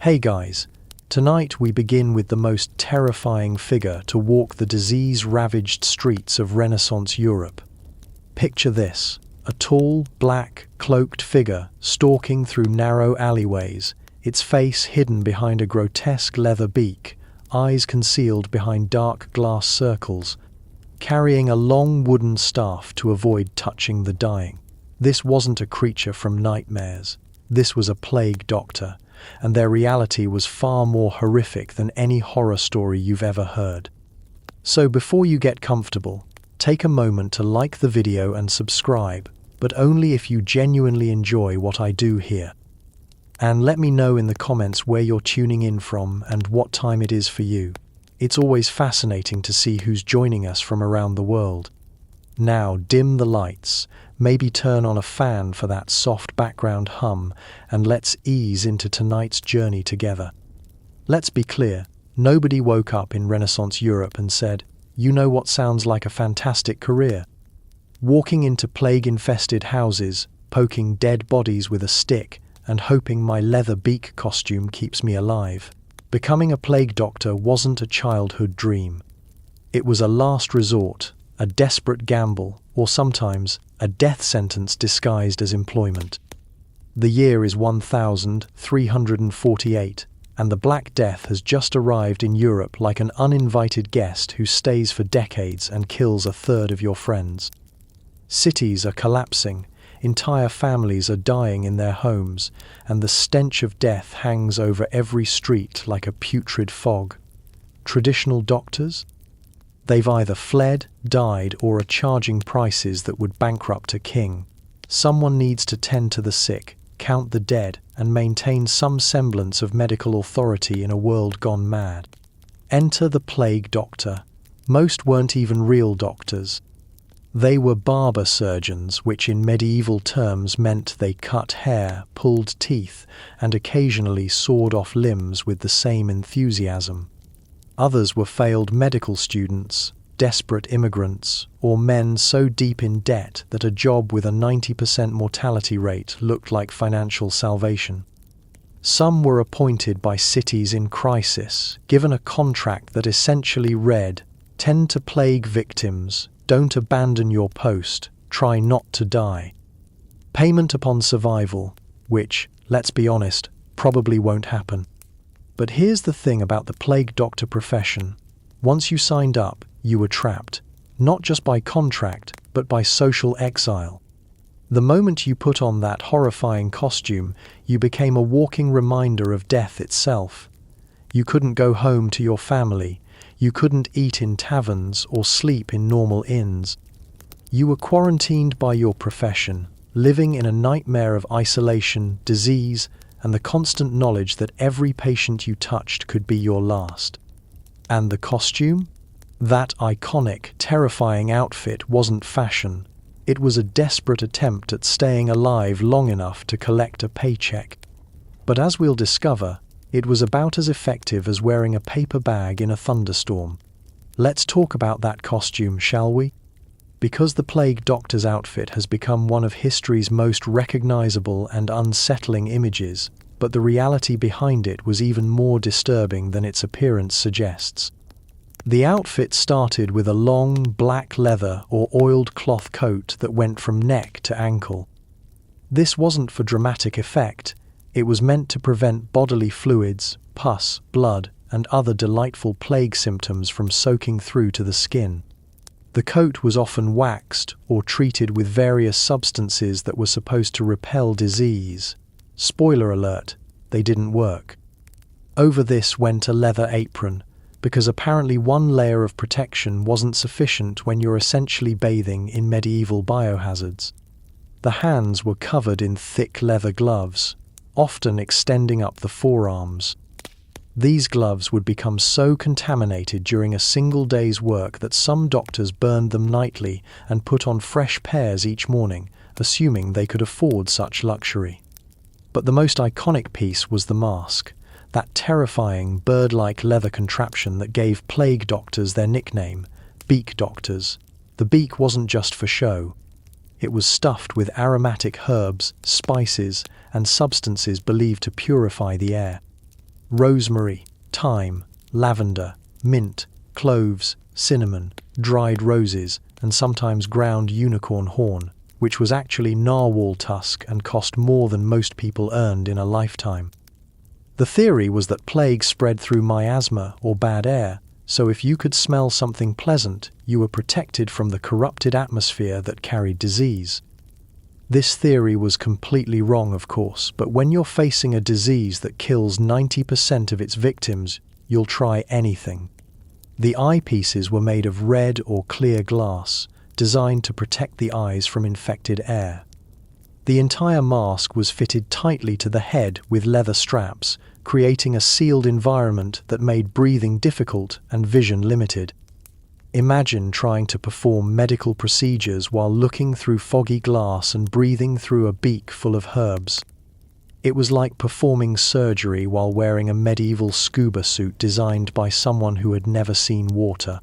Hey guys, tonight we begin with the most terrifying figure to walk the disease-ravaged streets of Renaissance Europe. Picture this, a tall, black, cloaked figure stalking through narrow alleyways, its face hidden behind a grotesque leather beak, eyes concealed behind dark glass circles, carrying a long wooden staff to avoid touching the dying. This wasn't a creature from nightmares. This was a plague doctor, and their reality was far more horrific than any horror story you've ever heard. So before you get comfortable, take a moment to like the video and subscribe, but only if you genuinely enjoy what I do here. And let me know in the comments where you're tuning in from and what time it is for you. It's always fascinating to see who's joining us from around the world. Now dim the lights, maybe turn on a fan for that soft background hum, and let's ease into tonight's journey together. Let's be clear, nobody woke up in Renaissance Europe and said, "You know what sounds like a fantastic career? Walking into plague-infested houses, poking dead bodies with a stick, and hoping my leather beak costume keeps me alive." Becoming a plague doctor wasn't a childhood dream. It was a last resort, a desperate gamble, or sometimes a death sentence disguised as employment. The year is 1348, and the Black Death has just arrived in Europe like an uninvited guest who stays for decades and kills a third of your friends. Cities are collapsing, entire families are dying in their homes, and the stench of death hangs over every street like a putrid fog. Traditional doctors? They've either fled, died, or are charging prices that would bankrupt a king. Someone needs to tend to the sick, count the dead, and maintain some semblance of medical authority in a world gone mad. Enter the plague doctor. Most weren't even real doctors. They were barber surgeons, which in medieval terms meant they cut hair, pulled teeth, and occasionally sawed off limbs with the same enthusiasm. Others were failed medical students, desperate immigrants, or men so deep in debt that a job with a 90% mortality rate looked like financial salvation. Some were appointed by cities in crisis, given a contract that essentially read, "Tend to plague victims, don't abandon your post, try not to die." Payment upon survival, which, let's be honest, probably won't happen. But here's the thing about the plague doctor profession. Once you signed up, you were trapped, not just by contract, but by social exile. The moment you put on that horrifying costume, you became a walking reminder of death itself. You couldn't go home to your family. You couldn't eat in taverns or sleep in normal inns. You were quarantined by your profession, living in a nightmare of isolation, disease, and the constant knowledge that every patient you touched could be your last. And the costume? That iconic, terrifying outfit wasn't fashion. It was a desperate attempt at staying alive long enough to collect a paycheck. But as we'll discover, it was about as effective as wearing a paper bag in a thunderstorm. Let's talk about that costume, shall we? Because the plague doctor's outfit has become one of history's most recognizable and unsettling images, but the reality behind it was even more disturbing than its appearance suggests. The outfit started with a long, black leather or oiled cloth coat that went from neck to ankle. This wasn't for dramatic effect. It was meant to prevent bodily fluids, pus, blood, and other delightful plague symptoms from soaking through to the skin. The coat was often waxed or treated with various substances that were supposed to repel disease. Spoiler alert, they didn't work. Over this went a leather apron, because apparently one layer of protection wasn't sufficient when you're essentially bathing in medieval biohazards. The hands were covered in thick leather gloves, often extending up the forearms. These gloves would become so contaminated during a single day's work that some doctors burned them nightly and put on fresh pairs each morning, assuming they could afford such luxury. But the most iconic piece was the mask, that terrifying bird-like leather contraption that gave plague doctors their nickname, beak doctors. The beak wasn't just for show. It was stuffed with aromatic herbs, spices, and substances believed to purify the air. rosemary, thyme, lavender, mint, cloves, cinnamon, dried roses, and sometimes ground unicorn horn, which was actually narwhal tusk and cost more than most people earned in a lifetime. The theory was that plague spread through miasma or bad air, so if you could smell something pleasant, you were protected from the corrupted atmosphere that carried disease. This theory was completely wrong, of course, but when you're facing a disease that kills 90% of its victims, you'll try anything. The eyepieces were made of red or clear glass, designed to protect the eyes from infected air. The entire mask was fitted tightly to the head with leather straps, creating a sealed environment that made breathing difficult and vision limited. Imagine trying to perform medical procedures while looking through foggy glass and breathing through a beak full of herbs. It was like performing surgery while wearing a medieval scuba suit designed by someone who had never seen water.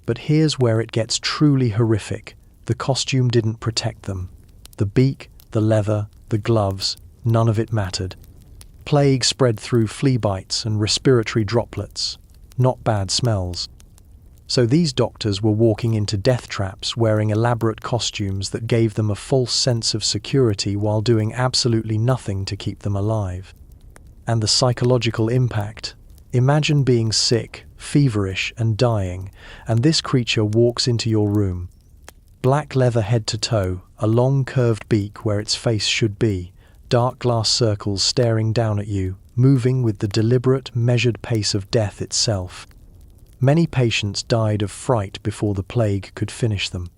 But here's where it gets truly horrific. The costume didn't protect them. The beak, the leather, the gloves, none of it mattered. Plague spread through flea bites and respiratory droplets, not bad smells. So these doctors were walking into death traps wearing elaborate costumes that gave them a false sense of security while doing absolutely nothing to keep them alive. And the psychological impact. Imagine being sick, feverish, and dying, and this creature walks into your room. Black leather head to toe, a long curved beak where its face should be, dark glass circles staring down at you, moving with the deliberate, measured pace of death itself. Many patients died of fright before the plague could finish them.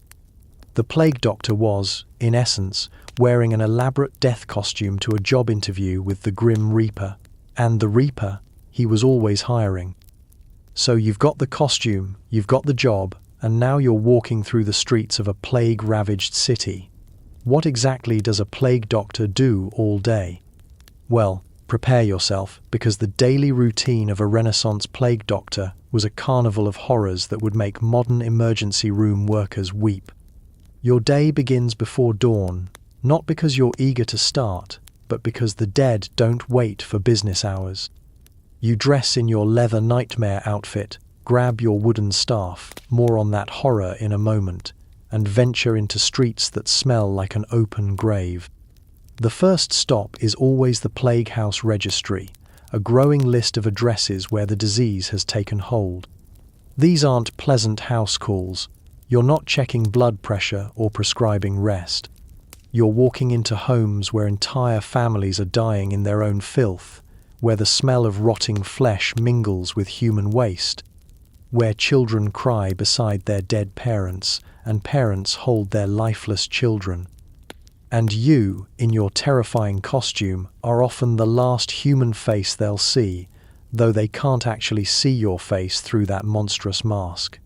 The plague doctor was, in essence, wearing an elaborate death costume to a job interview with the Grim Reaper. And the Reaper, he was always hiring. So you've got the costume, you've got the job, and now you're walking through the streets of a plague-ravaged city. What exactly does a plague doctor do all day? Well, prepare yourself, because the daily routine of a Renaissance plague doctor was a carnival of horrors that would make modern emergency room workers weep. Your day begins before dawn, not because you're eager to start, but because the dead don't wait for business hours. You dress in your leather nightmare outfit, grab your wooden staff, more on that horror in a moment, and venture into streets that smell like an open grave. The first stop is always the plague house registry, a growing list of addresses where the disease has taken hold. These aren't pleasant house calls. You're not checking blood pressure or prescribing rest. You're walking into homes where entire families are dying in their own filth, where the smell of rotting flesh mingles with human waste, where children cry beside their dead parents and parents hold their lifeless children. And you, in your terrifying costume, are often the last human face they'll see, though they can't actually see your face through that monstrous mask.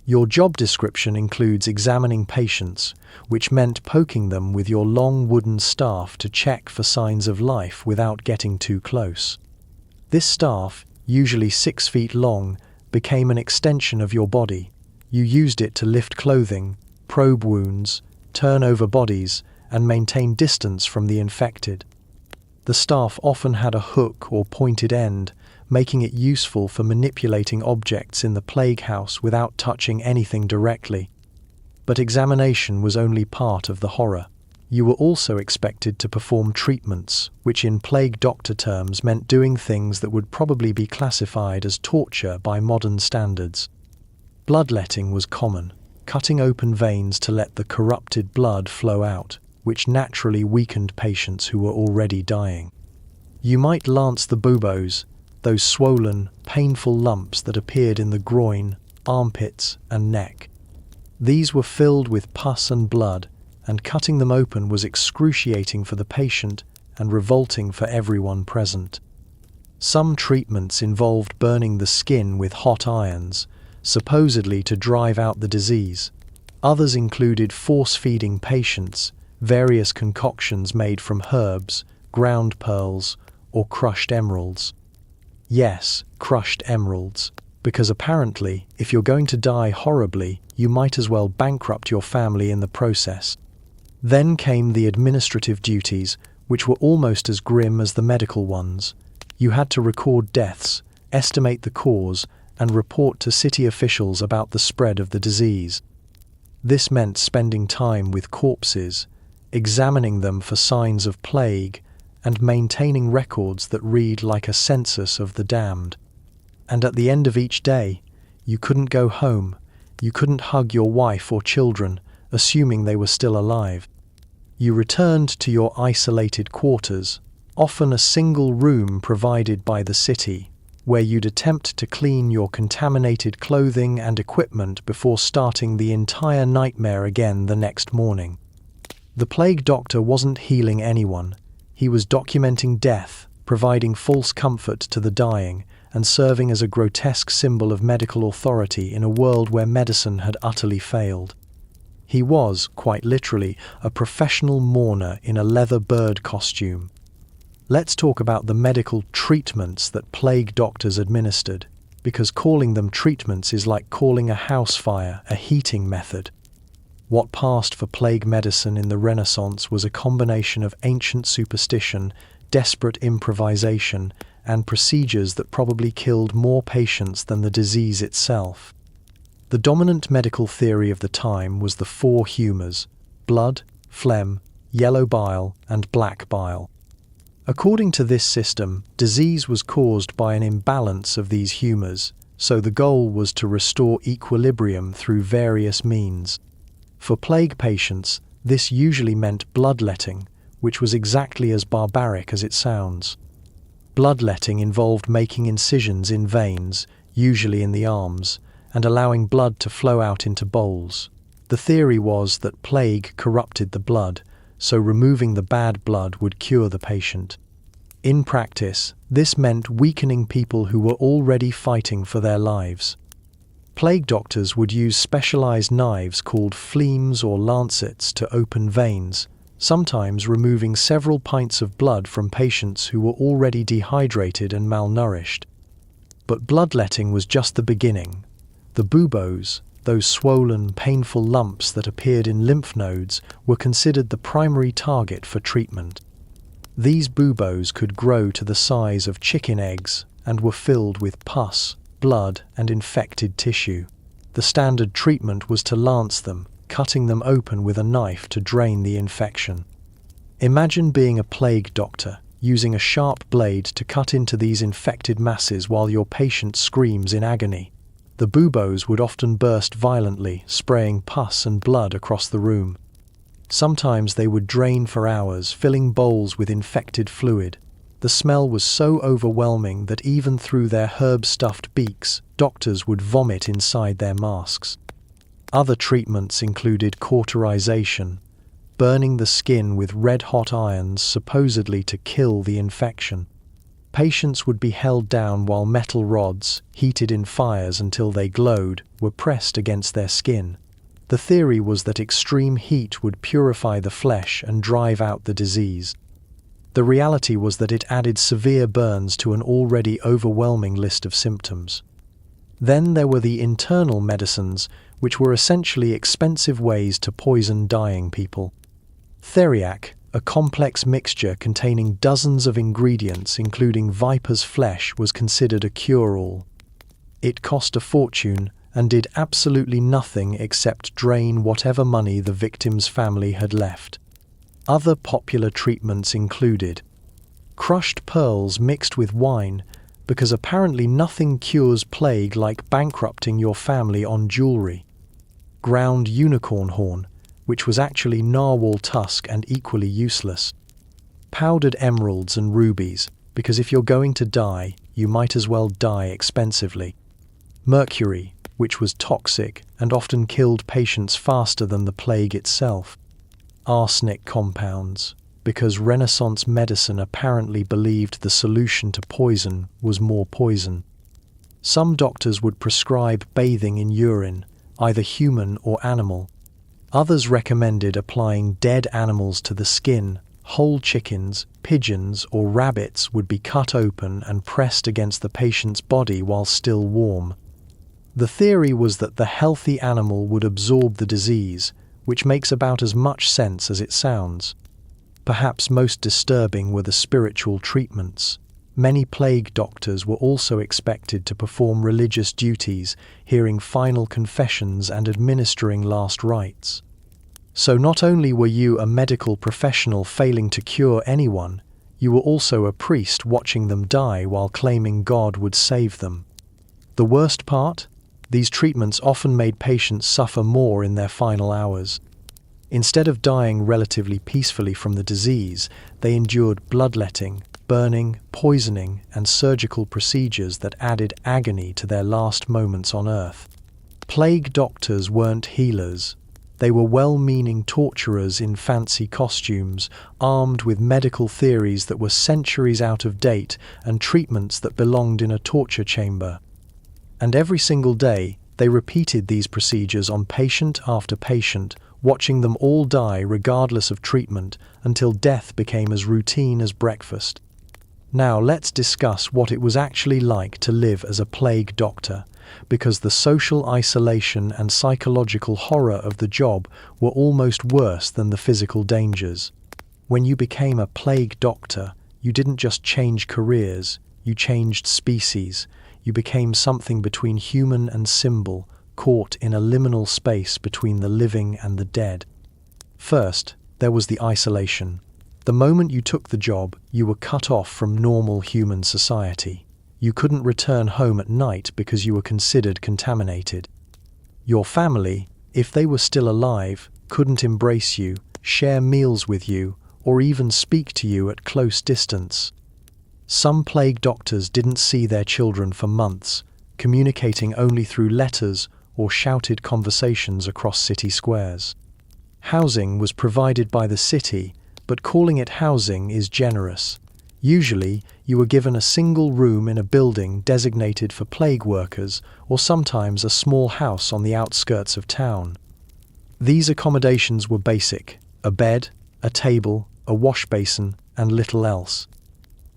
Your job description includes examining patients, which meant poking them with your long wooden staff to check for signs of life without getting too close. This staff, usually 6 feet long, became an extension of your body. You used it to lift clothing, probe wounds, turn over bodies, and maintain distance from the infected. The staff often had a hook or pointed end, making it useful for manipulating objects in the plague house without touching anything directly. But examination was only part of the horror. You were also expected to perform treatments, which in plague doctor terms meant doing things that would probably be classified as torture by modern standards. Bloodletting was common, cutting open veins to let the corrupted blood flow out, which naturally weakened patients who were already dying. You might lance the buboes, those swollen, painful lumps that appeared in the groin, armpits, and neck. These were filled with pus and blood, and cutting them open was excruciating for the patient and revolting for everyone present. Some treatments involved burning the skin with hot irons, supposedly to drive out the disease. Others included force-feeding patients various concoctions made from herbs, ground pearls, or crushed emeralds. Yes, crushed emeralds, because apparently, if you're going to die horribly, you might as well bankrupt your family in the process. Then came the administrative duties, which were almost as grim as the medical ones. You had to record deaths, estimate the cause, and report to city officials about the spread of the disease. This meant spending time with corpses, examining them for signs of plague, and maintaining records that read like a census of the damned. And at the end of each day, you couldn't go home, you couldn't hug your wife or children, assuming they were still alive. You returned to your isolated quarters, often a single room provided by the city, where you'd attempt to clean your contaminated clothing and equipment before starting the entire nightmare again the next morning. The plague doctor wasn't healing anyone. He was documenting death, providing false comfort to the dying, and serving as a grotesque symbol of medical authority in a world where medicine had utterly failed. He was, quite literally, a professional mourner in a leather bird costume. Let's talk about the medical treatments that plague doctors administered, because calling them treatments is like calling a house fire a heating method. What passed for plague medicine in the Renaissance was a combination of ancient superstition, desperate improvisation, and procedures that probably killed more patients than the disease itself. The dominant medical theory of the time was the four humours: blood, phlegm, yellow bile, and black bile. According to this system, disease was caused by an imbalance of these humours, so the goal was to restore equilibrium through various means. For plague patients, this usually meant bloodletting, which was exactly as barbaric as it sounds. Bloodletting involved making incisions in veins, usually in the arms, and allowing blood to flow out into bowls. The theory was that plague corrupted the blood, so removing the bad blood would cure the patient. In practice, this meant weakening people who were already fighting for their lives. Plague doctors would use specialized knives called fleams or lancets to open veins, sometimes removing several pints of blood from patients who were already dehydrated and malnourished. But bloodletting was just the beginning. The buboes, those swollen, painful lumps that appeared in lymph nodes, were considered the primary target for treatment. These buboes could grow to the size of chicken eggs and were filled with pus, blood, and infected tissue. The standard treatment was to lance them, cutting them open with a knife to drain the infection. Imagine being a plague doctor, using a sharp blade to cut into these infected masses while your patient screams in agony. The buboes would often burst violently, spraying pus and blood across the room. Sometimes they would drain for hours, filling bowls with infected fluid. The smell was so overwhelming that even through their herb-stuffed beaks, doctors would vomit inside their masks. Other treatments included cauterization, burning the skin with red-hot irons supposedly to kill the infection. Patients would be held down while metal rods, heated in fires until they glowed, were pressed against their skin. The theory was that extreme heat would purify the flesh and drive out the disease. The reality was that it added severe burns to an already overwhelming list of symptoms. Then there were the internal medicines, which were essentially expensive ways to poison dying people. Theriac, a complex mixture containing dozens of ingredients including viper's flesh, was considered a cure-all. It cost a fortune and did absolutely nothing except drain whatever money the victim's family had left. Other popular treatments included crushed pearls mixed with wine, because apparently nothing cures plague like bankrupting your family on jewelry. Ground unicorn horn, which was actually narwhal tusk and equally useless. Powdered emeralds and rubies, because if you're going to die, you might as well die expensively. Mercury, which was toxic and often killed patients faster than the plague itself. Arsenic compounds, because Renaissance medicine apparently believed the solution to poison was more poison. Some doctors would prescribe bathing in urine, either human or animal. Others recommended applying dead animals to the skin. Whole chickens, pigeons, or rabbits would be cut open and pressed against the patient's body while still warm. The theory was that the healthy animal would absorb the disease, which makes about as much sense as it sounds. Perhaps most disturbing were the spiritual treatments. Many plague doctors were also expected to perform religious duties, hearing final confessions and administering last rites. So not only were you a medical professional failing to cure anyone, you were also a priest watching them die while claiming God would save them. The worst part? These treatments often made patients suffer more in their final hours. Instead of dying relatively peacefully from the disease, they endured bloodletting, burning, poisoning, and surgical procedures that added agony to their last moments on earth. Plague doctors weren't healers. They were well-meaning torturers in fancy costumes, armed with medical theories that were centuries out of date and treatments that belonged in a torture chamber. And every single day, they repeated these procedures on patient after patient, watching them all die regardless of treatment until death became as routine as breakfast. Now let's discuss what it was actually like to live as a plague doctor, because the social isolation and psychological horror of the job were almost worse than the physical dangers. When you became a plague doctor, you didn't just change careers, you changed species. You became something between human and symbol, caught in a liminal space between the living and the dead. First, there was the isolation. The moment you took the job, you were cut off from normal human society. You couldn't return home at night because you were considered contaminated. Your family, if they were still alive, couldn't embrace you, share meals with you, or even speak to you at close distance. Some plague doctors didn't see their children for months, communicating only through letters or shouted conversations across city squares. Housing was provided by the city, but calling it housing is generous. Usually, you were given a single room in a building designated for plague workers, or sometimes a small house on the outskirts of town. These accommodations were basic: a bed, a table, a wash basin, and little else.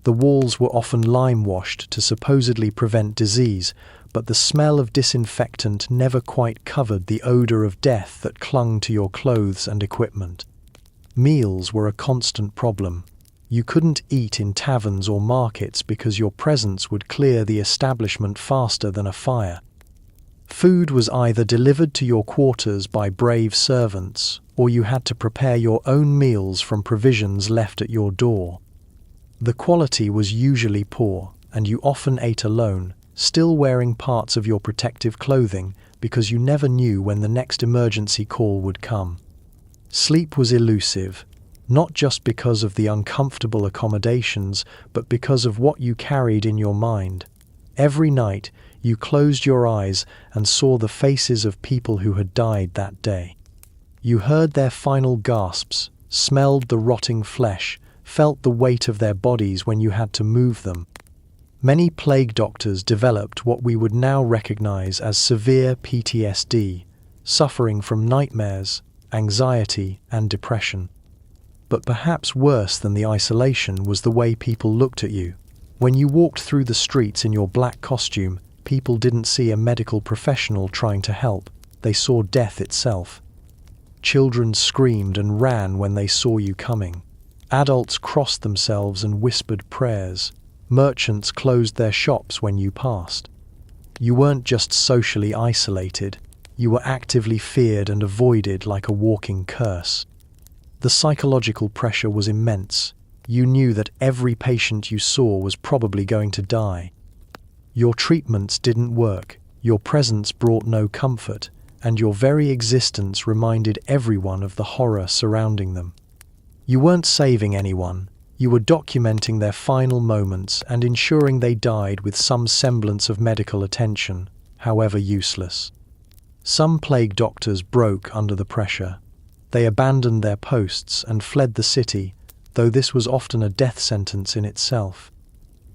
The walls were often lime-washed to supposedly prevent disease, but the smell of disinfectant never quite covered the odor of death that clung to your clothes and equipment. Meals were a constant problem. You couldn't eat in taverns or markets because your presence would clear the establishment faster than a fire. Food was either delivered to your quarters by brave servants, or you had to prepare your own meals from provisions left at your door. The quality was usually poor, and you often ate alone, still wearing parts of your protective clothing because you never knew when the next emergency call would come. Sleep was elusive, not just because of the uncomfortable accommodations, but because of what you carried in your mind. Every night, you closed your eyes and saw the faces of people who had died that day. You heard their final gasps, smelled the rotting flesh, felt the weight of their bodies when you had to move them. Many plague doctors developed what we would now recognize as severe PTSD, suffering from nightmares, anxiety, and depression. But perhaps worse than the isolation was the way people looked at you. When you walked through the streets in your black costume, people didn't see a medical professional trying to help, they saw death itself. Children screamed and ran when they saw you coming. Adults crossed themselves and whispered prayers. Merchants closed their shops when you passed. You weren't just socially isolated, you were actively feared and avoided like a walking curse. The psychological pressure was immense. You knew that every patient you saw was probably going to die. Your treatments didn't work, your presence brought no comfort, and your very existence reminded everyone of the horror surrounding them. You weren't saving anyone, you were documenting their final moments and ensuring they died with some semblance of medical attention, however useless. Some plague doctors broke under the pressure. They abandoned their posts and fled the city, though this was often a death sentence in itself.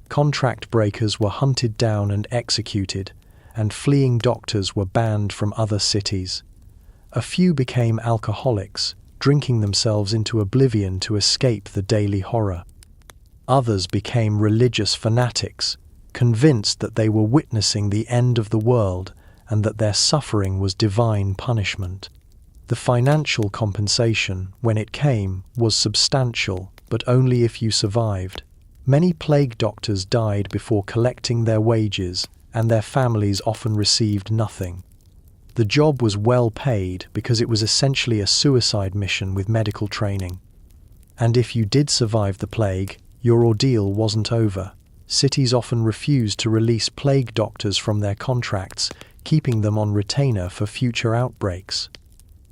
Contract breakers were hunted down and executed, and fleeing doctors were banned from other cities. A few became alcoholics, drinking themselves into oblivion to escape the daily horror. Others became religious fanatics, convinced that they were witnessing the end of the world and that their suffering was divine punishment. The financial compensation, when it came, was substantial, but only if you survived. Many plague doctors died before collecting their wages, and their families often received nothing. The job was well paid because it was essentially a suicide mission with medical training. And if you did survive the plague, your ordeal wasn't over. Cities often refused to release plague doctors from their contracts, keeping them on retainer for future outbreaks.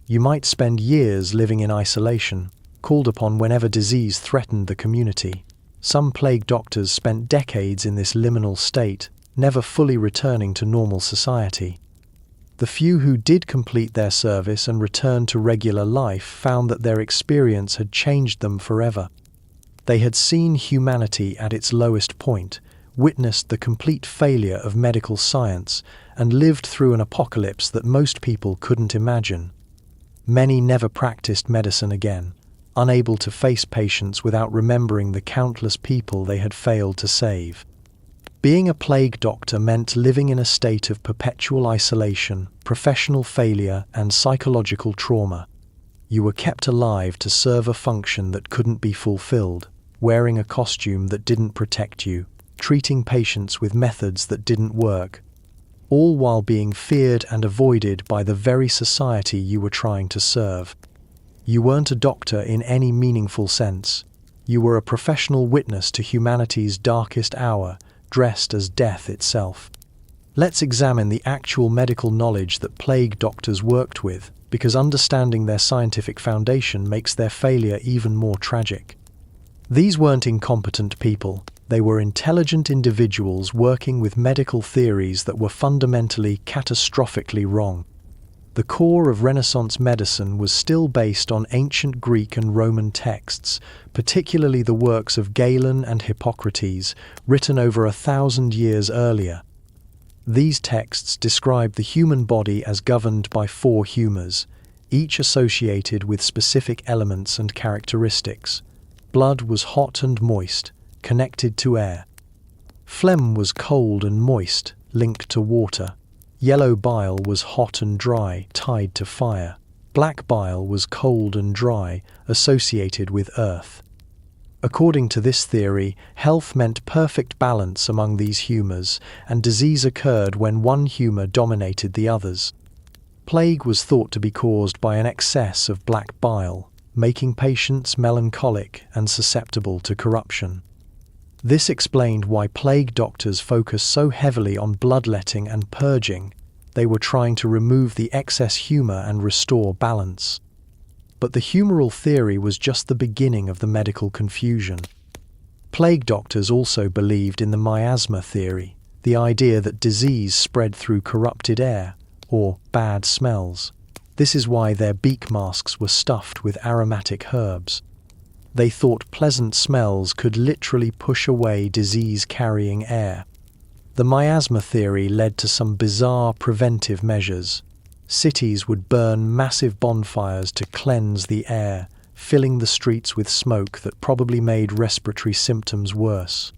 You might spend years living in isolation, called upon whenever disease threatened the community. Some plague doctors spent decades in this liminal state, never fully returning to normal society. The few who did complete their service and return to regular life found that their experience had changed them forever. They had seen humanity at its lowest point, witnessed the complete failure of medical science, and lived through an apocalypse that most people couldn't imagine. Many never practiced medicine again, unable to face patients without remembering the countless people they had failed to save. Being a plague doctor meant living in a state of perpetual isolation, professional failure, and psychological trauma. You were kept alive to serve a function that couldn't be fulfilled, wearing a costume that didn't protect you, treating patients with methods that didn't work, all while being feared and avoided by the very society you were trying to serve. You weren't a doctor in any meaningful sense. You were a professional witness to humanity's darkest hour, dressed as death itself. Let's examine the actual medical knowledge that plague doctors worked with, because understanding their scientific foundation makes their failure even more tragic. These weren't incompetent people. They were intelligent individuals working with medical theories that were fundamentally, catastrophically wrong. The core of Renaissance medicine was still based on ancient Greek and Roman texts, particularly the works of Galen and Hippocrates, written over 1,000 years earlier. These texts describe the human body as governed by 4 humours, each associated with specific elements and characteristics. Blood was hot and moist, connected to air. Phlegm was cold and moist, linked to water. Yellow bile was hot and dry, tied to fire. Black bile was cold and dry, associated with earth. According to this theory, health meant perfect balance among these humours, and disease occurred when one humour dominated the others. Plague was thought to be caused by an excess of black bile, making patients melancholic and susceptible to corruption. This explained why plague doctors focused so heavily on bloodletting and purging. They were trying to remove the excess humour and restore balance. But the humoral theory was just the beginning of the medical confusion. Plague doctors also believed in the miasma theory, the idea that disease spread through corrupted air, or bad smells. This is why their beak masks were stuffed with aromatic herbs. They thought pleasant smells could literally push away disease-carrying air. The miasma theory led to some bizarre preventive measures. Cities would burn massive bonfires to cleanse the air, filling the streets with smoke that probably made respiratory symptoms worse.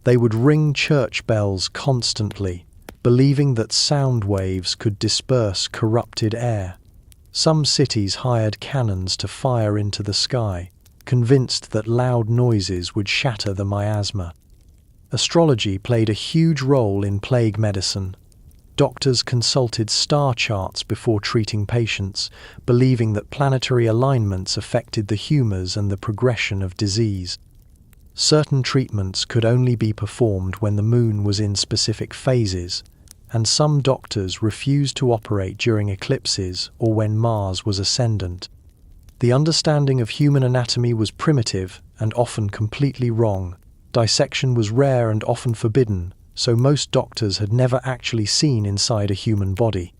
They would ring church bells constantly, believing that sound waves could disperse corrupted air. Some cities hired cannons to fire into the sky, convinced that loud noises would shatter the miasma. Astrology played a huge role in plague medicine. Doctors consulted star charts before treating patients, believing that planetary alignments affected the humours and the progression of disease. Certain treatments could only be performed when the moon was in specific phases, and some doctors refused to operate during eclipses or when Mars was ascendant. The understanding of human anatomy was primitive and often completely wrong. Dissection was rare and often forbidden, so most doctors had never actually seen inside a human body.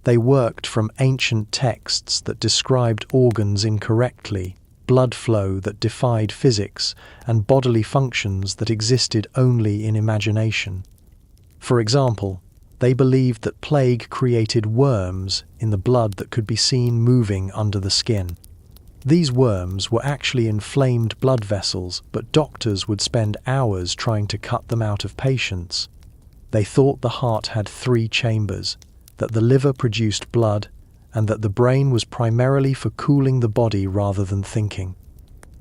They worked from ancient texts that described organs incorrectly, blood flow that defied physics, and bodily functions that existed only in imagination. For example, they believed that plague created worms in the blood that could be seen moving under the skin. These worms were actually inflamed blood vessels, but doctors would spend hours trying to cut them out of patients. They thought the heart had 3 chambers, that the liver produced blood, and that the brain was primarily for cooling the body rather than thinking.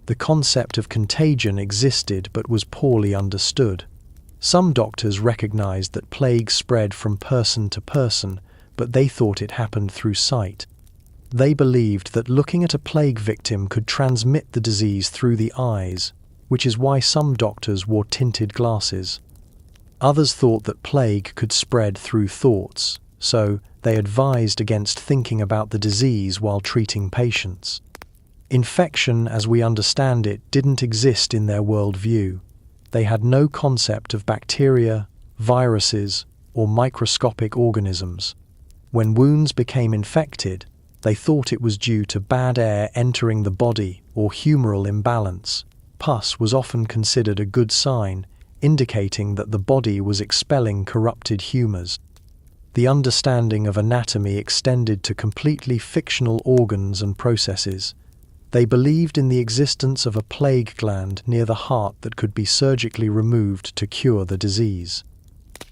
The concept of contagion existed but was poorly understood. Some doctors recognized that plague spread from person to person, but they thought it happened through sight. They believed that looking at a plague victim could transmit the disease through the eyes, which is why some doctors wore tinted glasses. Others thought that plague could spread through thoughts, so they advised against thinking about the disease while treating patients. Infection, as we understand it, didn't exist in their worldview. They had no concept of bacteria, viruses, or microscopic organisms. When wounds became infected, they thought it was due to bad air entering the body or humoral imbalance. Pus was often considered a good sign, indicating that the body was expelling corrupted humors. The understanding of anatomy extended to completely fictional organs and processes. They believed in the existence of a plague gland near the heart that could be surgically removed to cure the disease.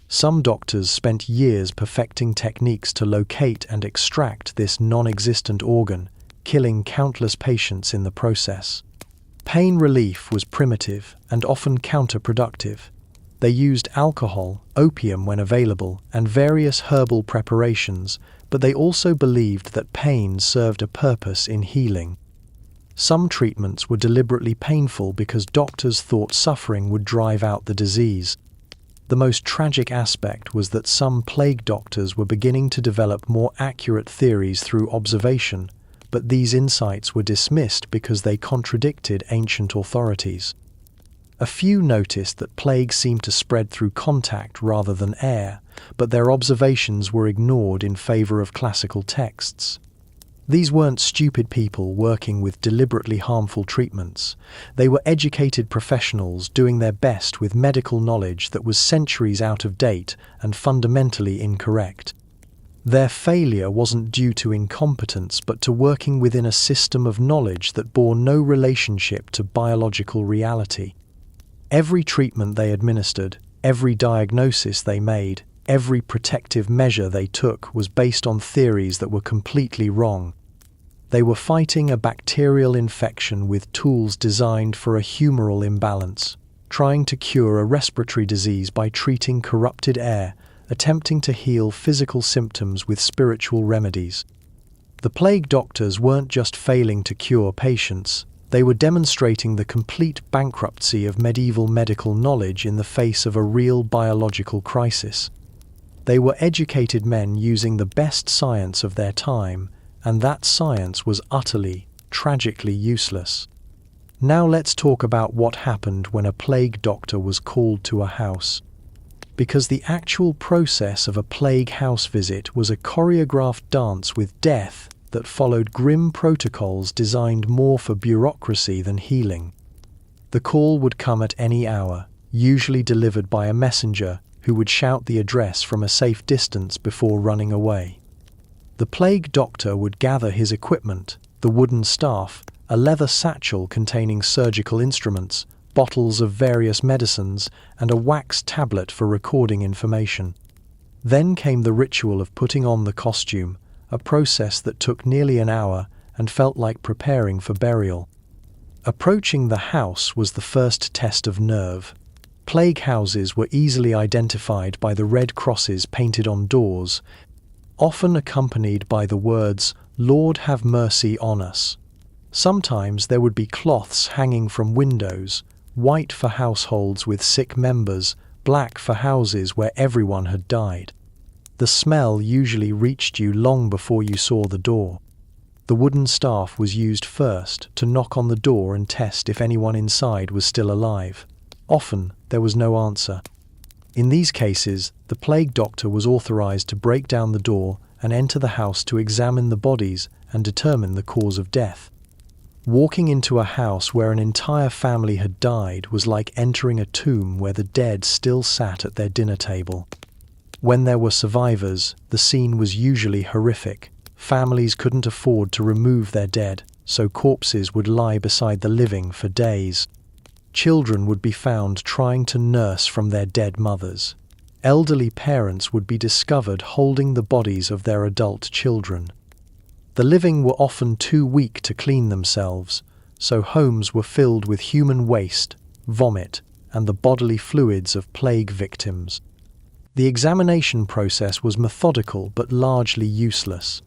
Some doctors spent years perfecting techniques to locate and extract this non-existent organ, killing countless patients in the process. Pain relief was primitive and often counterproductive. They used alcohol, opium when available, and various herbal preparations, but they also believed that pain served a purpose in healing. Some treatments were deliberately painful because doctors thought suffering would drive out the disease. The most tragic aspect was that some plague doctors were beginning to develop more accurate theories through observation, but these insights were dismissed because they contradicted ancient authorities. A few noticed that plague seemed to spread through contact rather than air, but their observations were ignored in favor of classical texts. These weren't stupid people working with deliberately harmful treatments. They were educated professionals doing their best with medical knowledge that was centuries out of date and fundamentally incorrect. Their failure wasn't due to incompetence but to working within a system of knowledge that bore no relationship to biological reality. Every treatment they administered, every diagnosis they made, every protective measure they took was based on theories that were completely wrong. They were fighting a bacterial infection with tools designed for a humoral imbalance, trying to cure a respiratory disease by treating corrupted air, attempting to heal physical symptoms with spiritual remedies. The plague doctors weren't just failing to cure patients, they were demonstrating the complete bankruptcy of medieval medical knowledge in the face of a real biological crisis. They were educated men using the best science of their time, and that science was utterly, tragically useless. Now let's talk about what happened when a plague doctor was called to a house. Because the actual process of a plague house visit was a choreographed dance with death that followed grim protocols designed more for bureaucracy than healing. The call would come at any hour, usually delivered by a messenger who would shout the address from a safe distance before running away. The plague doctor would gather his equipment, the wooden staff, a leather satchel containing surgical instruments, bottles of various medicines, and a wax tablet for recording information. Then came the ritual of putting on the costume, a process that took nearly an hour and felt like preparing for burial. Approaching the house was the first test of nerve. Plague houses were easily identified by the red crosses painted on doors, often accompanied by the words, "Lord have mercy on us." Sometimes there would be cloths hanging from windows, white for households with sick members, black for houses where everyone had died. The smell usually reached you long before you saw the door. The wooden staff was used first to knock on the door and test if anyone inside was still alive. Often, there was no answer. In these cases, the plague doctor was authorized to break down the door and enter the house to examine the bodies and determine the cause of death. Walking into a house where an entire family had died was like entering a tomb where the dead still sat at their dinner table. When there were survivors, the scene was usually horrific. Families couldn't afford to remove their dead, so corpses would lie beside the living for days. Children would be found trying to nurse from their dead mothers. Elderly parents would be discovered holding the bodies of their adult children. The living were often too weak to clean themselves, so homes were filled with human waste, vomit, and the bodily fluids of plague victims. The examination process was methodical but largely useless.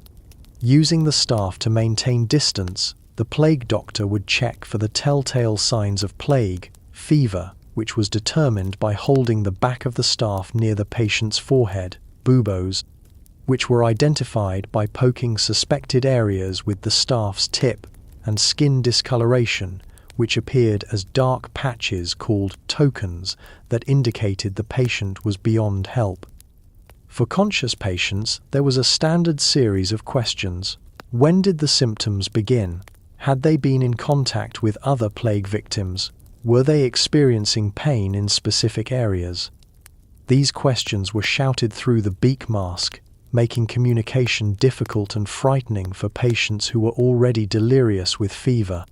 Using the staff to maintain distance, the plague doctor would check for the telltale signs of plague, fever, which was determined by holding the back of the staff near the patient's forehead, buboes, which were identified by poking suspected areas with the staff's tip, and skin discoloration, which appeared as dark patches called tokens that indicated the patient was beyond help. For conscious patients, there was a standard series of questions. When did the symptoms begin? Had they been in contact with other plague victims? Were they experiencing pain in specific areas? These questions were shouted through the beak mask, making communication difficult and frightening for patients who were already delirious with fever.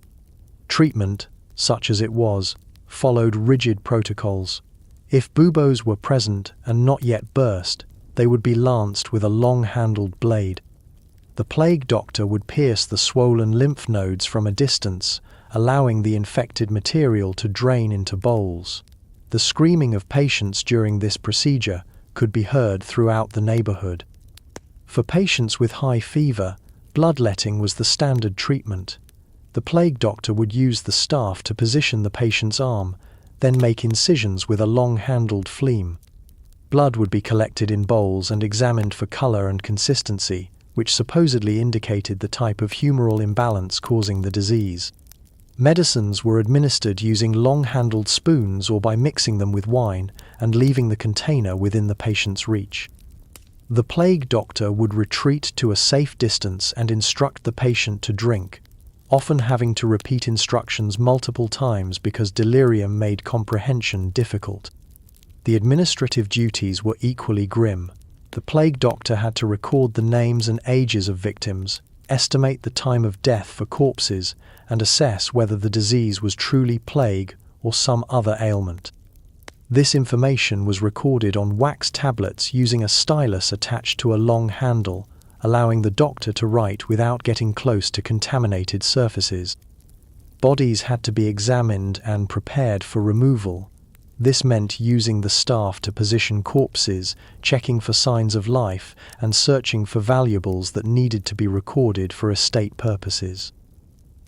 Treatment, such as it was, followed rigid protocols. If buboes were present and not yet burst, they would be lanced with a long-handled blade. The plague doctor would pierce the swollen lymph nodes from a distance, allowing the infected material to drain into bowls. The screaming of patients during this procedure could be heard throughout the neighborhood. For patients with high fever, bloodletting was the standard treatment. The plague doctor would use the staff to position the patient's arm, then make incisions with a long-handled phlegm. Blood would be collected in bowls and examined for color and consistency, which supposedly indicated the type of humoral imbalance causing the disease. Medicines were administered using long-handled spoons or by mixing them with wine and leaving the container within the patient's reach. The plague doctor would retreat to a safe distance and instruct the patient to drink, often having to repeat instructions multiple times because delirium made comprehension difficult. The administrative duties were equally grim. The plague doctor had to record the names and ages of victims, estimate the time of death for corpses, and assess whether the disease was truly plague or some other ailment. This information was recorded on wax tablets using a stylus attached to a long handle, allowing the doctor to write without getting close to contaminated surfaces. Bodies had to be examined and prepared for removal. This meant using the staff to position corpses, checking for signs of life, and searching for valuables that needed to be recorded for estate purposes.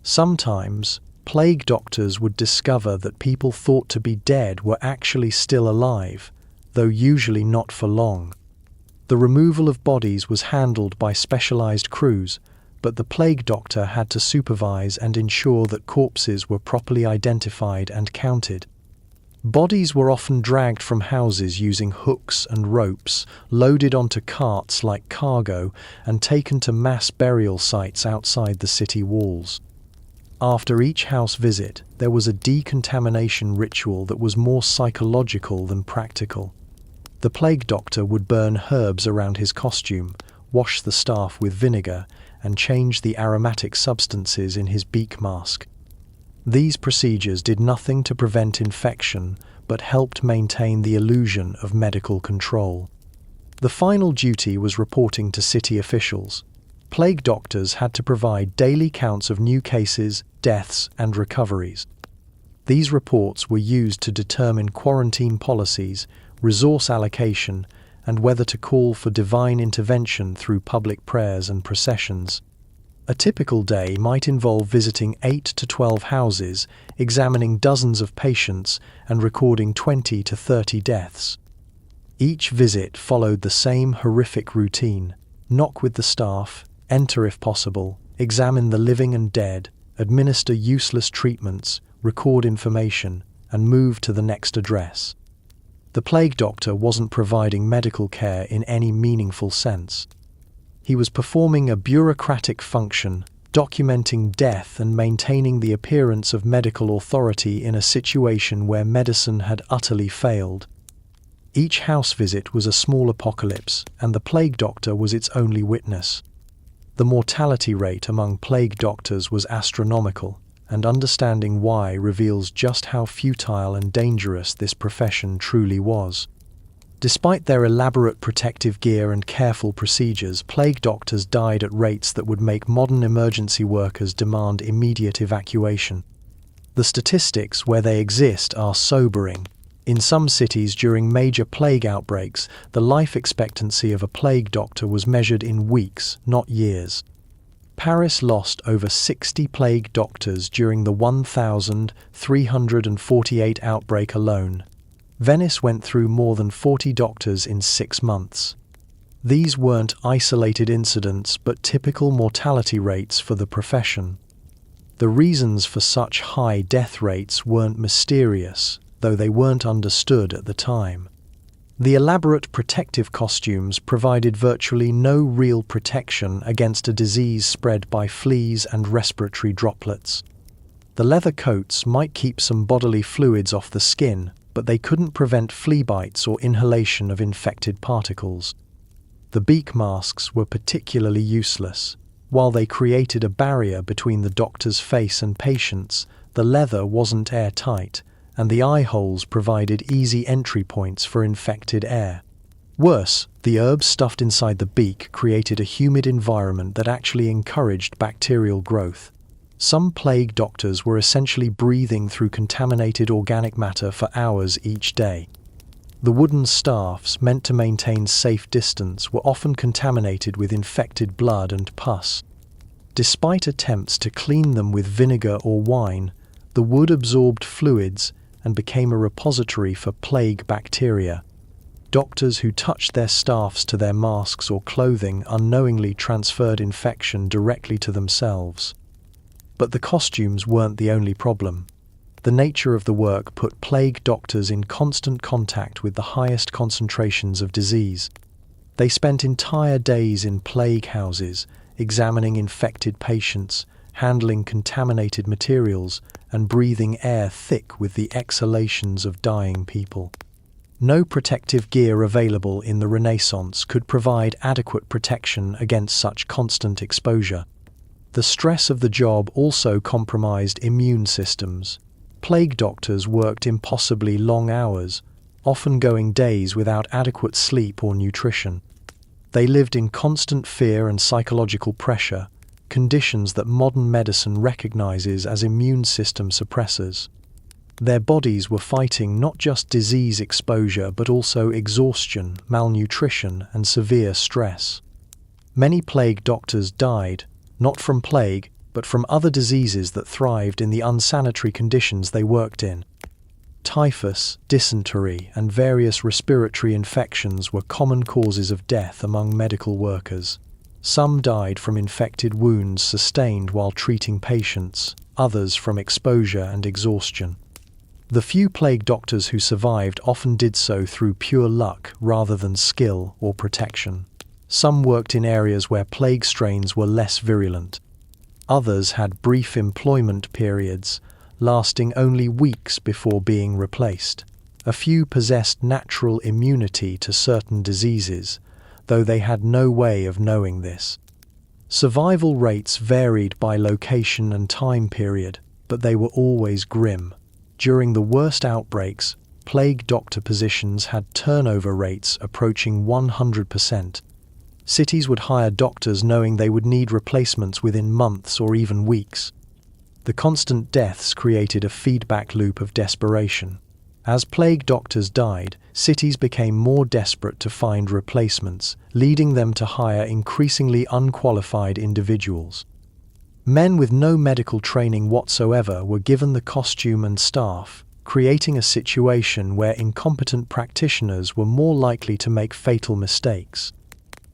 Sometimes, plague doctors would discover that people thought to be dead were actually still alive, though usually not for long. The removal of bodies was handled by specialized crews, but the plague doctor had to supervise and ensure that corpses were properly identified and counted. Bodies were often dragged from houses using hooks and ropes, loaded onto carts like cargo, and taken to mass burial sites outside the city walls. After each house visit, there was a decontamination ritual that was more psychological than practical. The plague doctor would burn herbs around his costume, wash the staff with vinegar, and change the aromatic substances in his beak mask. These procedures did nothing to prevent infection, but helped maintain the illusion of medical control. The final duty was reporting to city officials. Plague doctors had to provide daily counts of new cases, deaths, and recoveries. These reports were used to determine quarantine policies, resource allocation, and whether to call for divine intervention through public prayers and processions. A typical day might involve visiting 8 to 12 houses, examining dozens of patients, and recording 20 to 30 deaths. Each visit followed the same horrific routine: knock with the staff, enter if possible, examine the living and dead, administer useless treatments, record information, and move to the next address. The plague doctor wasn't providing medical care in any meaningful sense. He was performing a bureaucratic function, documenting death and maintaining the appearance of medical authority in a situation where medicine had utterly failed. Each house visit was a small apocalypse, and the plague doctor was its only witness. The mortality rate among plague doctors was astronomical, and understanding why reveals just how futile and dangerous this profession truly was. Despite their elaborate protective gear and careful procedures, plague doctors died at rates that would make modern emergency workers demand immediate evacuation. The statistics, where they exist, are sobering. In some cities during major plague outbreaks, the life expectancy of a plague doctor was measured in weeks, not years. Paris lost over 60 plague doctors during the 1,348 outbreak alone. Venice went through more than 40 doctors in 6 months. These weren't isolated incidents, but typical mortality rates for the profession. The reasons for such high death rates weren't mysterious, though they weren't understood at the time. The elaborate protective costumes provided virtually no real protection against a disease spread by fleas and respiratory droplets. The leather coats might keep some bodily fluids off the skin, but they couldn't prevent flea bites or inhalation of infected particles. The beak masks were particularly useless. While they created a barrier between the doctor's face and patients, the leather wasn't airtight, and the eye holes provided easy entry points for infected air. Worse, the herbs stuffed inside the beak created a humid environment that actually encouraged bacterial growth. Some plague doctors were essentially breathing through contaminated organic matter for hours each day. The wooden staffs, meant to maintain safe distance, were often contaminated with infected blood and pus. Despite attempts to clean them with vinegar or wine, the wood absorbed fluids and became a repository for plague bacteria. Doctors who touched their staffs to their masks or clothing unknowingly transferred infection directly to themselves. But the costumes weren't the only problem. The nature of the work put plague doctors in constant contact with the highest concentrations of disease. They spent entire days in plague houses, examining infected patients, handling contaminated materials, and breathing air thick with the exhalations of dying people. No protective gear available in the Renaissance could provide adequate protection against such constant exposure. The stress of the job also compromised immune systems. Plague doctors worked impossibly long hours, often going days without adequate sleep or nutrition. They lived in constant fear and psychological pressure, conditions that modern medicine recognizes as immune system suppressors. Their bodies were fighting not just disease exposure but also exhaustion, malnutrition, and severe stress. Many plague doctors died, not from plague, but from other diseases that thrived in the unsanitary conditions they worked in. Typhus, dysentery, and various respiratory infections were common causes of death among medical workers. Some died from infected wounds sustained while treating patients, others from exposure and exhaustion. The few plague doctors who survived often did so through pure luck rather than skill or protection. Some worked in areas where plague strains were less virulent. Others had brief employment periods, lasting only weeks before being replaced. A few possessed natural immunity to certain diseases, though they had no way of knowing this. Survival rates varied by location and time period, but they were always grim. During the worst outbreaks, plague doctor positions had turnover rates approaching 100%. Cities would hire doctors knowing they would need replacements within months or even weeks. The constant deaths created a feedback loop of desperation. As plague doctors died, cities became more desperate to find replacements, leading them to hire increasingly unqualified individuals. Men with no medical training whatsoever were given the costume and staff, creating a situation where incompetent practitioners were more likely to make fatal mistakes.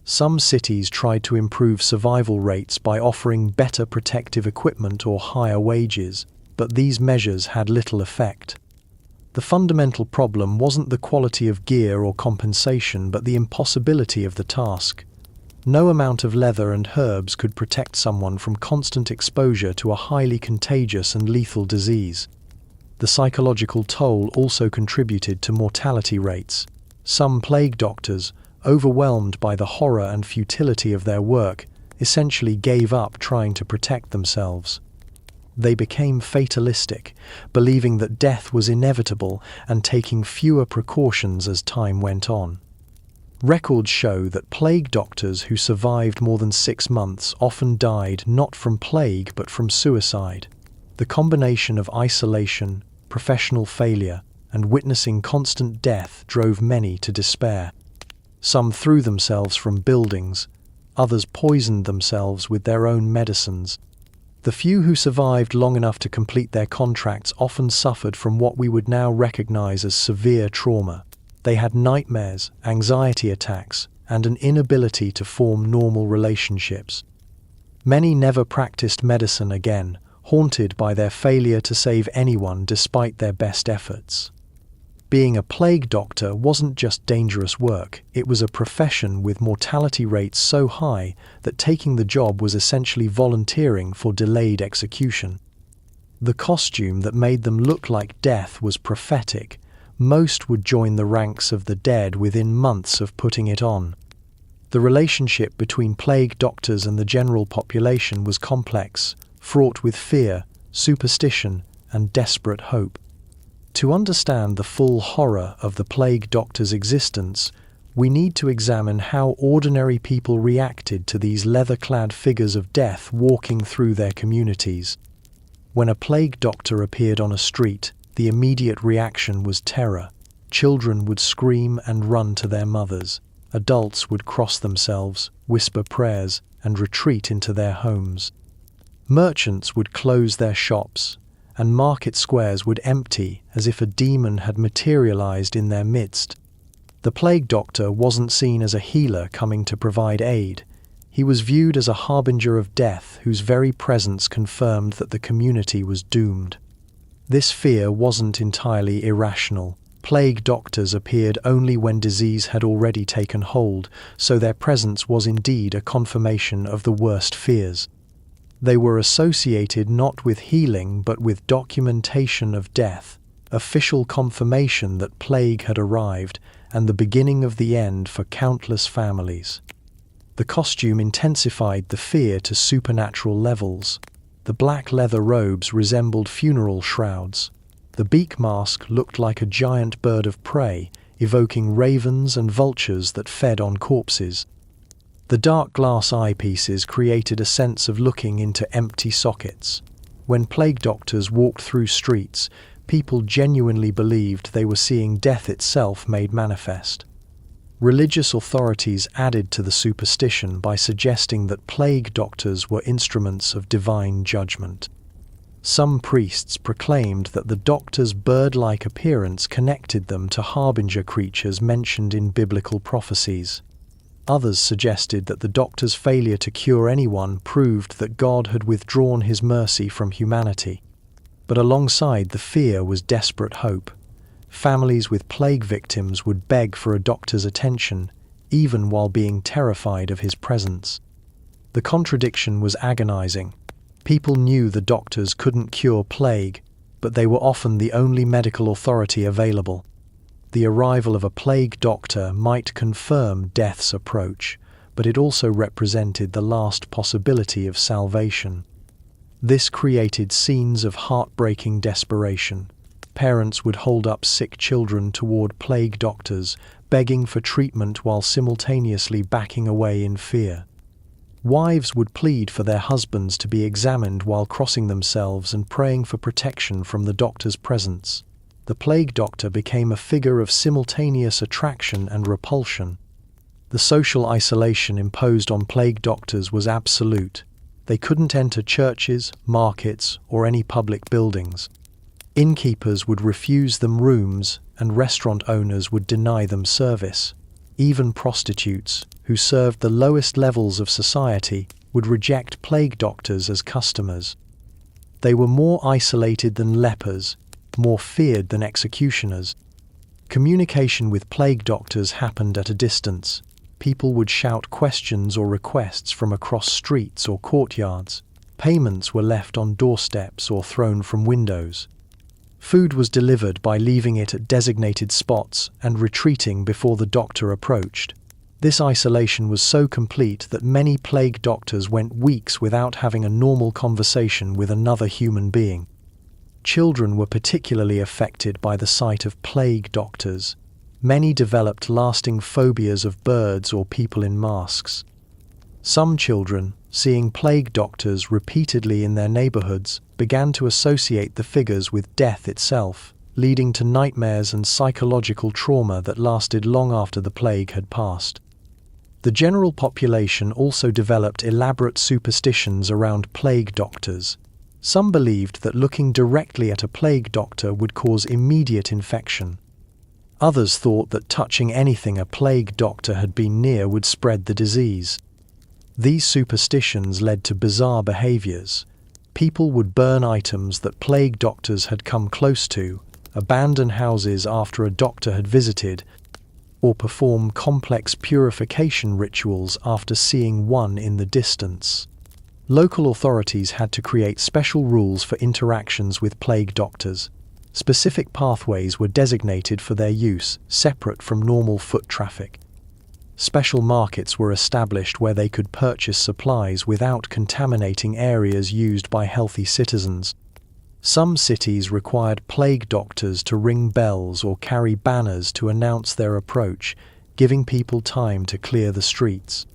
Some cities tried to improve survival rates by offering better protective equipment or higher wages, but these measures had little effect. The fundamental problem wasn't the quality of gear or compensation, but the impossibility of the task. No amount of leather and herbs could protect someone from constant exposure to a highly contagious and lethal disease. The psychological toll also contributed to mortality rates. Some plague doctors, overwhelmed by the horror and futility of their work, essentially gave up trying to protect themselves. They became fatalistic, believing that death was inevitable and taking fewer precautions as time went on. Records show that plague doctors who survived more than 6 months often died not from plague but from suicide. The combination of isolation, professional failure, and witnessing constant death drove many to despair. Some threw themselves from buildings, others poisoned themselves with their own medicines. The few who survived long enough to complete their contracts often suffered from what we would now recognize as severe trauma. They had nightmares, anxiety attacks, and an inability to form normal relationships. Many never practiced medicine again, haunted by their failure to save anyone despite their best efforts. Being a plague doctor wasn't just dangerous work, it was a profession with mortality rates so high that taking the job was essentially volunteering for delayed execution. The costume that made them look like death was prophetic. Most would join the ranks of the dead within months of putting it on. The relationship between plague doctors and the general population was complex, fraught with fear, superstition, and desperate hope. To understand the full horror of the plague doctor's existence, we need to examine how ordinary people reacted to these leather-clad figures of death walking through their communities. When a plague doctor appeared on a street, the immediate reaction was terror. Children would scream and run to their mothers. Adults would cross themselves, whisper prayers, and retreat into their homes. Merchants would close their shops, and market squares would empty as if a demon had materialized in their midst. The plague doctor wasn't seen as a healer coming to provide aid. He was viewed as a harbinger of death whose very presence confirmed that the community was doomed. This fear wasn't entirely irrational. Plague doctors appeared only when disease had already taken hold, so their presence was indeed a confirmation of the worst fears. They were associated not with healing but with documentation of death, official confirmation that plague had arrived, and the beginning of the end for countless families. The costume intensified the fear to supernatural levels. The black leather robes resembled funeral shrouds. The beak mask looked like a giant bird of prey, evoking ravens and vultures that fed on corpses. The dark glass eyepieces created a sense of looking into empty sockets. When plague doctors walked through streets, people genuinely believed they were seeing death itself made manifest. Religious authorities added to the superstition by suggesting that plague doctors were instruments of divine judgment. Some priests proclaimed that the doctor's bird-like appearance connected them to harbinger creatures mentioned in biblical prophecies. Others suggested that the doctor's failure to cure anyone proved that God had withdrawn his mercy from humanity. But alongside the fear was desperate hope. Families with plague victims would beg for a doctor's attention, even while being terrified of his presence. The contradiction was agonizing. People knew the doctors couldn't cure plague, but they were often the only medical authority available. The arrival of a plague doctor might confirm death's approach, but it also represented the last possibility of salvation. This created scenes of heartbreaking desperation. Parents would hold up sick children toward plague doctors, begging for treatment while simultaneously backing away in fear. Wives would plead for their husbands to be examined while crossing themselves and praying for protection from the doctor's presence. The plague doctor became a figure of simultaneous attraction and repulsion. The social isolation imposed on plague doctors was absolute. They couldn't enter churches, markets, or any public buildings. Innkeepers would refuse them rooms, and restaurant owners would deny them service. Even prostitutes, who served the lowest levels of society, would reject plague doctors as customers. They were more isolated than lepers, more feared than executioners. Communication with plague doctors happened at a distance. People would shout questions or requests from across streets or courtyards. Payments were left on doorsteps or thrown from windows. Food was delivered by leaving it at designated spots and retreating before the doctor approached. This isolation was so complete that many plague doctors went weeks without having a normal conversation with another human being. Children were particularly affected by the sight of plague doctors. Many developed lasting phobias of birds or people in masks. Some children, seeing plague doctors repeatedly in their neighborhoods, began to associate the figures with death itself, leading to nightmares and psychological trauma that lasted long after the plague had passed. The general population also developed elaborate superstitions around plague doctors. Some believed that looking directly at a plague doctor would cause immediate infection. Others thought that touching anything a plague doctor had been near would spread the disease. These superstitions led to bizarre behaviors. People would burn items that plague doctors had come close to, abandon houses after a doctor had visited, or perform complex purification rituals after seeing one in the distance. Local authorities had to create special rules for interactions with plague doctors. Specific pathways were designated for their use, separate from normal foot traffic. Special markets were established where they could purchase supplies without contaminating areas used by healthy citizens. Some cities required plague doctors to ring bells or carry banners to announce their approach, giving people time to clear the streets.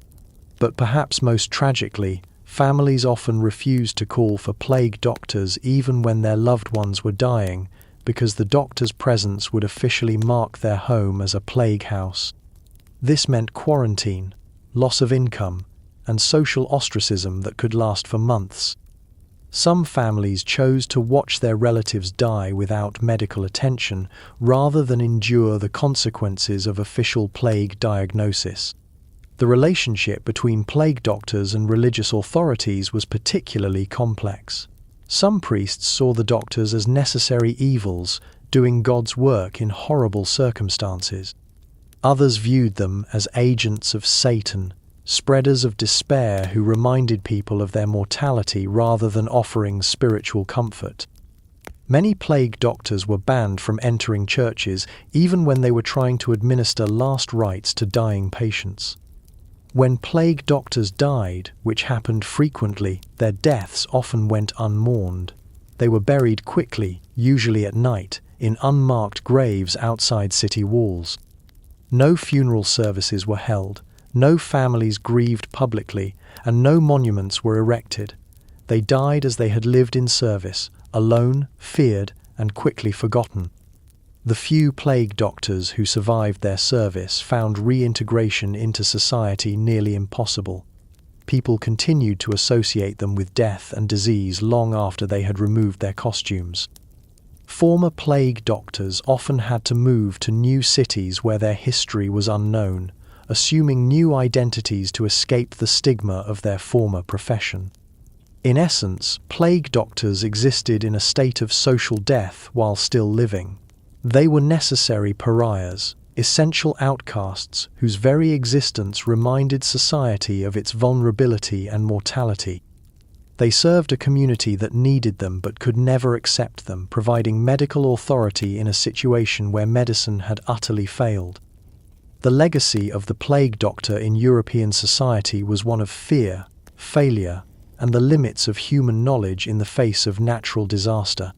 But perhaps most tragically, families often refused to call for plague doctors even when their loved ones were dying, because the doctor's presence would officially mark their home as a plague house. This meant quarantine, loss of income, and social ostracism that could last for months. Some families chose to watch their relatives die without medical attention rather than endure the consequences of official plague diagnosis. The relationship between plague doctors and religious authorities was particularly complex. Some priests saw the doctors as necessary evils, doing God's work in horrible circumstances. Others viewed them as agents of Satan, spreaders of despair who reminded people of their mortality rather than offering spiritual comfort. Many plague doctors were banned from entering churches even when they were trying to administer last rites to dying patients. When plague doctors died, which happened frequently, their deaths often went unmourned. They were buried quickly, usually at night, in unmarked graves outside city walls. No funeral services were held. No families grieved publicly, and no monuments were erected. They died as they had lived in service, alone, feared, and quickly forgotten. The few plague doctors who survived their service found reintegration into society nearly impossible. People continued to associate them with death and disease long after they had removed their costumes. Former plague doctors often had to move to new cities where their history was unknown, assuming new identities to escape the stigma of their former profession. In essence, plague doctors existed in a state of social death while still living. They were necessary pariahs, essential outcasts whose very existence reminded society of its vulnerability and mortality. They served a community that needed them but could never accept them, providing medical authority in a situation where medicine had utterly failed. The legacy of the plague doctor in European society was one of fear, failure, and the limits of human knowledge in the face of natural disaster.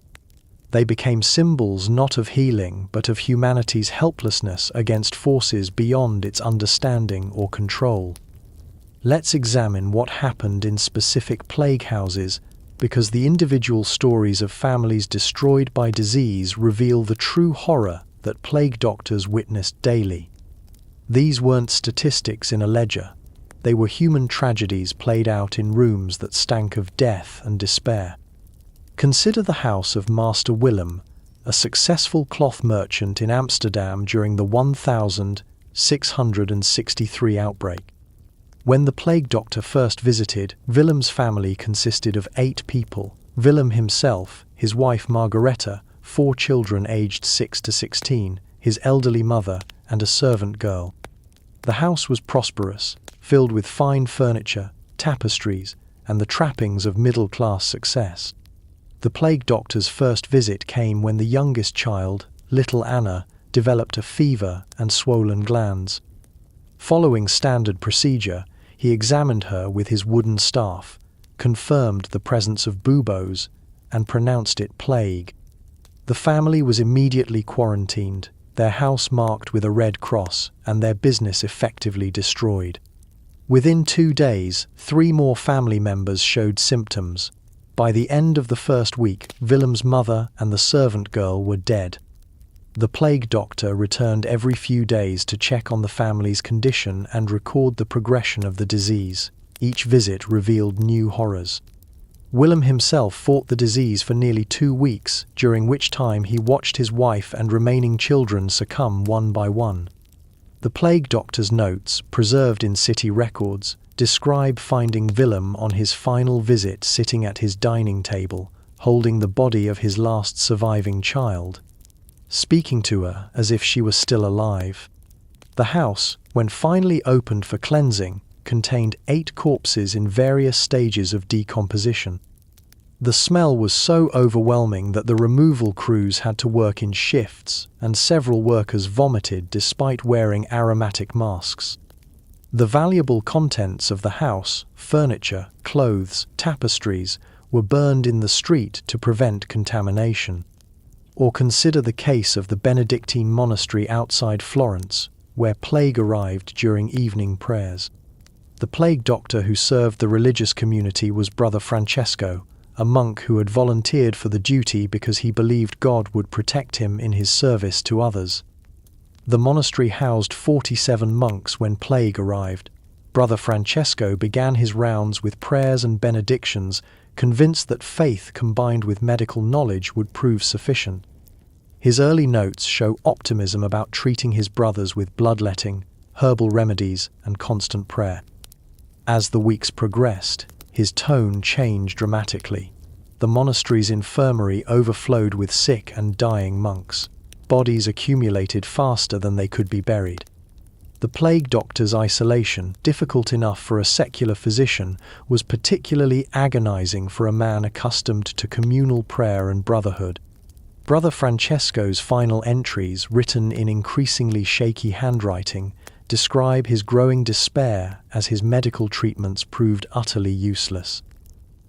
They became symbols not of healing, but of humanity's helplessness against forces beyond its understanding or control. Let's examine what happened in specific plague houses, because the individual stories of families destroyed by disease reveal the true horror that plague doctors witnessed daily. These weren't statistics in a ledger. They were human tragedies played out in rooms that stank of death and despair. Consider the house of Master Willem, a successful cloth merchant in Amsterdam during the 1663 outbreak. When the plague doctor first visited, Willem's family consisted of 8 people: Willem himself, his wife Margaretha, 4 children aged 6 to 16, his elderly mother, and a servant girl. The house was prosperous, filled with fine furniture, tapestries, and the trappings of middle-class success. The plague doctor's first visit came when the youngest child, little Anna, developed a fever and swollen glands. Following standard procedure, he examined her with his wooden staff, confirmed the presence of buboes, and pronounced it plague. The family was immediately quarantined, their house marked with a red cross, and their business effectively destroyed. Within 2 days, 3 more family members showed symptoms. By the end of the first week, Willem's mother and the servant girl were dead. The plague doctor returned every few days to check on the family's condition and record the progression of the disease. Each visit revealed new horrors. Willem himself fought the disease for nearly 2 weeks, during which time he watched his wife and remaining children succumb one by one. The plague doctor's notes, preserved in city records, describe finding Willem on his final visit sitting at his dining table, holding the body of his last surviving child, speaking to her as if she was still alive. The house, when finally opened for cleansing, contained 8 corpses in various stages of decomposition. The smell was so overwhelming that the removal crews had to work in shifts, and several workers vomited despite wearing aromatic masks. The valuable contents of the house, furniture, clothes, tapestries, were burned in the street to prevent contamination. Or consider the case of the Benedictine monastery outside Florence, where plague arrived during evening prayers. The plague doctor who served the religious community was Brother Francesco, a monk who had volunteered for the duty because he believed God would protect him in his service to others. The monastery housed 47 monks when plague arrived. Brother Francesco began his rounds with prayers and benedictions, convinced that faith combined with medical knowledge would prove sufficient. His early notes show optimism about treating his brothers with bloodletting, herbal remedies, and constant prayer. As the weeks progressed, his tone changed dramatically. The monastery's infirmary overflowed with sick and dying monks. Bodies accumulated faster than they could be buried. The plague doctor's isolation, difficult enough for a secular physician, was particularly agonizing for a man accustomed to communal prayer and brotherhood. Brother Francesco's final entries, written in increasingly shaky handwriting, describe his growing despair as his medical treatments proved utterly useless.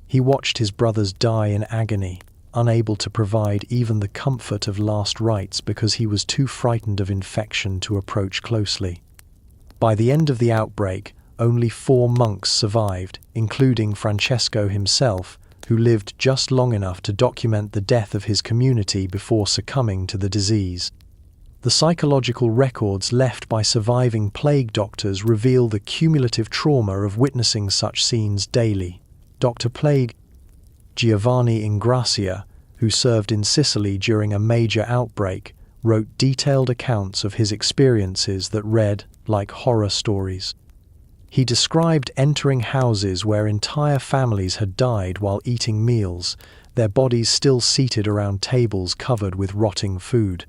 He watched his brothers die in agony, unable to provide even the comfort of last rites because he was too frightened of infection to approach closely. By the end of the outbreak, only 4 monks survived, including Francesco himself, who lived just long enough to document the death of his community before succumbing to the disease. The psychological records left by surviving plague doctors reveal the cumulative trauma of witnessing such scenes daily. Dr. Plague Giovanni Ingrassia, who served in Sicily during a major outbreak, wrote detailed accounts of his experiences that read like horror stories. He described entering houses where entire families had died while eating meals, their bodies still seated around tables covered with rotting food.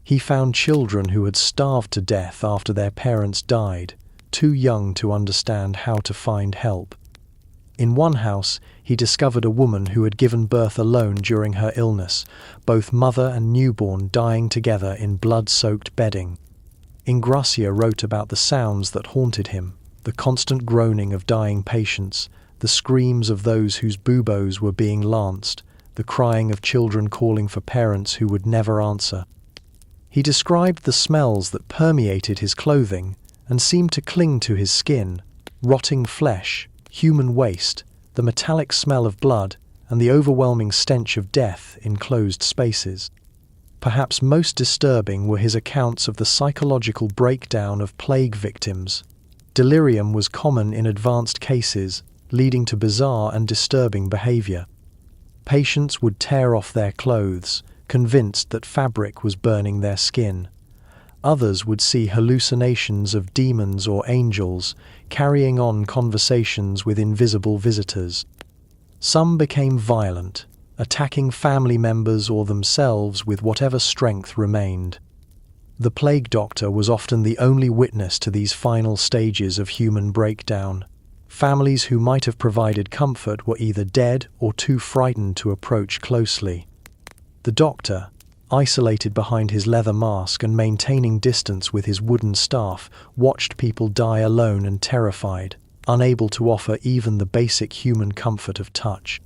He found children who had starved to death after their parents died, too young to understand how to find help. In one house, he discovered a woman who had given birth alone during her illness, both mother and newborn dying together in blood-soaked bedding. Ingrassia wrote about the sounds that haunted him, the constant groaning of dying patients, the screams of those whose buboes were being lanced, the crying of children calling for parents who would never answer. He described the smells that permeated his clothing and seemed to cling to his skin: rotting flesh, human waste, the metallic smell of blood, and the overwhelming stench of death in closed spaces. Perhaps most disturbing were his accounts of the psychological breakdown of plague victims. Delirium was common in advanced cases, leading to bizarre and disturbing behavior. Patients would tear off their clothes, convinced that fabric was burning their skin. Others would see hallucinations of demons or angels, carrying on conversations with invisible visitors. Some became violent, attacking family members or themselves with whatever strength remained. The plague doctor was often the only witness to these final stages of human breakdown. Families who might have provided comfort were either dead or too frightened to approach closely. The doctor, isolated behind his leather mask and maintaining distance with his wooden staff, watched people die alone and terrified, unable to offer even the basic human comfort of touch.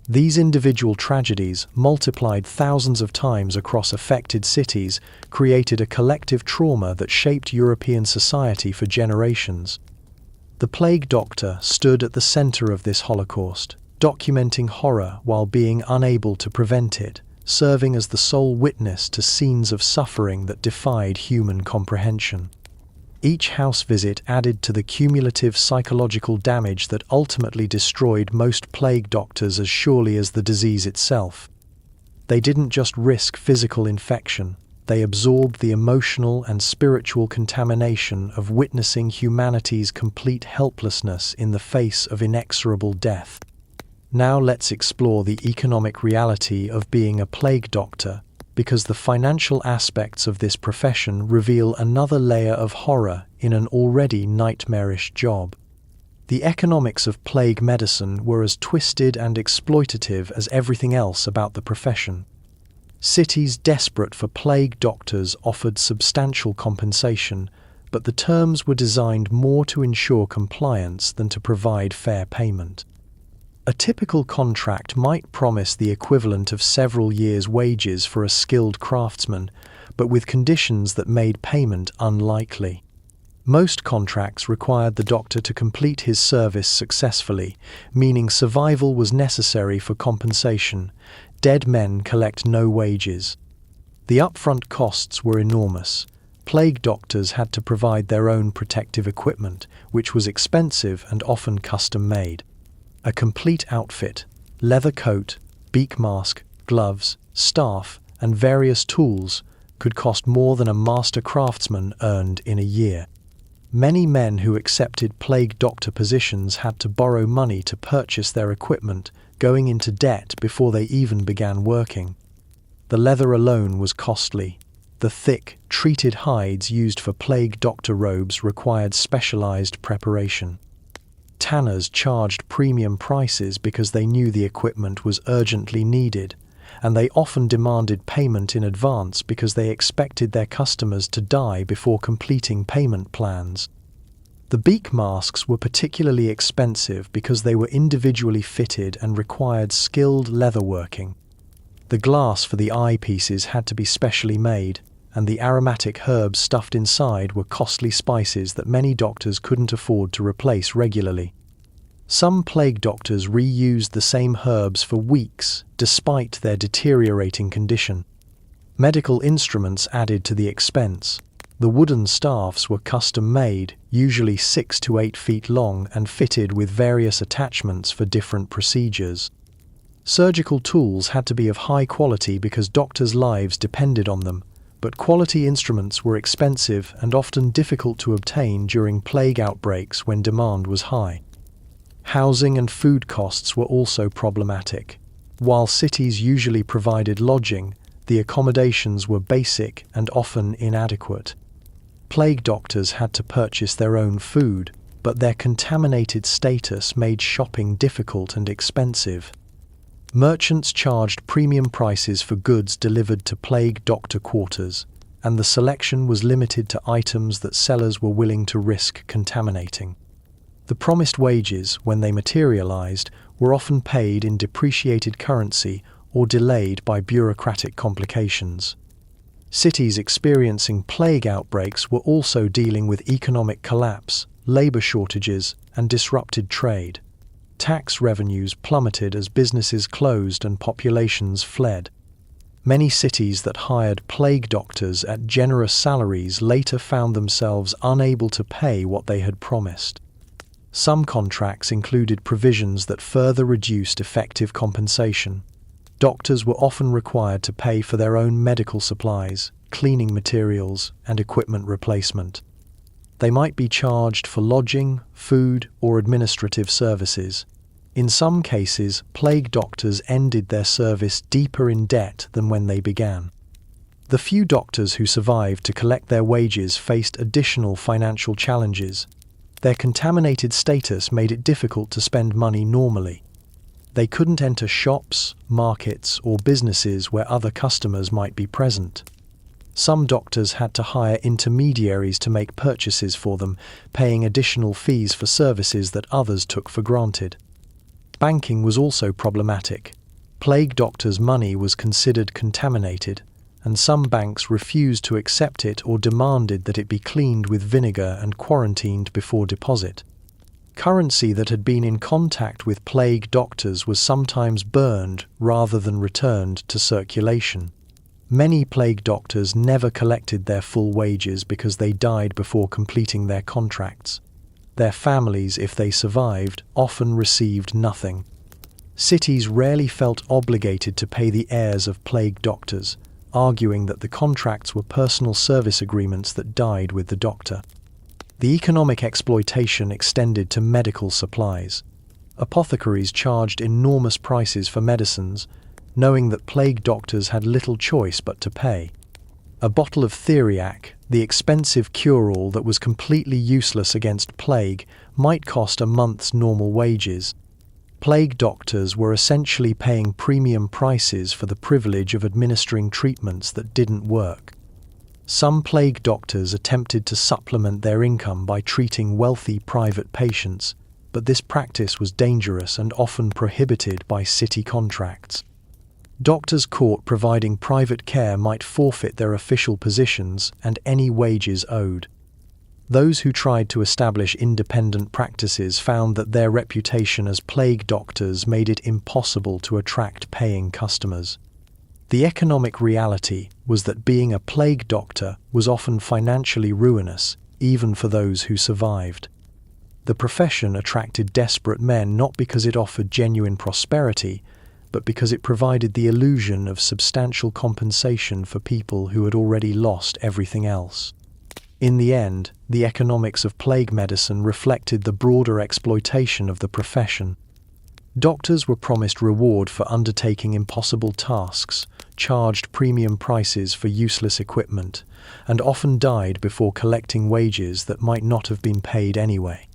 These individual tragedies, multiplied thousands of times across affected cities, created a collective trauma that shaped European society for generations. The plague doctor stood at the center of this Holocaust, documenting horror while being unable to prevent it, serving as the sole witness to scenes of suffering that defied human comprehension. Each house visit added to the cumulative psychological damage that ultimately destroyed most plague doctors as surely as the disease itself. They didn't just risk physical infection, they absorbed the emotional and spiritual contamination of witnessing humanity's complete helplessness in the face of inexorable death. Now let's explore the economic reality of being a plague doctor, because the financial aspects of this profession reveal another layer of horror in an already nightmarish job. The economics of plague medicine were as twisted and exploitative as everything else about the profession. Cities desperate for plague doctors offered substantial compensation, but the terms were designed more to ensure compliance than to provide fair payment. A typical contract might promise the equivalent of several years' wages for a skilled craftsman, but with conditions that made payment unlikely. Most contracts required the doctor to complete his service successfully, meaning survival was necessary for compensation. Dead men collect no wages. The upfront costs were enormous. Plague doctors had to provide their own protective equipment, which was expensive and often custom-made. A complete outfit, leather coat, beak mask, gloves, staff, and various tools could cost more than a master craftsman earned in a year. Many men who accepted plague doctor positions had to borrow money to purchase their equipment, going into debt before they even began working. The leather alone was costly. The thick, treated hides used for plague doctor robes required specialized preparation. Tanners charged premium prices because they knew the equipment was urgently needed, and they often demanded payment in advance because they expected their customers to die before completing payment plans. The beak masks were particularly expensive because they were individually fitted and required skilled leatherworking. The glass for the eyepieces had to be specially made, and the aromatic herbs stuffed inside were costly spices that many doctors couldn't afford to replace regularly. Some plague doctors reused the same herbs for weeks, despite their deteriorating condition. Medical instruments added to the expense. The wooden staffs were custom-made, usually 6 to 8 feet long and fitted with various attachments for different procedures. Surgical tools had to be of high quality because doctors' lives depended on them, but quality instruments were expensive and often difficult to obtain during plague outbreaks when demand was high. Housing and food costs were also problematic. While cities usually provided lodging, the accommodations were basic and often inadequate. Plague doctors had to purchase their own food, but their contaminated status made shopping difficult and expensive. Merchants charged premium prices for goods delivered to plague doctor quarters, and the selection was limited to items that sellers were willing to risk contaminating. The promised wages, when they materialized, were often paid in depreciated currency or delayed by bureaucratic complications. Cities experiencing plague outbreaks were also dealing with economic collapse, labor shortages, and disrupted trade. Tax revenues plummeted as businesses closed and populations fled. Many cities that hired plague doctors at generous salaries later found themselves unable to pay what they had promised. Some contracts included provisions that further reduced effective compensation. Doctors were often required to pay for their own medical supplies, cleaning materials, and equipment replacement. They might be charged for lodging, food, or administrative services. In some cases, plague doctors ended their service deeper in debt than when they began. The few doctors who survived to collect their wages faced additional financial challenges. Their contaminated status made it difficult to spend money normally. They couldn't enter shops, markets, or businesses where other customers might be present. Some doctors had to hire intermediaries to make purchases for them, paying additional fees for services that others took for granted. Banking was also problematic. Plague doctors' money was considered contaminated, and some banks refused to accept it or demanded that it be cleaned with vinegar and quarantined before deposit. Currency that had been in contact with plague doctors was sometimes burned rather than returned to circulation. Many plague doctors never collected their full wages because they died before completing their contracts. Their families, if they survived, often received nothing. Cities rarely felt obligated to pay the heirs of plague doctors, arguing that the contracts were personal service agreements that died with the doctor. The economic exploitation extended to medical supplies. Apothecaries charged enormous prices for medicines, knowing that plague doctors had little choice but to pay. A bottle of theriac, the expensive cure-all that was completely useless against plague, might cost a month's normal wages. Plague doctors were essentially paying premium prices for the privilege of administering treatments that didn't work. Some plague doctors attempted to supplement their income by treating wealthy private patients, but this practice was dangerous and often prohibited by city contracts. Doctors caught providing private care might forfeit their official positions and any wages owed. Those who tried to establish independent practices found that their reputation as plague doctors made it impossible to attract paying customers. The economic reality was that being a plague doctor was often financially ruinous, even for those who survived. The profession attracted desperate men not because it offered genuine prosperity, but because it provided the illusion of substantial compensation for people who had already lost everything else. In the end, the economics of plague medicine reflected the broader exploitation of the profession. Doctors were promised reward for undertaking impossible tasks, charged premium prices for useless equipment, and often died before collecting wages that might not have been paid anyway.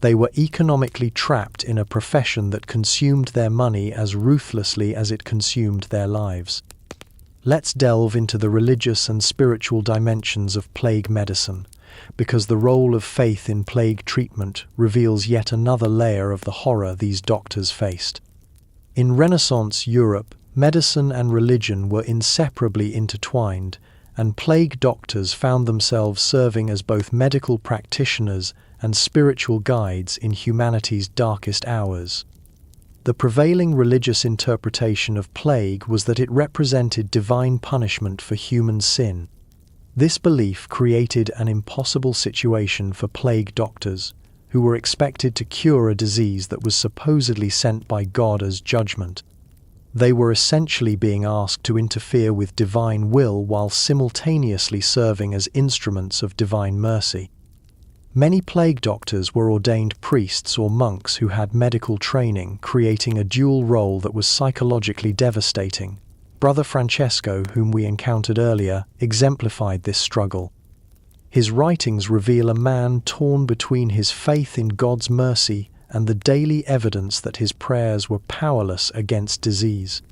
They were economically trapped in a profession that consumed their money as ruthlessly as it consumed their lives. Let's delve into the religious and spiritual dimensions of plague medicine, because the role of faith in plague treatment reveals yet another layer of the horror these doctors faced. In Renaissance Europe, medicine and religion were inseparably intertwined, and plague doctors found themselves serving as both medical practitioners and spiritual guides in humanity's darkest hours. The prevailing religious interpretation of plague was that it represented divine punishment for human sin. This belief created an impossible situation for plague doctors, who were expected to cure a disease that was supposedly sent by God as judgment. They were essentially being asked to interfere with divine will while simultaneously serving as instruments of divine mercy. Many plague doctors were ordained priests or monks who had medical training, creating a dual role that was psychologically devastating. Brother Francesco, whom we encountered earlier, exemplified this struggle. His writings reveal a man torn between his faith in God's mercy and the daily evidence that his prayers were powerless against disease.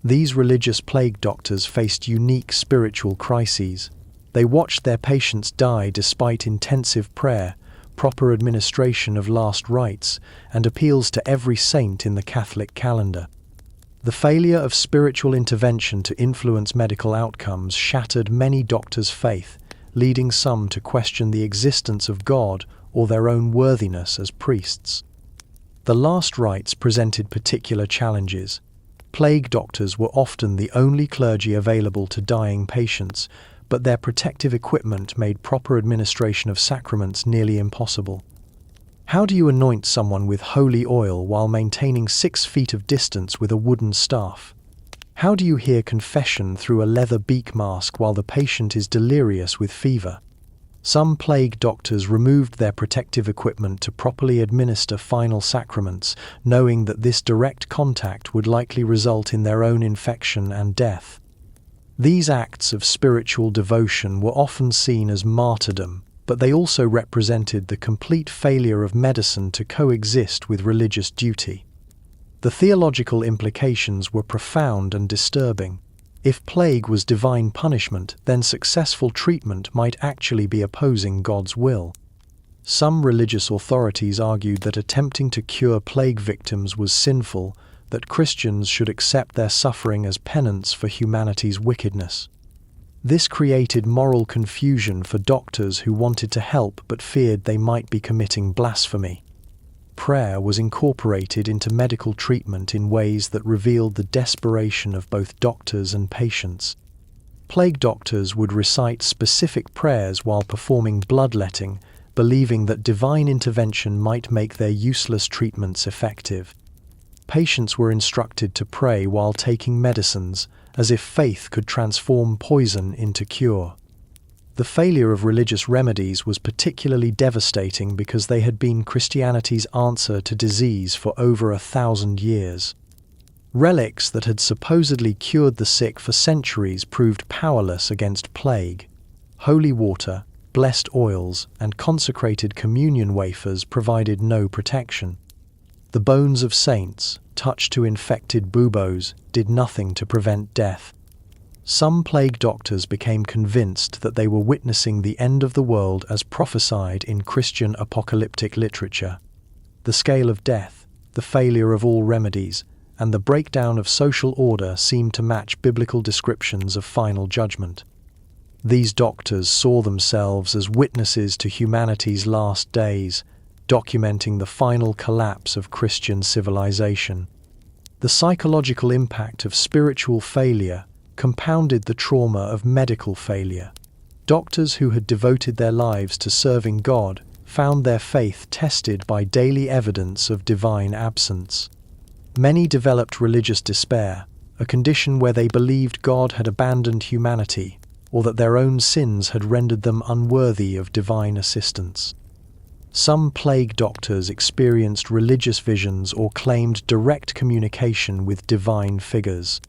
These religious plague doctors faced unique spiritual crises. They watched their patients die despite intensive prayer, proper administration of last rites, and appeals to every saint in the Catholic calendar. The failure of spiritual intervention to influence medical outcomes shattered many doctors' faith, leading some to question the existence of God or their own worthiness as priests. The last rites presented particular challenges. Plague doctors were often the only clergy available to dying patients, but their protective equipment made proper administration of sacraments nearly impossible. How do you anoint someone with holy oil while maintaining 6 feet of distance with a wooden staff? How do you hear confession through a leather beak mask while the patient is delirious with fever? Some plague doctors removed their protective equipment to properly administer final sacraments, knowing that this direct contact would likely result in their own infection and death. These acts of spiritual devotion were often seen as martyrdom, but they also represented the complete failure of medicine to coexist with religious duty. The theological implications were profound and disturbing. If plague was divine punishment, then successful treatment might actually be opposing God's will. Some religious authorities argued that attempting to cure plague victims was sinful, that Christians should accept their suffering as penance for humanity's wickedness. This created moral confusion for doctors who wanted to help but feared they might be committing blasphemy. Prayer was incorporated into medical treatment in ways that revealed the desperation of both doctors and patients. Plague doctors would recite specific prayers while performing bloodletting, believing that divine intervention might make their useless treatments effective. Patients were instructed to pray while taking medicines, as if faith could transform poison into cure. The failure of religious remedies was particularly devastating because they had been Christianity's answer to disease for over 1,000 years. Relics that had supposedly cured the sick for centuries proved powerless against plague. Holy water, blessed oils, and consecrated communion wafers provided no protection. The bones of saints, touched to infected buboes, did nothing to prevent death. Some plague doctors became convinced that they were witnessing the end of the world as prophesied in Christian apocalyptic literature. The scale of death, the failure of all remedies, and the breakdown of social order seemed to match biblical descriptions of final judgment. These doctors saw themselves as witnesses to humanity's last days, documenting the final collapse of Christian civilization. The psychological impact of spiritual failure compounded the trauma of medical failure. Doctors who had devoted their lives to serving God found their faith tested by daily evidence of divine absence. Many developed religious despair, a condition where they believed God had abandoned humanity, or that their own sins had rendered them unworthy of divine assistance. Some plague doctors experienced religious visions or claimed direct communication with divine figures.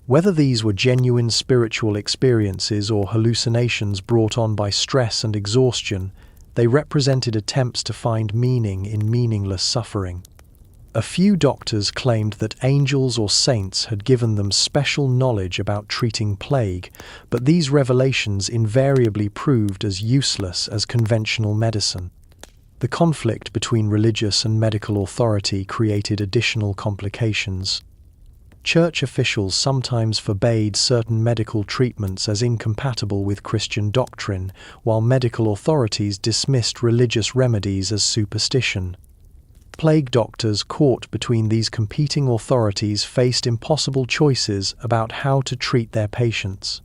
Whether these were genuine spiritual experiences or hallucinations brought on by stress and exhaustion, they represented attempts to find meaning in meaningless suffering. A few doctors claimed that angels or saints had given them special knowledge about treating plague, but these revelations invariably proved as useless as conventional medicine. The conflict between religious and medical authority created additional complications. Church officials sometimes forbade certain medical treatments as incompatible with Christian doctrine, while medical authorities dismissed religious remedies as superstition. Plague doctors caught between these competing authorities faced impossible choices about how to treat their patients.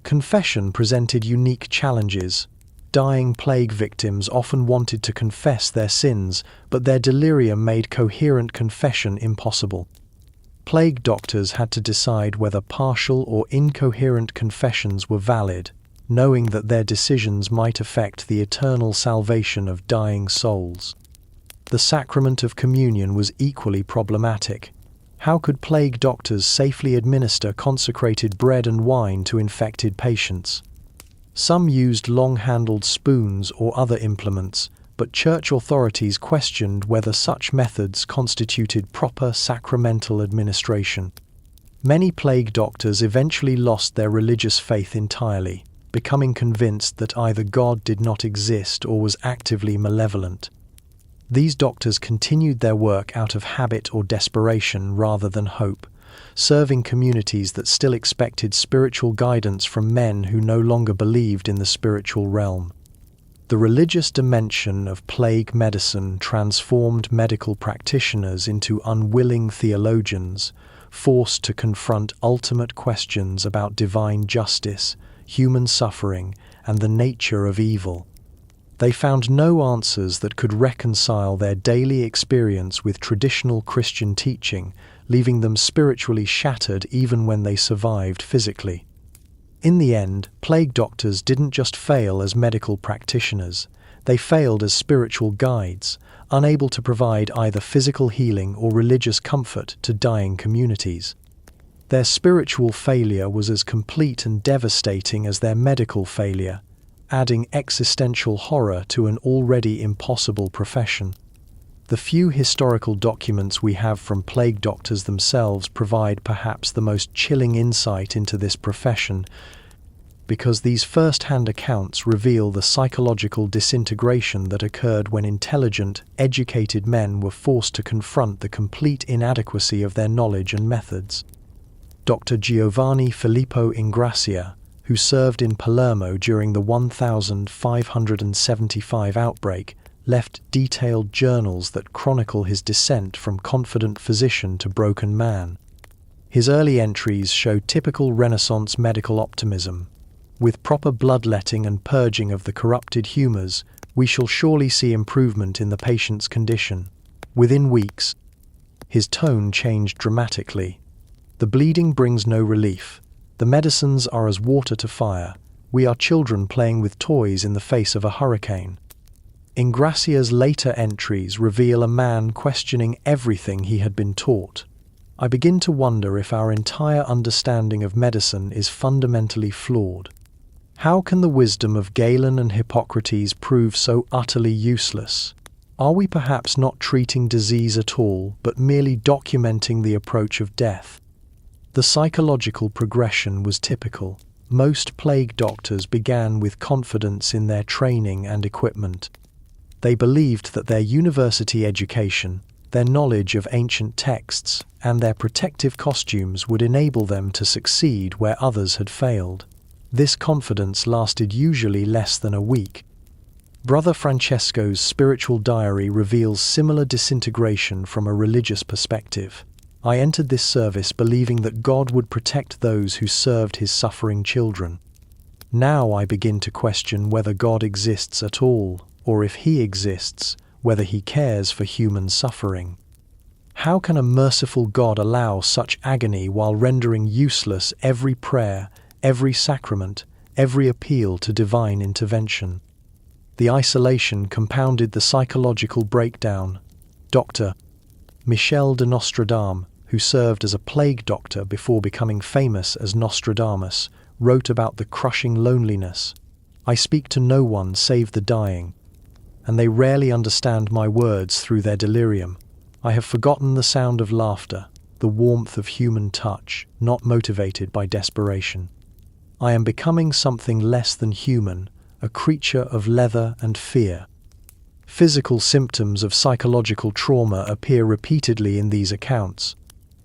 Confession presented unique challenges. Dying plague victims often wanted to confess their sins, but their delirium made coherent confession impossible. Plague doctors had to decide whether partial or incoherent confessions were valid, knowing that their decisions might affect the eternal salvation of dying souls. The sacrament of communion was equally problematic. How could plague doctors safely administer consecrated bread and wine to infected patients? Some used long-handled spoons or other implements, but church authorities questioned whether such methods constituted proper sacramental administration. Many plague doctors eventually lost their religious faith entirely, becoming convinced that either God did not exist or was actively malevolent. These doctors continued their work out of habit or desperation rather than hope, serving communities that still expected spiritual guidance from men who no longer believed in the spiritual realm. The religious dimension of plague medicine transformed medical practitioners into unwilling theologians, forced to confront ultimate questions about divine justice, human suffering, and the nature of evil. They found no answers that could reconcile their daily experience with traditional Christian teaching, leaving them spiritually shattered even when they survived physically. In the end, plague doctors didn't just fail as medical practitioners, they failed as spiritual guides, unable to provide either physical healing or religious comfort to dying communities. Their spiritual failure was as complete and devastating as their medical failure, adding existential horror to an already impossible profession. The few historical documents we have from plague doctors themselves provide perhaps the most chilling insight into this profession, because these first-hand accounts reveal the psychological disintegration that occurred when intelligent, educated men were forced to confront the complete inadequacy of their knowledge and methods. Dr. Giovanni Filippo Ingrassia, who served in Palermo during the 1575 outbreak, left detailed journals that chronicle his descent from confident physician to broken man. His early entries show typical Renaissance medical optimism. With proper bloodletting and purging of the corrupted humours, we shall surely see improvement in the patient's condition. Within weeks, his tone changed dramatically. The bleeding brings no relief. The medicines are as water to fire. We are children playing with toys in the face of a hurricane. Ingrassia's later entries reveal a man questioning everything he had been taught. I begin to wonder if our entire understanding of medicine is fundamentally flawed. How can the wisdom of Galen and Hippocrates prove so utterly useless? Are we perhaps not treating disease at all, but merely documenting the approach of death? The psychological progression was typical. Most plague doctors began with confidence in their training and equipment. They believed that their university education, their knowledge of ancient texts, and their protective costumes would enable them to succeed where others had failed. This confidence lasted usually less than a week. Brother Francesco's spiritual diary reveals similar disintegration from a religious perspective. I entered this service believing that God would protect those who served his suffering children. Now I begin to question whether God exists at all, or if he exists, whether he cares for human suffering. How can a merciful God allow such agony while rendering useless every prayer, every sacrament, every appeal to divine intervention? The isolation compounded the psychological breakdown. Dr. Michel de Nostradam, who served as a plague doctor before becoming famous as Nostradamus, wrote about the crushing loneliness. I speak to no one save the dying, and they rarely understand my words through their delirium. I have forgotten the sound of laughter, the warmth of human touch, not motivated by desperation. I am becoming something less than human, a creature of leather and fear. Physical symptoms of psychological trauma appear repeatedly in these accounts.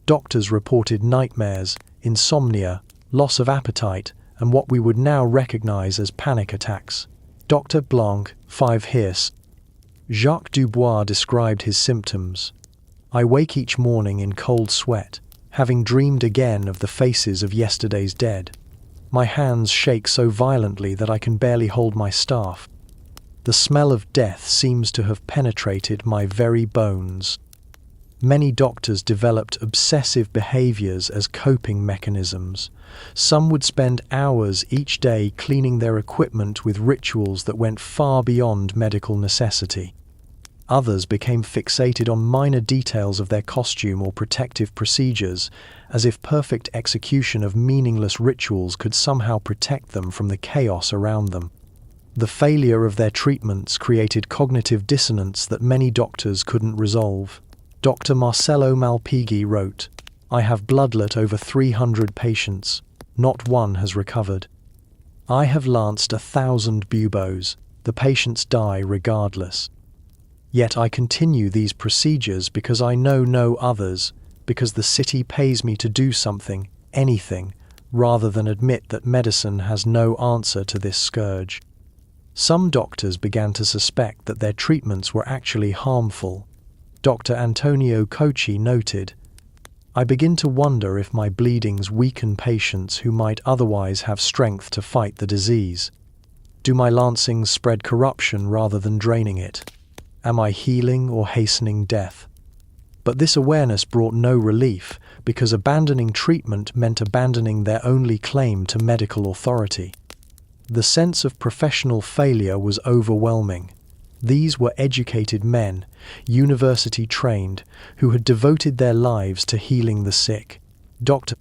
Doctors reported nightmares, insomnia, loss of appetite, and what we would now recognize as panic attacks. Dr. Blanc, 5 Hirse. Jacques Dubois described his symptoms. I wake each morning in cold sweat, having dreamed again of the faces of yesterday's dead. My hands shake so violently that I can barely hold my staff. The smell of death seems to have penetrated my very bones. Many doctors developed obsessive behaviors as coping mechanisms. Some would spend hours each day cleaning their equipment with rituals that went far beyond medical necessity. Others became fixated on minor details of their costume or protective procedures, as if perfect execution of meaningless rituals could somehow protect them from the chaos around them. The failure of their treatments created cognitive dissonance that many doctors couldn't resolve. Dr. Marcello Malpighi wrote, "I have bloodlet over 300 patients. Not one has recovered. I have lanced 1,000 buboes. The patients die regardless. Yet I continue these procedures because I know no others, because the city pays me to do something, anything, rather than admit that medicine has no answer to this scourge." Some doctors began to suspect that their treatments were actually harmful. Dr. Antonio Cocchi noted, "I begin to wonder if my bleedings weaken patients who might otherwise have strength to fight the disease. Do my lancings spread corruption rather than draining it? Am I healing or hastening death?" But this awareness brought no relief, because abandoning treatment meant abandoning their only claim to medical authority. The sense of professional failure was overwhelming. These were educated men, university-trained, who had devoted their lives to healing the sick. Dr.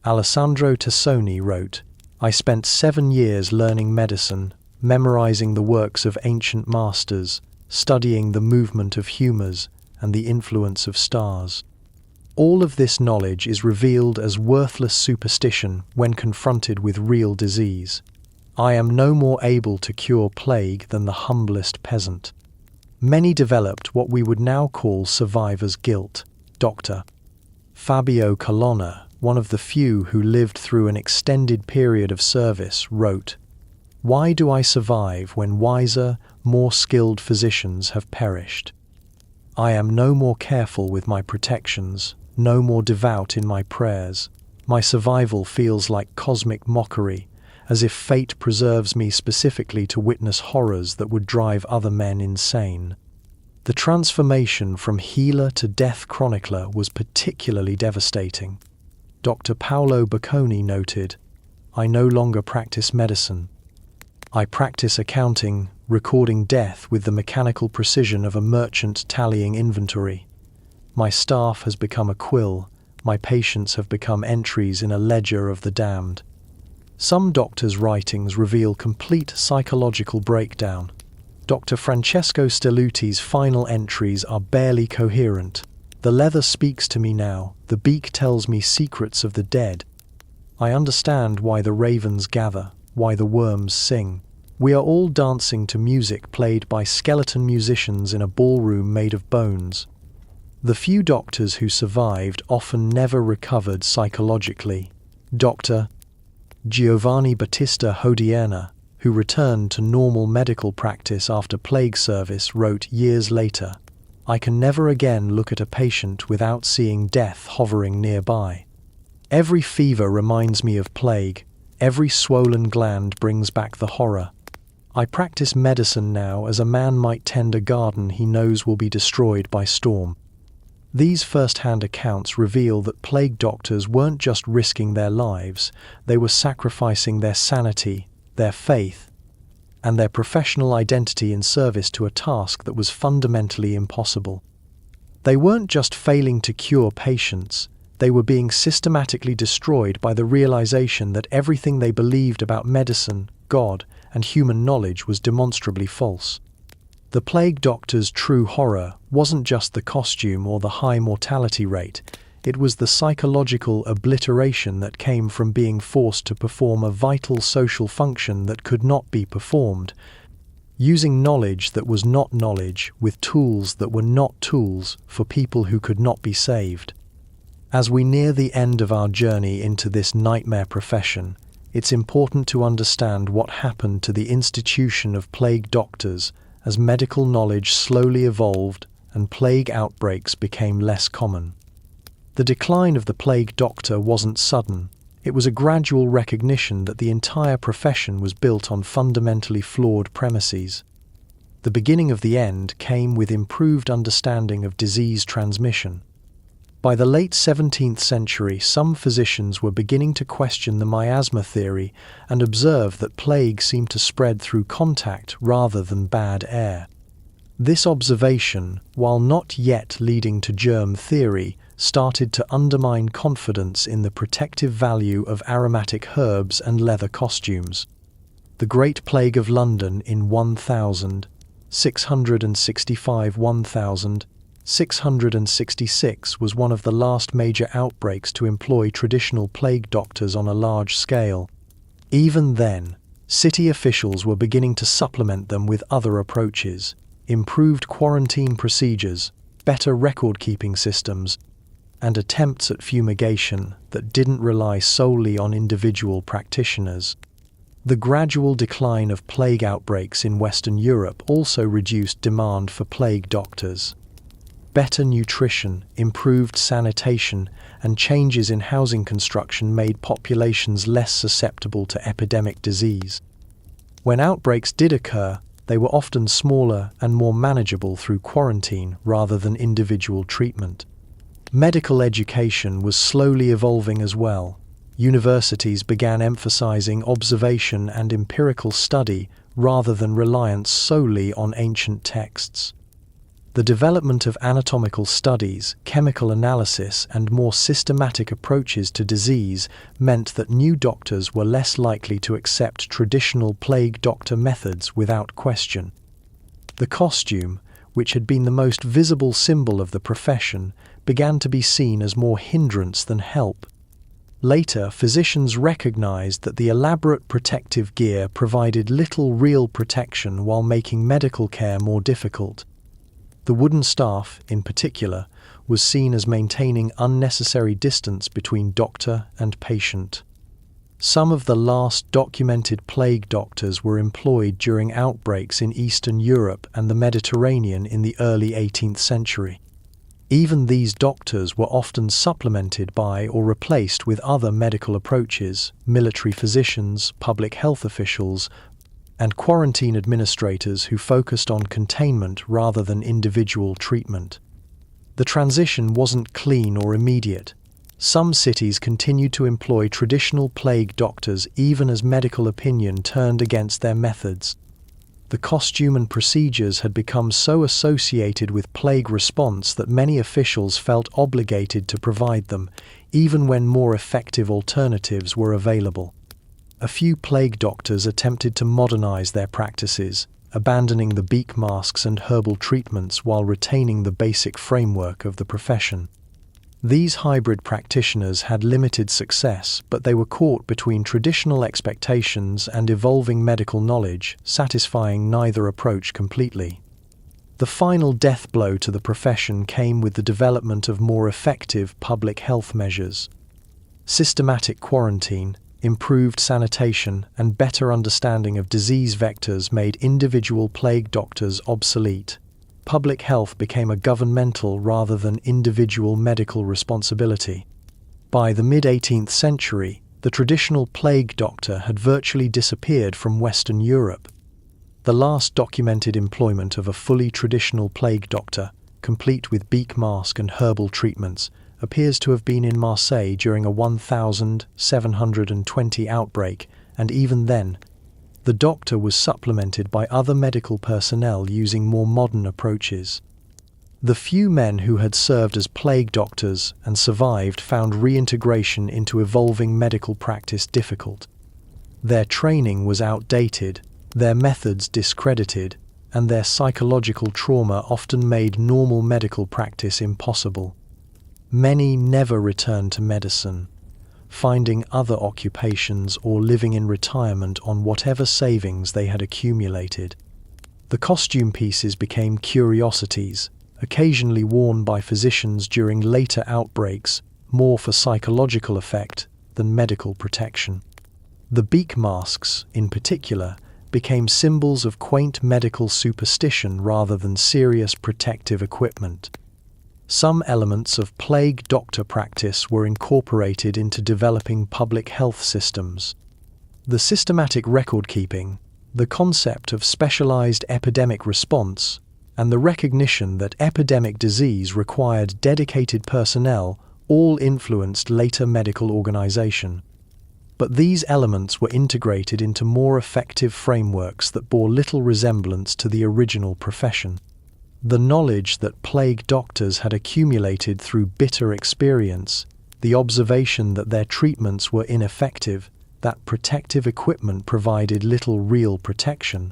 Alessandro Tassoni wrote, "I spent 7 years learning medicine, memorizing the works of ancient masters, studying the movement of humours, and the influence of stars. All of this knowledge is revealed as worthless superstition when confronted with real disease. I am no more able to cure plague than the humblest peasant. Many developed what we would now call survivor's guilt. Dr. Fabio Colonna, one of the few who lived through an extended period of service, wrote, "Why do I survive when wiser, more skilled physicians have perished? I am no more careful with my protections, no more devout in my prayers. My survival feels like cosmic mockery, as if fate preserves me specifically to witness horrors that would drive other men insane." The transformation from healer to death chronicler was particularly devastating. Dr. Paolo Bocconi noted, "I no longer practice medicine. I practice accounting, recording death with the mechanical precision of a merchant tallying inventory. My staff has become a quill, my patients have become entries in a ledger of the damned." Some doctors' writings reveal complete psychological breakdown. Dr. Francesco Stelluti's final entries are barely coherent. "The leather speaks to me now, the beak tells me secrets of the dead. I understand why the ravens gather, why the worms sing. We are all dancing to music played by skeleton musicians in a ballroom made of bones." The few doctors who survived often never recovered psychologically. Dr. Giovanni Battista Hodierna, who returned to normal medical practice after plague service, wrote years later, "I can never again look at a patient without seeing death hovering nearby. Every fever reminds me of plague, every swollen gland brings back the horror. I practice medicine now as a man might tend a garden he knows will be destroyed by storm." These first-hand accounts reveal that plague doctors weren't just risking their lives, they were sacrificing their sanity, their faith, and their professional identity in service to a task that was fundamentally impossible. They weren't just failing to cure patients, they were being systematically destroyed by the realization that everything they believed about medicine, God, and human knowledge was demonstrably false. The plague doctor's true horror wasn't just the costume or the high mortality rate, it was the psychological obliteration that came from being forced to perform a vital social function that could not be performed, using knowledge that was not knowledge with tools that were not tools for people who could not be saved. As we near the end of our journey into this nightmare profession, it's important to understand what happened to the institution of plague doctors as medical knowledge slowly evolved and plague outbreaks became less common. The decline of the plague doctor wasn't sudden. It was a gradual recognition that the entire profession was built on fundamentally flawed premises. The beginning of the end came with improved understanding of disease transmission. By the late 17th century, some physicians were beginning to question the miasma theory and observe that plague seemed to spread through contact rather than bad air. This observation, while not yet leading to germ theory, started to undermine confidence in the protective value of aromatic herbs and leather costumes. The Great Plague of London in 1665–1666 was one of the last major outbreaks to employ traditional plague doctors on a large scale. Even then, city officials were beginning to supplement them with other approaches: improved quarantine procedures, better record-keeping systems, and attempts at fumigation that didn't rely solely on individual practitioners. The gradual decline of plague outbreaks in Western Europe also reduced demand for plague doctors. Better nutrition, improved sanitation, and changes in housing construction made populations less susceptible to epidemic disease. When outbreaks did occur, they were often smaller and more manageable through quarantine rather than individual treatment. Medical education was slowly evolving as well. Universities began emphasizing observation and empirical study rather than reliance solely on ancient texts. The development of anatomical studies, chemical analysis, and more systematic approaches to disease meant that new doctors were less likely to accept traditional plague doctor methods without question. The costume, which had been the most visible symbol of the profession, began to be seen as more hindrance than help. Later, physicians recognized that the elaborate protective gear provided little real protection while making medical care more difficult. The wooden staff, in particular, was seen as maintaining unnecessary distance between doctor and patient. Some of the last documented plague doctors were employed during outbreaks in Eastern Europe and the Mediterranean in the early 18th century. Even these doctors were often supplemented by or replaced with other medical approaches, military physicians, public health officials, and quarantine administrators who focused on containment rather than individual treatment. The transition wasn't clean or immediate. Some cities continued to employ traditional plague doctors even as medical opinion turned against their methods. The costume and procedures had become so associated with plague response that many officials felt obligated to provide them, even when more effective alternatives were available. A few plague doctors attempted to modernize their practices, abandoning the beak masks and herbal treatments while retaining the basic framework of the profession. These hybrid practitioners had limited success, but they were caught between traditional expectations and evolving medical knowledge, satisfying neither approach completely. The final death blow to the profession came with the development of more effective public health measures. Systematic quarantine, improved sanitation, and better understanding of disease vectors made individual plague doctors obsolete. Public health became a governmental rather than individual medical responsibility. By the mid-18th century, the traditional plague doctor had virtually disappeared from Western Europe. The last documented employment of a fully traditional plague doctor, complete with beak mask and herbal treatments, appears to have been in Marseille during a 1720 outbreak, and even then, the doctor was supplemented by other medical personnel using more modern approaches. The few men who had served as plague doctors and survived found reintegration into evolving medical practice difficult. Their training was outdated, their methods discredited, and their psychological trauma often made normal medical practice impossible. Many never returned to medicine, finding other occupations or living in retirement on whatever savings they had accumulated. The costume pieces became curiosities, occasionally worn by physicians during later outbreaks, more for psychological effect than medical protection. The beak masks, in particular, became symbols of quaint medical superstition rather than serious protective equipment. Some elements of plague doctor practice were incorporated into developing public health systems. The systematic record-keeping, the concept of specialized epidemic response, and the recognition that epidemic disease required dedicated personnel all influenced later medical organization. But these elements were integrated into more effective frameworks that bore little resemblance to the original profession. The knowledge that plague doctors had accumulated through bitter experience, the observation that their treatments were ineffective, that protective equipment provided little real protection,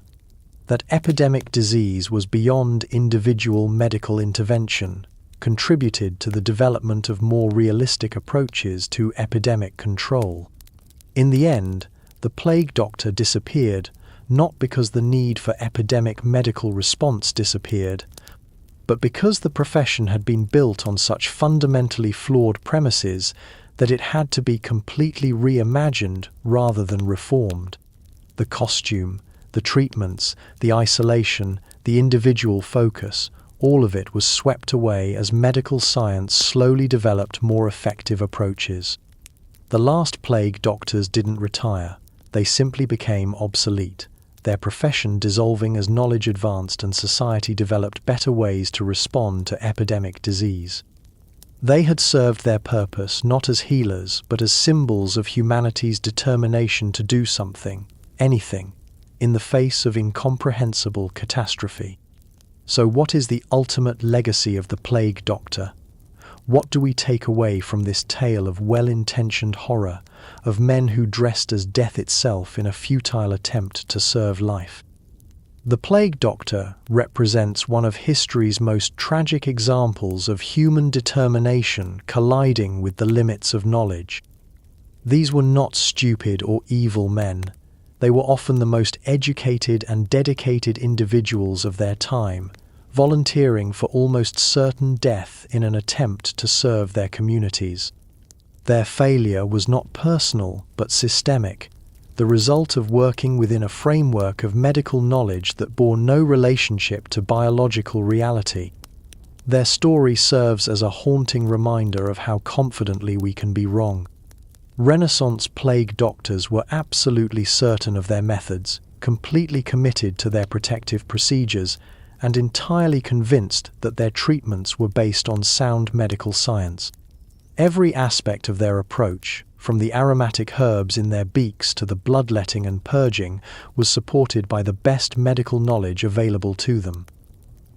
that epidemic disease was beyond individual medical intervention, contributed to the development of more realistic approaches to epidemic control. In the end, the plague doctor disappeared, not because the need for epidemic medical response disappeared, but because the profession had been built on such fundamentally flawed premises that it had to be completely reimagined rather than reformed. The costume, the treatments, the isolation, the individual focus, all of it was swept away as medical science slowly developed more effective approaches. The last plague doctors didn't retire, they simply became obsolete, their profession dissolving as knowledge advanced and society developed better ways to respond to epidemic disease. They had served their purpose not as healers but as symbols of humanity's determination to do something, anything, in the face of incomprehensible catastrophe. So what is the ultimate legacy of the plague doctor? What do we take away from this tale of well-intentioned horror, of men who dressed as death itself in a futile attempt to serve life? The plague doctor represents one of history's most tragic examples of human determination colliding with the limits of knowledge. These were not stupid or evil men. They were often the most educated and dedicated individuals of their time, volunteering for almost certain death in an attempt to serve their communities. Their failure was not personal but systemic, the result of working within a framework of medical knowledge that bore no relationship to biological reality. Their story serves as a haunting reminder of how confidently we can be wrong. Renaissance plague doctors were absolutely certain of their methods, completely committed to their protective procedures, and entirely convinced that their treatments were based on sound medical science. Every aspect of their approach, from the aromatic herbs in their beaks to the bloodletting and purging, was supported by the best medical knowledge available to them.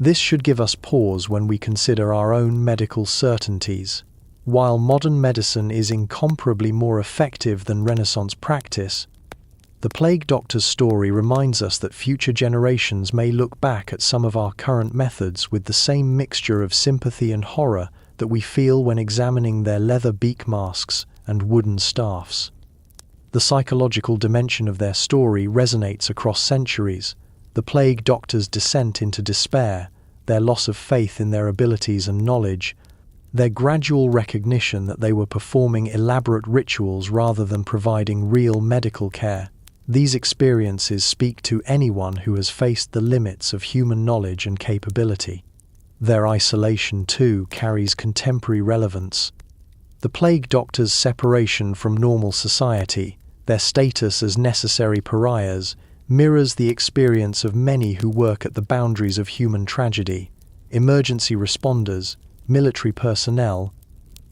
This should give us pause when we consider our own medical certainties. While modern medicine is incomparably more effective than Renaissance practice, the plague doctor's story reminds us that future generations may look back at some of our current methods with the same mixture of sympathy and horror that we feel when examining their leather beak masks and wooden staffs. The psychological dimension of their story resonates across centuries. The plague doctor's descent into despair, their loss of faith in their abilities and knowledge, their gradual recognition that they were performing elaborate rituals rather than providing real medical care. These experiences speak to anyone who has faced the limits of human knowledge and capability. Their isolation, too, carries contemporary relevance. The plague doctor's separation from normal society, their status as necessary pariahs, mirrors the experience of many who work at the boundaries of human tragedy: emergency responders, military personnel,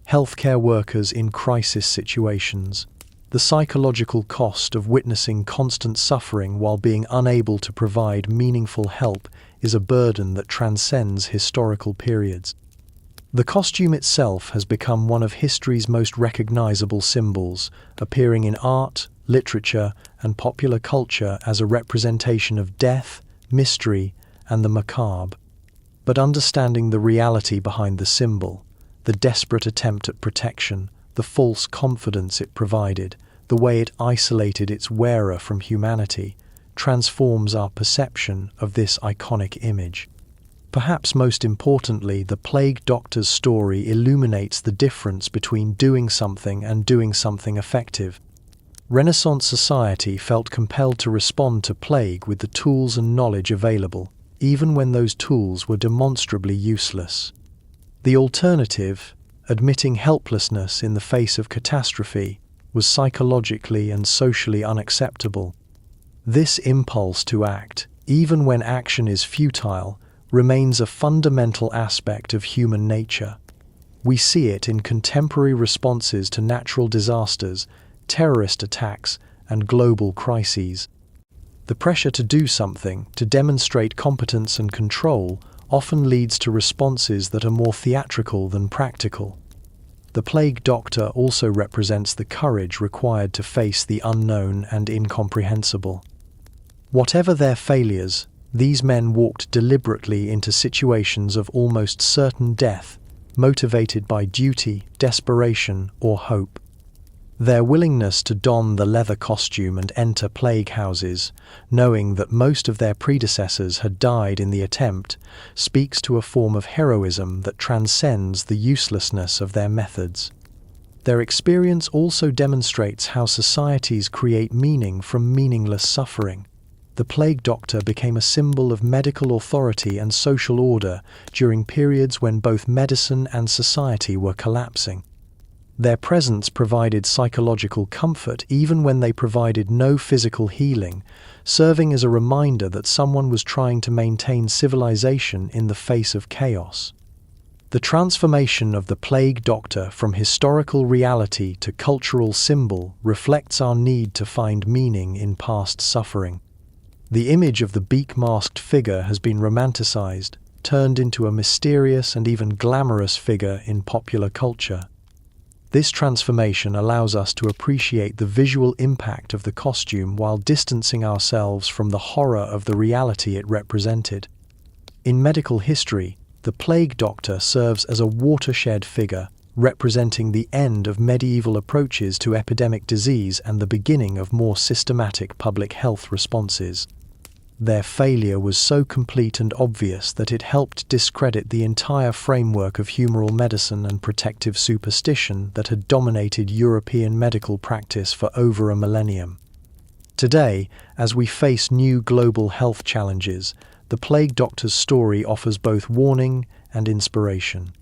healthcare workers in crisis situations. The psychological cost of witnessing constant suffering while being unable to provide meaningful help is a burden that transcends historical periods. The costume itself has become one of history's most recognizable symbols, appearing in art, literature, and popular culture as a representation of death, mystery, and the macabre. But understanding the reality behind the symbol, the desperate attempt at protection, the false confidence it provided, the way it isolated its wearer from humanity, transforms our perception of this iconic image. Perhaps most importantly, the plague doctor's story illuminates the difference between doing something and doing something effective. Renaissance society felt compelled to respond to plague with the tools and knowledge available, even when those tools were demonstrably useless. The alternative, admitting helplessness in the face of catastrophe, was psychologically and socially unacceptable. This impulse to act, even when action is futile, remains a fundamental aspect of human nature. We see it in contemporary responses to natural disasters, terrorist attacks, and global crises. The pressure to do something, to demonstrate competence and control, often leads to responses that are more theatrical than practical. The plague doctor also represents the courage required to face the unknown and incomprehensible. Whatever their failures, these men walked deliberately into situations of almost certain death, motivated by duty, desperation, or hope. Their willingness to don the leather costume and enter plague houses, knowing that most of their predecessors had died in the attempt, speaks to a form of heroism that transcends the uselessness of their methods. Their experience also demonstrates how societies create meaning from meaningless suffering. The plague doctor became a symbol of medical authority and social order during periods when both medicine and society were collapsing. Their presence provided psychological comfort even when they provided no physical healing, serving as a reminder that someone was trying to maintain civilization in the face of chaos. The transformation of the plague doctor from historical reality to cultural symbol reflects our need to find meaning in past suffering. The image of the beak-masked figure has been romanticized, turned into a mysterious and even glamorous figure in popular culture. This transformation allows us to appreciate the visual impact of the costume while distancing ourselves from the horror of the reality it represented. In medical history, the plague doctor serves as a watershed figure, representing the end of medieval approaches to epidemic disease and the beginning of more systematic public health responses. Their failure was so complete and obvious that it helped discredit the entire framework of humoral medicine and protective superstition that had dominated European medical practice for over a millennium. Today, as we face new global health challenges, the plague doctor's story offers both warning and inspiration.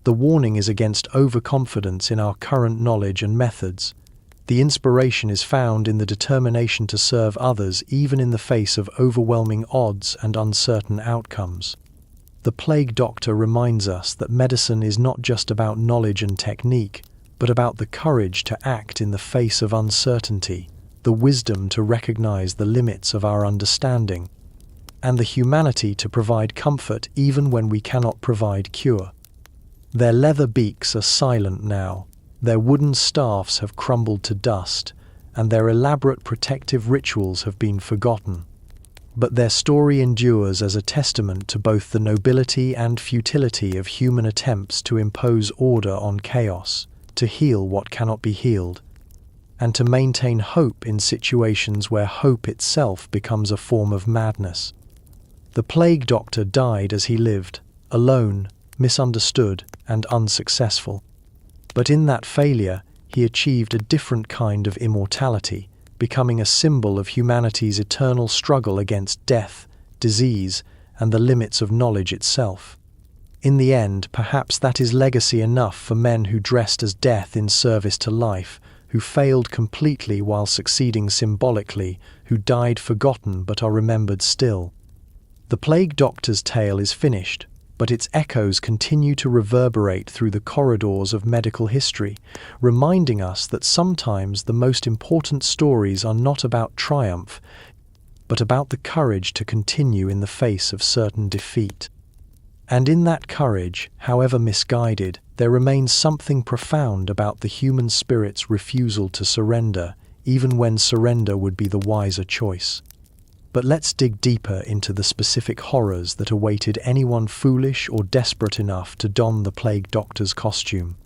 The warning is against overconfidence in our current knowledge and methods. The inspiration is found in the determination to serve others even in the face of overwhelming odds and uncertain outcomes. The plague doctor reminds us that medicine is not just about knowledge and technique, but about the courage to act in the face of uncertainty, the wisdom to recognize the limits of our understanding, and the humanity to provide comfort even when we cannot provide cure. Their leather beaks are silent now. Their wooden staffs have crumbled to dust, and their elaborate protective rituals have been forgotten. But their story endures as a testament to both the nobility and futility of human attempts to impose order on chaos, to heal what cannot be healed, and to maintain hope in situations where hope itself becomes a form of madness. The plague doctor died as he lived, alone, misunderstood, and unsuccessful. But in that failure, he achieved a different kind of immortality, becoming a symbol of humanity's eternal struggle against death, disease, and the limits of knowledge itself. In the end, perhaps that is legacy enough for men who dressed as death in service to life, who failed completely while succeeding symbolically, who died forgotten but are remembered still. The plague doctor's tale is finished, but its echoes continue to reverberate through the corridors of medical history, reminding us that sometimes the most important stories are not about triumph, but about the courage to continue in the face of certain defeat. And in that courage, however misguided, there remains something profound about the human spirit's refusal to surrender, even when surrender would be the wiser choice. But let's dig deeper into the specific horrors that awaited anyone foolish or desperate enough to don the plague doctor's costume.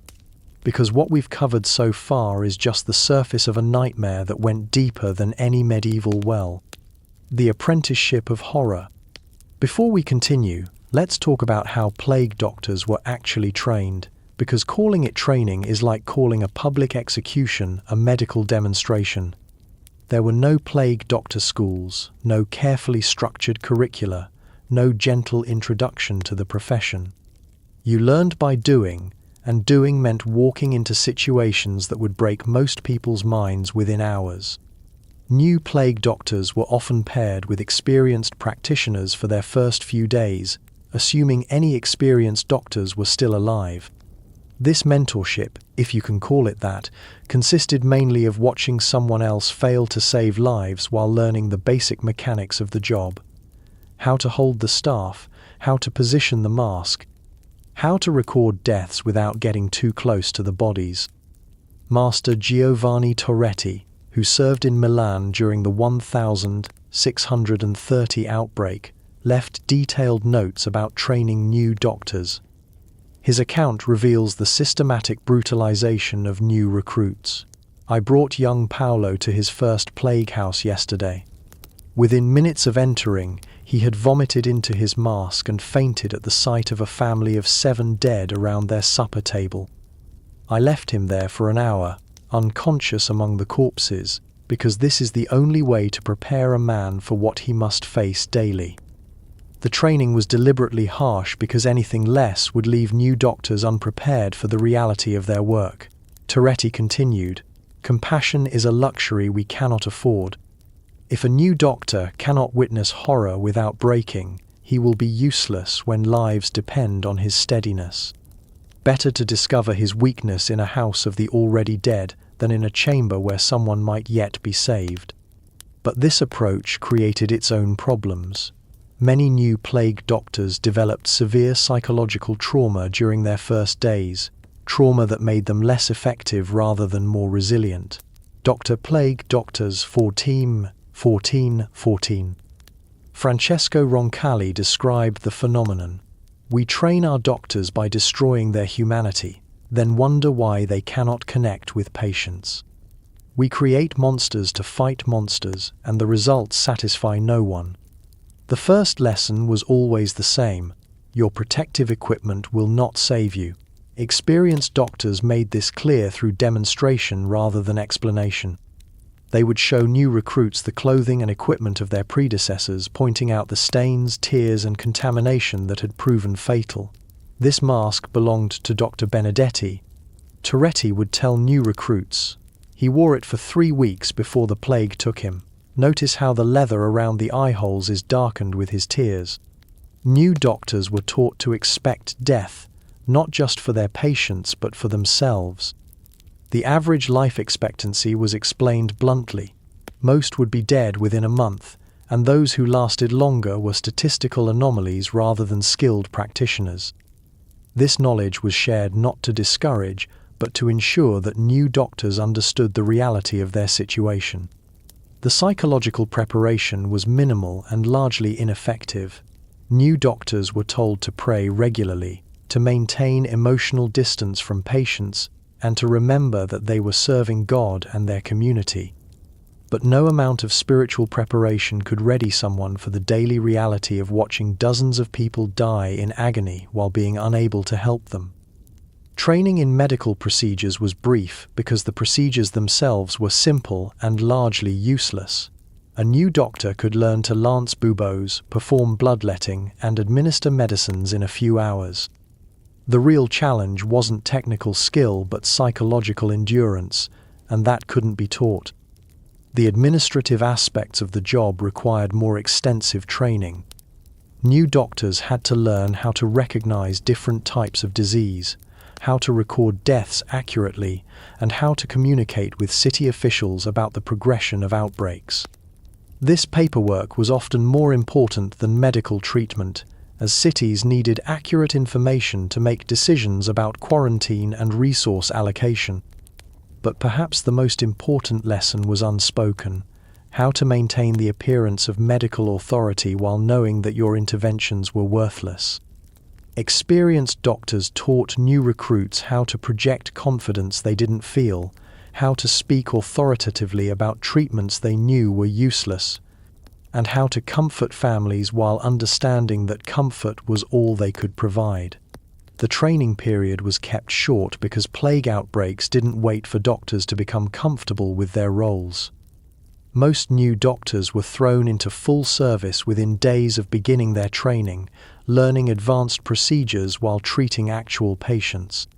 Because what we've covered so far is just the surface of a nightmare that went deeper than any medieval well. The apprenticeship of horror. Before we continue, let's talk about how plague doctors were actually trained, because calling it training is like calling a public execution a medical demonstration. There were no plague doctor schools, no carefully structured curricula, no gentle introduction to the profession. You learned by doing, and doing meant walking into situations that would break most people's minds within hours. New plague doctors were often paired with experienced practitioners for their first few days, assuming any experienced doctors were still alive. This mentorship, if you can call it that, consisted mainly of watching someone else fail to save lives while learning the basic mechanics of the job. How to hold the staff, how to position the mask, how to record deaths without getting too close to the bodies. Master Giovanni Torretti, who served in Milan during the 1630 outbreak, left detailed notes about training new doctors. His account reveals the systematic brutalization of new recruits. I brought young Paolo to his first plague house yesterday. Within minutes of entering, he had vomited into his mask and fainted at the sight of a family of 7 dead around their supper table. I left him there for an hour, unconscious among the corpses, because this is the only way to prepare a man for what he must face daily. The training was deliberately harsh because anything less would leave new doctors unprepared for the reality of their work. Torretti continued, "Compassion is a luxury we cannot afford. If a new doctor cannot witness horror without breaking, he will be useless when lives depend on his steadiness. Better to discover his weakness in a house of the already dead than in a chamber where someone might yet be saved." But this approach created its own problems. Many new plague doctors developed severe psychological trauma during their first days, trauma that made them less effective rather than more resilient. Dr. Plague Doctors 14. Francesco Roncalli described the phenomenon. We train our doctors by destroying their humanity, then wonder why they cannot connect with patients. We create monsters to fight monsters, and the results satisfy no one. The first lesson was always the same: your protective equipment will not save you. Experienced doctors made this clear through demonstration rather than explanation. They would show new recruits the clothing and equipment of their predecessors, pointing out the stains, tears, and contamination that had proven fatal. This mask belonged to Dr. Benedetti. Toretti would tell new recruits. He wore it for 3 weeks before the plague took him. Notice how the leather around the eye holes is darkened with his tears. New doctors were taught to expect death, not just for their patients but for themselves. The average life expectancy was explained bluntly. Most would be dead within a month, and those who lasted longer were statistical anomalies rather than skilled practitioners. This knowledge was shared not to discourage, but to ensure that new doctors understood the reality of their situation. The psychological preparation was minimal and largely ineffective. New doctors were told to pray regularly, to maintain emotional distance from patients, and to remember that they were serving God and their community. But no amount of spiritual preparation could ready someone for the daily reality of watching dozens of people die in agony while being unable to help them. Training in medical procedures was brief because the procedures themselves were simple and largely useless. A new doctor could learn to lance buboes, perform bloodletting, and administer medicines in a few hours. The real challenge wasn't technical skill but psychological endurance, and that couldn't be taught. The administrative aspects of the job required more extensive training. New doctors had to learn how to recognize different types of disease, how to record deaths accurately, and how to communicate with city officials about the progression of outbreaks. This paperwork was often more important than medical treatment, as cities needed accurate information to make decisions about quarantine and resource allocation. But perhaps the most important lesson was unspoken: how to maintain the appearance of medical authority while knowing that your interventions were worthless. Experienced doctors taught new recruits how to project confidence they didn't feel, how to speak authoritatively about treatments they knew were useless, and how to comfort families while understanding that comfort was all they could provide. The training period was kept short because plague outbreaks didn't wait for doctors to become comfortable with their roles. Most new doctors were thrown into full service within days of beginning their training, learning advanced procedures while treating actual patients.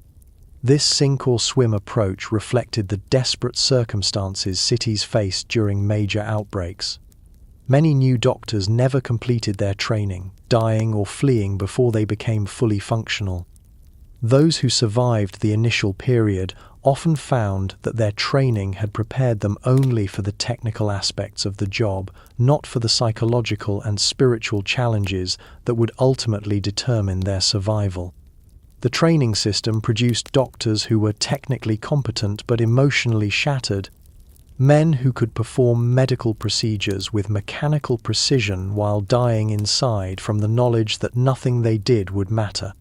This sink-or-swim approach reflected the desperate circumstances cities faced during major outbreaks. Many new doctors never completed their training, dying or fleeing before they became fully functional. Those who survived the initial period often found that their training had prepared them only for the technical aspects of the job, not for the psychological and spiritual challenges that would ultimately determine their survival. The training system produced doctors who were technically competent but emotionally shattered, men who could perform medical procedures with mechanical precision while dying inside from the knowledge that nothing they did would matter.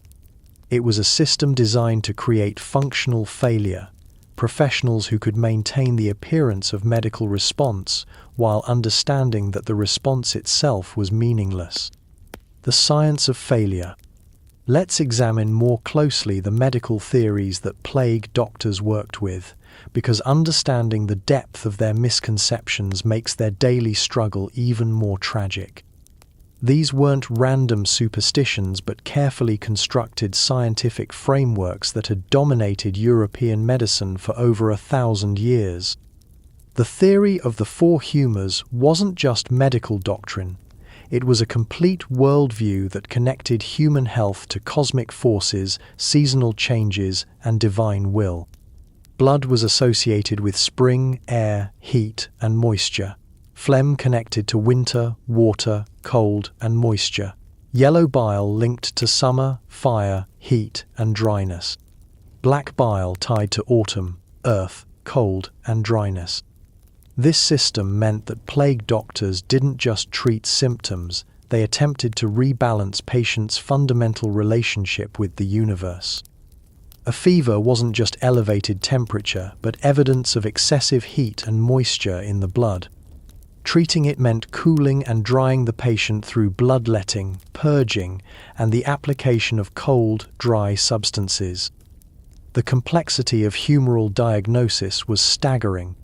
It was a system designed to create functional failure, professionals who could maintain the appearance of medical response while understanding that the response itself was meaningless. The science of failure. Let's examine more closely the medical theories that plague doctors worked with, because understanding the depth of their misconceptions makes their daily struggle even more tragic. These weren't random superstitions but carefully constructed scientific frameworks that had dominated European medicine for over 1,000 years. The theory of the four humours wasn't just medical doctrine. It was a complete worldview that connected human health to cosmic forces, seasonal changes, and divine will. Blood was associated with spring, air, heat, and moisture. Phlegm connected to winter, water, cold, and moisture. Yellow bile linked to summer, fire, heat, and dryness. black bile tied to autumn, earth, cold, and dryness. This system meant that plague doctors didn't just treat symptoms, they attempted to rebalance patients' fundamental relationship with the universe. A fever wasn't just elevated temperature, but evidence of excessive heat and moisture in the blood. Treating it meant cooling and drying the patient through bloodletting, purging, and the application of cold, dry substances. The complexity of humoral diagnosis was staggering.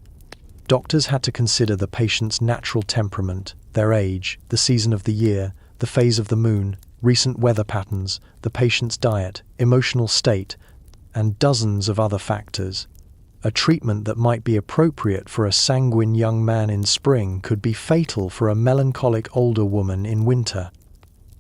Doctors had to consider the patient's natural temperament, their age, the season of the year, the phase of the moon, recent weather patterns, the patient's diet, emotional state, and dozens of other factors. A treatment that might be appropriate for a sanguine young man in spring could be fatal for a melancholic older woman in winter.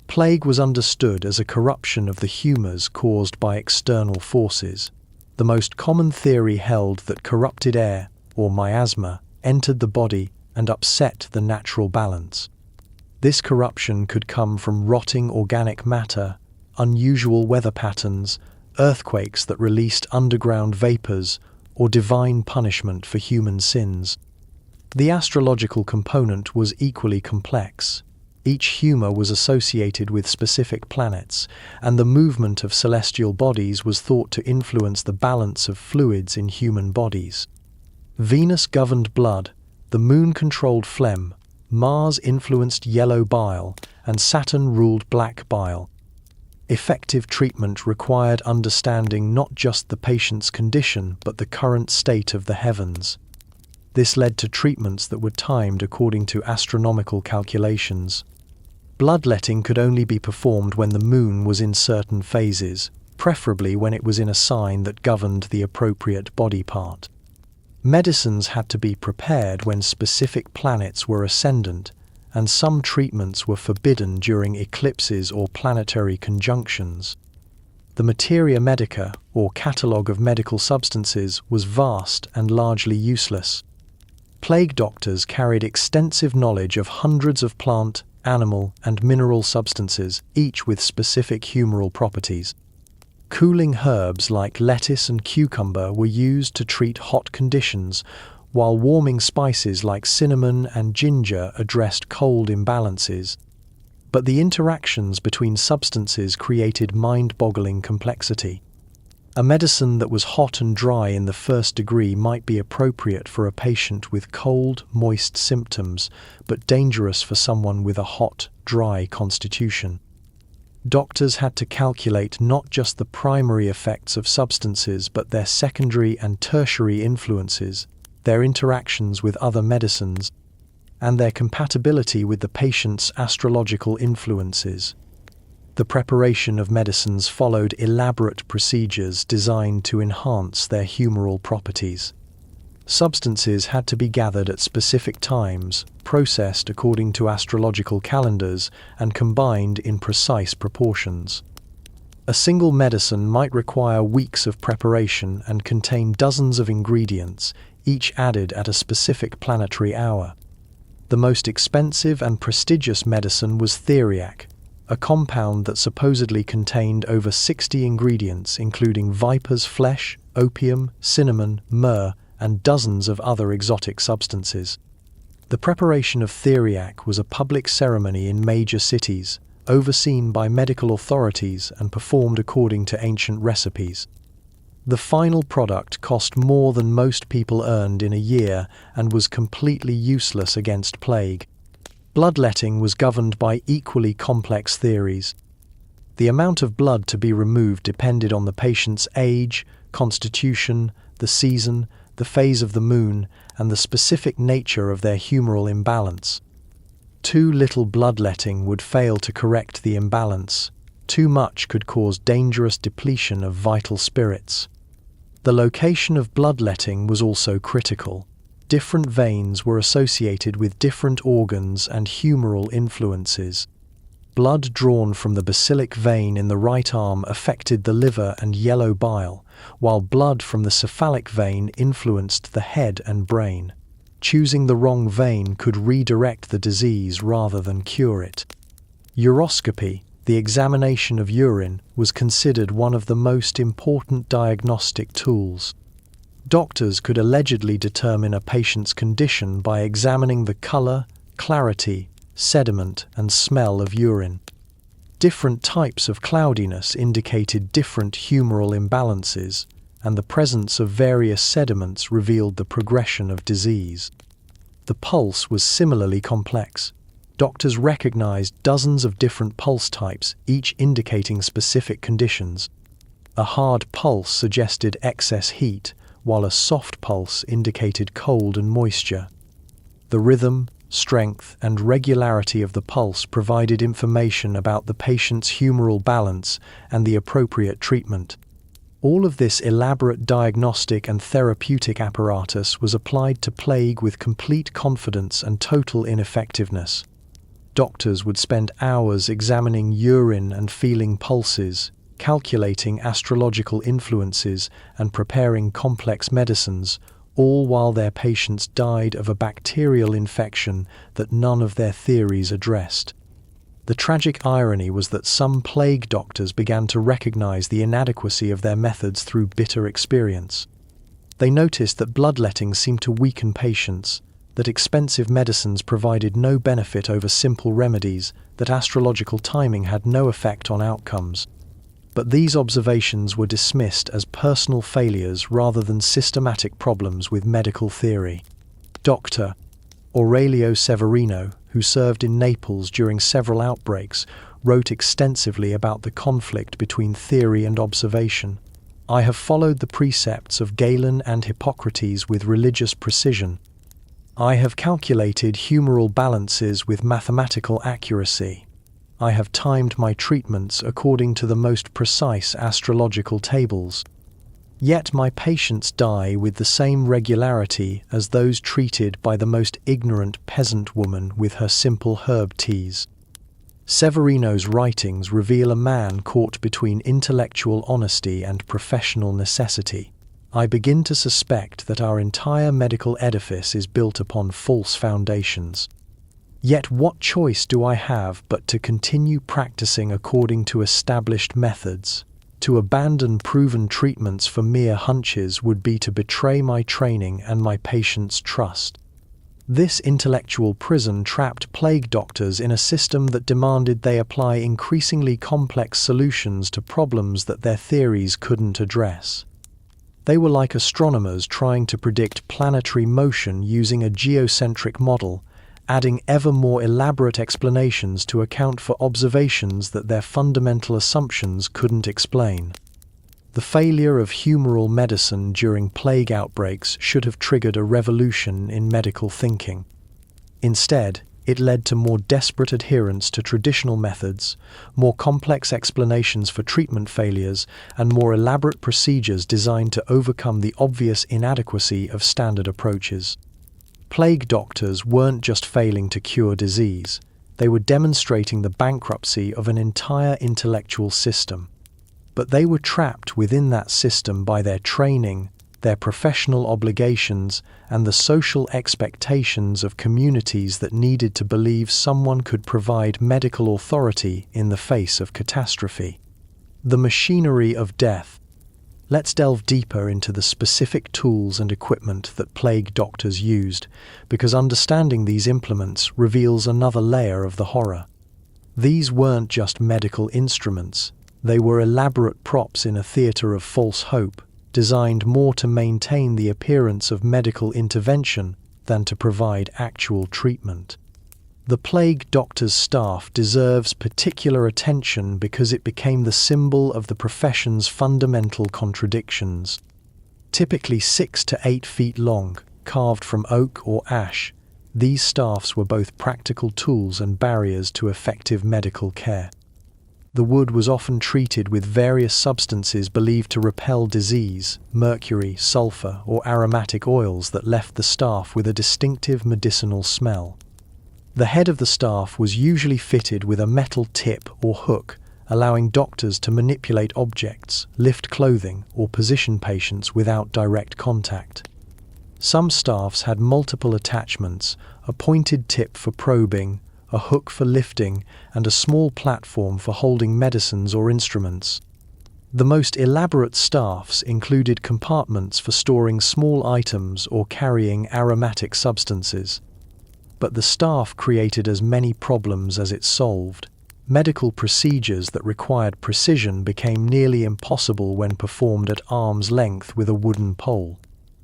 Plague was understood as a corruption of the humors caused by external forces. The most common theory held that corrupted air, or miasma, entered the body and upset the natural balance. This corruption could come from rotting organic matter, unusual weather patterns, earthquakes that released underground vapors, or divine punishment for human sins. The astrological component was equally complex. Each humor was associated with specific planets, and the movement of celestial bodies was thought to influence the balance of fluids in human bodies. Venus governed blood, the moon controlled phlegm, Mars influenced yellow bile, and Saturn ruled black bile. Effective treatment required understanding not just the patient's condition but the current state of the heavens. This led to treatments that were timed according to astronomical calculations. Bloodletting could only be performed when the moon was in certain phases, preferably when it was in a sign that governed the appropriate body part. Medicines had to be prepared when specific planets were ascendant, and some treatments were forbidden during eclipses or planetary conjunctions. The Materia Medica, or catalogue of medical substances, was vast and largely useless. Plague doctors carried extensive knowledge of hundreds of plant, animal, and mineral substances, each with specific humoral properties. Cooling herbs like lettuce and cucumber were used to treat hot conditions, while warming spices like cinnamon and ginger addressed cold imbalances. But the interactions between substances created mind-boggling complexity. A medicine that was hot and dry in the first degree might be appropriate for a patient with cold, moist symptoms, but dangerous for someone with a hot, dry constitution. Doctors had to calculate not just the primary effects of substances but their secondary and tertiary influences, their interactions with other medicines, and their compatibility with the patient's astrological influences. The preparation of medicines followed elaborate procedures designed to enhance their humoral properties. Substances had to be gathered at specific times, processed according to astrological calendars, and combined in precise proportions. A single medicine might require weeks of preparation and contain dozens of ingredients, each added at a specific planetary hour. The most expensive and prestigious medicine was theriac, a compound that supposedly contained over 60 ingredients including viper's flesh, opium, cinnamon, myrrh, and dozens of other exotic substances. The preparation of theriac was a public ceremony in major cities, overseen by medical authorities and performed according to ancient recipes. The final product cost more than most people earned in a year and was completely useless against plague. Bloodletting was governed by equally complex theories. The amount of blood to be removed depended on the patient's age, constitution, the season, the phase of the moon, and the specific nature of their humoral imbalance. Too little bloodletting would fail to correct the imbalance. Too much could cause dangerous depletion of vital spirits. The location of bloodletting was also critical. Different veins were associated with different organs and humoral influences. Blood drawn from the basilic vein in the right arm affected the liver and yellow bile, while blood from the cephalic vein influenced the head and brain. Choosing the wrong vein could redirect the disease rather than cure it. Uroscopy, the examination of urine was considered one of the most important diagnostic tools. Doctors could allegedly determine a patient's condition by examining the color, clarity, sediment, and smell of urine. Different types of cloudiness indicated different humoral imbalances, and the presence of various sediments revealed the progression of disease. The pulse was similarly complex. Doctors recognized dozens of different pulse types, each indicating specific conditions. A hard pulse suggested excess heat, while a soft pulse indicated cold and moisture. The rhythm, strength, and regularity of the pulse provided information about the patient's humoral balance and the appropriate treatment. All of this elaborate diagnostic and therapeutic apparatus was applied to plague with complete confidence and total ineffectiveness. Doctors would spend hours examining urine and feeling pulses, calculating astrological influences, and preparing complex medicines, all while their patients died of a bacterial infection that none of their theories addressed. The tragic irony was that some plague doctors began to recognize the inadequacy of their methods through bitter experience. They noticed that bloodletting seemed to weaken patients, that expensive medicines provided no benefit over simple remedies, that astrological timing had no effect on outcomes. But these observations were dismissed as personal failures rather than systematic problems with medical theory. Dr. Aurelio Severino, who served in Naples during several outbreaks, wrote extensively about the conflict between theory and observation. I have followed the precepts of Galen and Hippocrates with religious precision. I have calculated humoral balances with mathematical accuracy. I have timed my treatments according to the most precise astrological tables. Yet my patients die with the same regularity as those treated by the most ignorant peasant woman with her simple herb teas. Severino's writings reveal a man caught between intellectual honesty and professional necessity. I begin to suspect that our entire medical edifice is built upon false foundations. Yet what choice do I have but to continue practicing according to established methods? To abandon proven treatments for mere hunches would be to betray my training and my patients' trust. This intellectual prison trapped plague doctors in a system that demanded they apply increasingly complex solutions to problems that their theories couldn't address. They were like astronomers trying to predict planetary motion using a geocentric model, adding ever more elaborate explanations to account for observations that their fundamental assumptions couldn't explain. The failure of humoral medicine during plague outbreaks should have triggered a revolution in medical thinking. Instead, it led to more desperate adherence to traditional methods, more complex explanations for treatment failures, and more elaborate procedures designed to overcome the obvious inadequacy of standard approaches. Plague doctors weren't just failing to cure disease, they were demonstrating the bankruptcy of an entire intellectual system. But they were trapped within that system by their training, their professional obligations, and the social expectations of communities that needed to believe someone could provide medical authority in the face of catastrophe. The machinery of death. Let's delve deeper into the specific tools and equipment that plague doctors used, because understanding these implements reveals another layer of the horror. These weren't just medical instruments, they were elaborate props in a theater of false hope, designed more to maintain the appearance of medical intervention than to provide actual treatment. The plague doctor's staff deserves particular attention because it became the symbol of the profession's fundamental contradictions. Typically 6 to 8 feet long, carved from oak or ash, these staffs were both practical tools and barriers to effective medical care. The wood was often treated with various substances believed to repel disease, mercury, sulfur, or aromatic oils that left the staff with a distinctive medicinal smell. The head of the staff was usually fitted with a metal tip or hook, allowing doctors to manipulate objects, lift clothing, or position patients without direct contact. Some staffs had multiple attachments, a pointed tip for probing, a hook for lifting, and a small platform for holding medicines or instruments. The most elaborate staffs included compartments for storing small items or carrying aromatic substances. But the staff created as many problems as it solved. Medical procedures that required precision became nearly impossible when performed at arm's length with a wooden pole.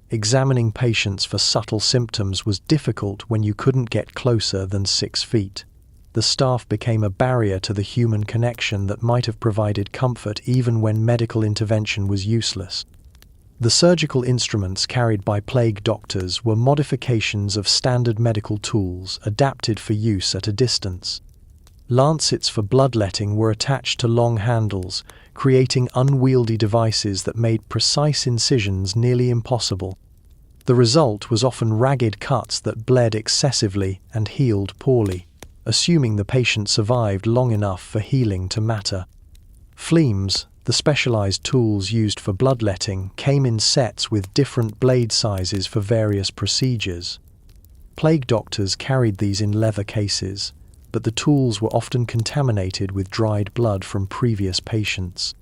Examining patients for subtle symptoms was difficult when you couldn't get closer than 6 feet. The staff became a barrier to the human connection that might have provided comfort even when medical intervention was useless. The surgical instruments carried by plague doctors were modifications of standard medical tools adapted for use at a distance. Lancets for bloodletting were attached to long handles, creating unwieldy devices that made precise incisions nearly impossible. The result was often ragged cuts that bled excessively and healed poorly, assuming the patient survived long enough for healing to matter. Fleams, the specialized tools used for bloodletting, came in sets with different blade sizes for various procedures. Plague doctors carried these in leather cases, but the tools were often contaminated with dried blood from previous patients.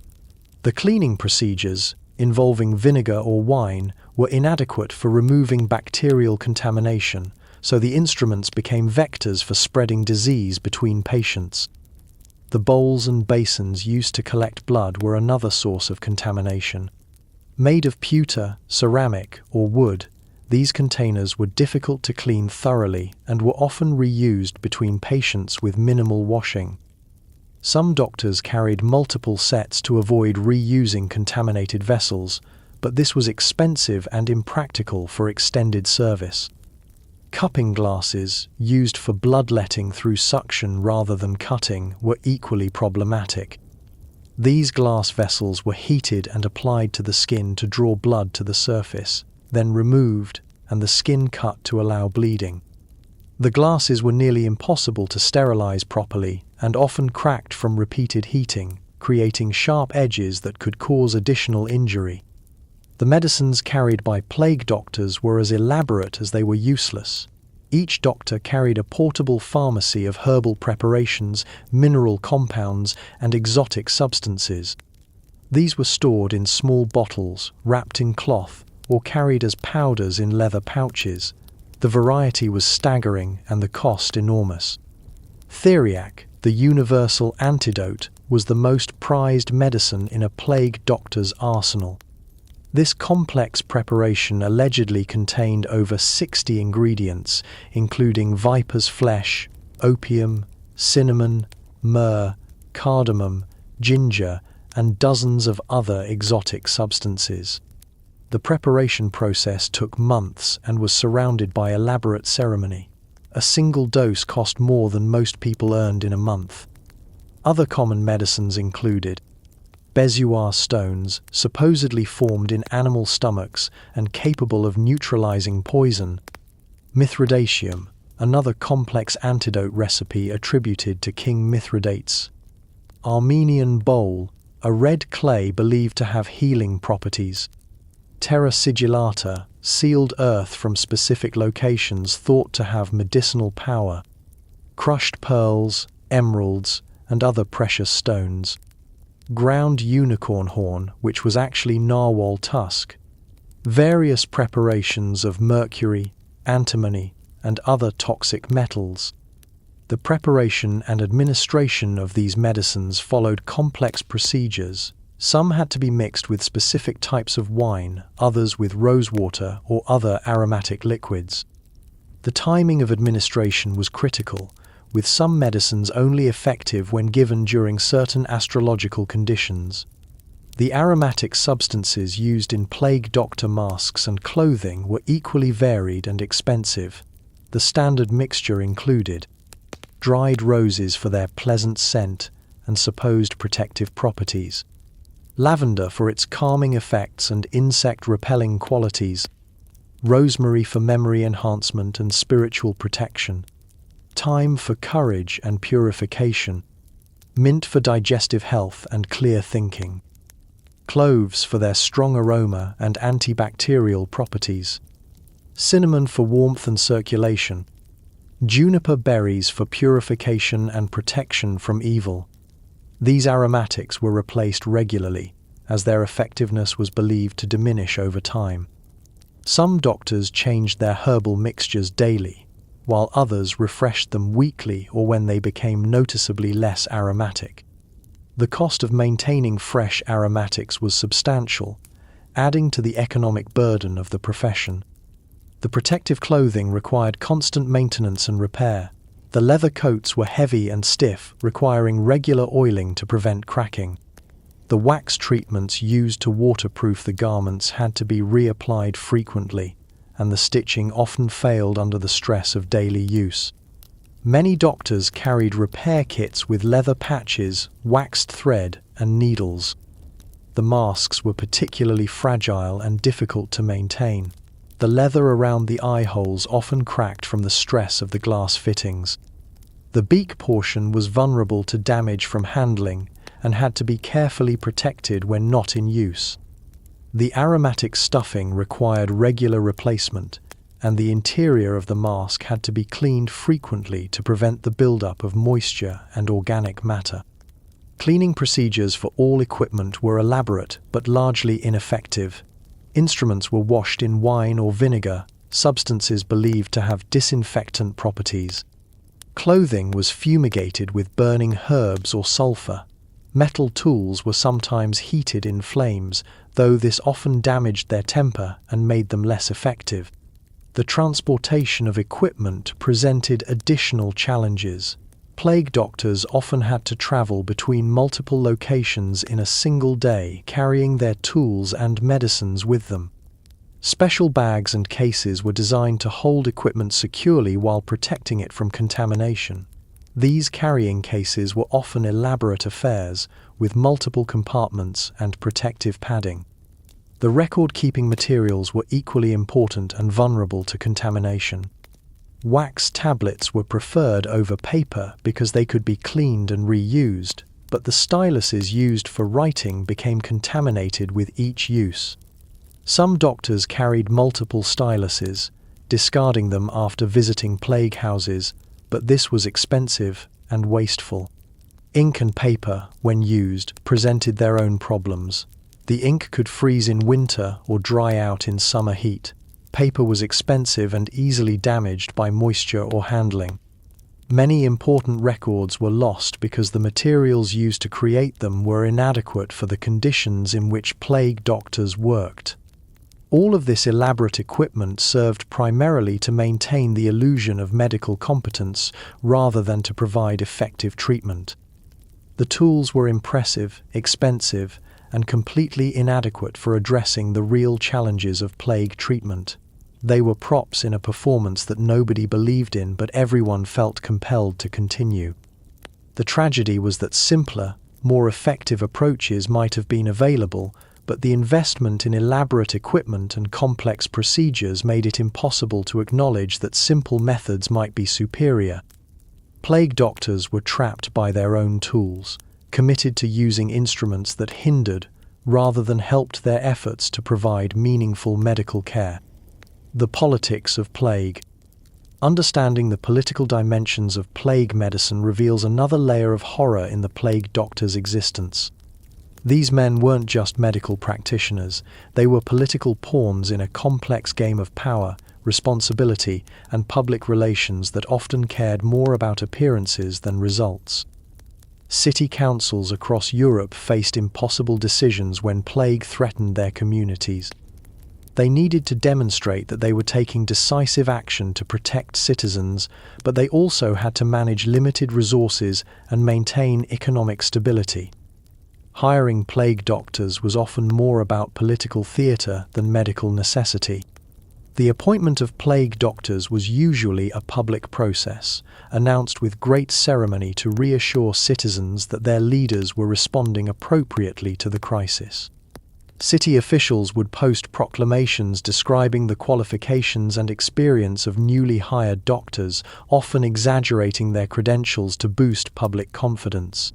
The cleaning procedures, involving vinegar or wine, were inadequate for removing bacterial contamination, so the instruments became vectors for spreading disease between patients. The bowls and basins used to collect blood were another source of contamination. Made of pewter, ceramic, or wood, these containers were difficult to clean thoroughly and were often reused between patients with minimal washing. Some doctors carried multiple sets to avoid reusing contaminated vessels, but this was expensive and impractical for extended service. Cupping glasses, used for bloodletting through suction rather than cutting, were equally problematic. These glass vessels were heated and applied to the skin to draw blood to the surface, then removed, and the skin cut to allow bleeding. The glasses were nearly impossible to sterilize properly and often cracked from repeated heating, creating sharp edges that could cause additional injury. The medicines carried by plague doctors were as elaborate as they were useless. Each doctor carried a portable pharmacy of herbal preparations, mineral compounds, and exotic substances. These were stored in small bottles, wrapped in cloth, or carried as powders in leather pouches. The variety was staggering and the cost enormous. Theriac, the universal antidote, was the most prized medicine in a plague doctor's arsenal. This complex preparation allegedly contained over 60 ingredients, including viper's flesh, opium, cinnamon, myrrh, cardamom, ginger, and dozens of other exotic substances. The preparation process took months and was surrounded by elaborate ceremony. A single dose cost more than most people earned in a month. Other common medicines included bezoar stones, supposedly formed in animal stomachs and capable of neutralizing poison; mithridatium, another complex antidote recipe attributed to King Mithridates; Armenian bole, a red clay believed to have healing properties; terra sigillata, sealed earth from specific locations thought to have medicinal power; crushed pearls, emeralds, and other precious stones; ground unicorn horn, which was actually narwhal tusk; various preparations of mercury, antimony, and other toxic metals. The preparation and administration of these medicines followed complex procedures. Some had to be mixed with specific types of wine, others with rosewater or other aromatic liquids. The timing of administration was critical, with some medicines only effective when given during certain astrological conditions. The aromatic substances used in plague doctor masks and clothing were equally varied and expensive. The standard mixture included dried roses for their pleasant scent and supposed protective properties, lavender for its calming effects and insect-repelling qualities, rosemary for memory enhancement and spiritual protection, thyme for courage and purification, mint for digestive health and clear thinking, cloves for their strong aroma and antibacterial properties, cinnamon for warmth and circulation, Juniper berries for purification and protection from evil. These aromatics were replaced regularly, as their effectiveness was believed to diminish over time. Some doctors changed their herbal mixtures daily, while others refreshed them weekly or when they became noticeably less aromatic. The cost of maintaining fresh aromatics was substantial, adding to the economic burden of the profession. The protective clothing required constant maintenance and repair. The leather coats were heavy and stiff, requiring regular oiling to prevent cracking. The wax treatments used to waterproof the garments had to be reapplied frequently, and the stitching often failed under the stress of daily use. Many doctors carried repair kits with leather patches, waxed thread, and needles. The masks were particularly fragile and difficult to maintain. The leather around the eye holes often cracked from the stress of the glass fittings. The beak portion was vulnerable to damage from handling and had to be carefully protected when not in use. The aromatic stuffing required regular replacement, and the interior of the mask had to be cleaned frequently to prevent the buildup of moisture and organic matter. Cleaning procedures for all equipment were elaborate but largely ineffective. Instruments were washed in wine or vinegar, substances believed to have disinfectant properties. Clothing was fumigated with burning herbs or sulfur. Metal tools were sometimes heated in flames, though this often damaged their temper and made them less effective. The transportation of equipment presented additional challenges. Plague doctors often had to travel between multiple locations in a single day, carrying their tools and medicines with them. Special bags and cases were designed to hold equipment securely while protecting it from contamination. These carrying cases were often elaborate affairs, with multiple compartments and protective padding. The record-keeping materials were equally important and vulnerable to contamination. Wax tablets were preferred over paper because they could be cleaned and reused, but the styluses used for writing became contaminated with each use. Some doctors carried multiple styluses, discarding them after visiting plague houses, but this was expensive and wasteful. Ink and paper, when used, presented their own problems. The ink could freeze in winter or dry out in summer heat. Paper was expensive and easily damaged by moisture or handling. Many important records were lost because the materials used to create them were inadequate for the conditions in which plague doctors worked. All of this elaborate equipment served primarily to maintain the illusion of medical competence rather than to provide effective treatment. The tools were impressive, expensive, and completely inadequate for addressing the real challenges of plague treatment. They were props in a performance that nobody believed in, but everyone felt compelled to continue. The tragedy was that simpler, more effective approaches might have been available, but the investment in elaborate equipment and complex procedures made it impossible to acknowledge that simple methods might be superior. Plague doctors were trapped by their own tools, committed to using instruments that hindered rather than helped their efforts to provide meaningful medical care. The politics of plague. Understanding the political dimensions of plague medicine reveals another layer of horror in the plague doctor's existence. These men weren't just medical practitioners, they were political pawns in a complex game of power, responsibility, and public relations that often cared more about appearances than results. City councils across Europe faced impossible decisions when plague threatened their communities. They needed to demonstrate that they were taking decisive action to protect citizens, but they also had to manage limited resources and maintain economic stability. Hiring plague doctors was often more about political theatre than medical necessity. The appointment of plague doctors was usually a public process, announced with great ceremony to reassure citizens that their leaders were responding appropriately to the crisis. City officials would post proclamations describing the qualifications and experience of newly hired doctors, often exaggerating their credentials to boost public confidence.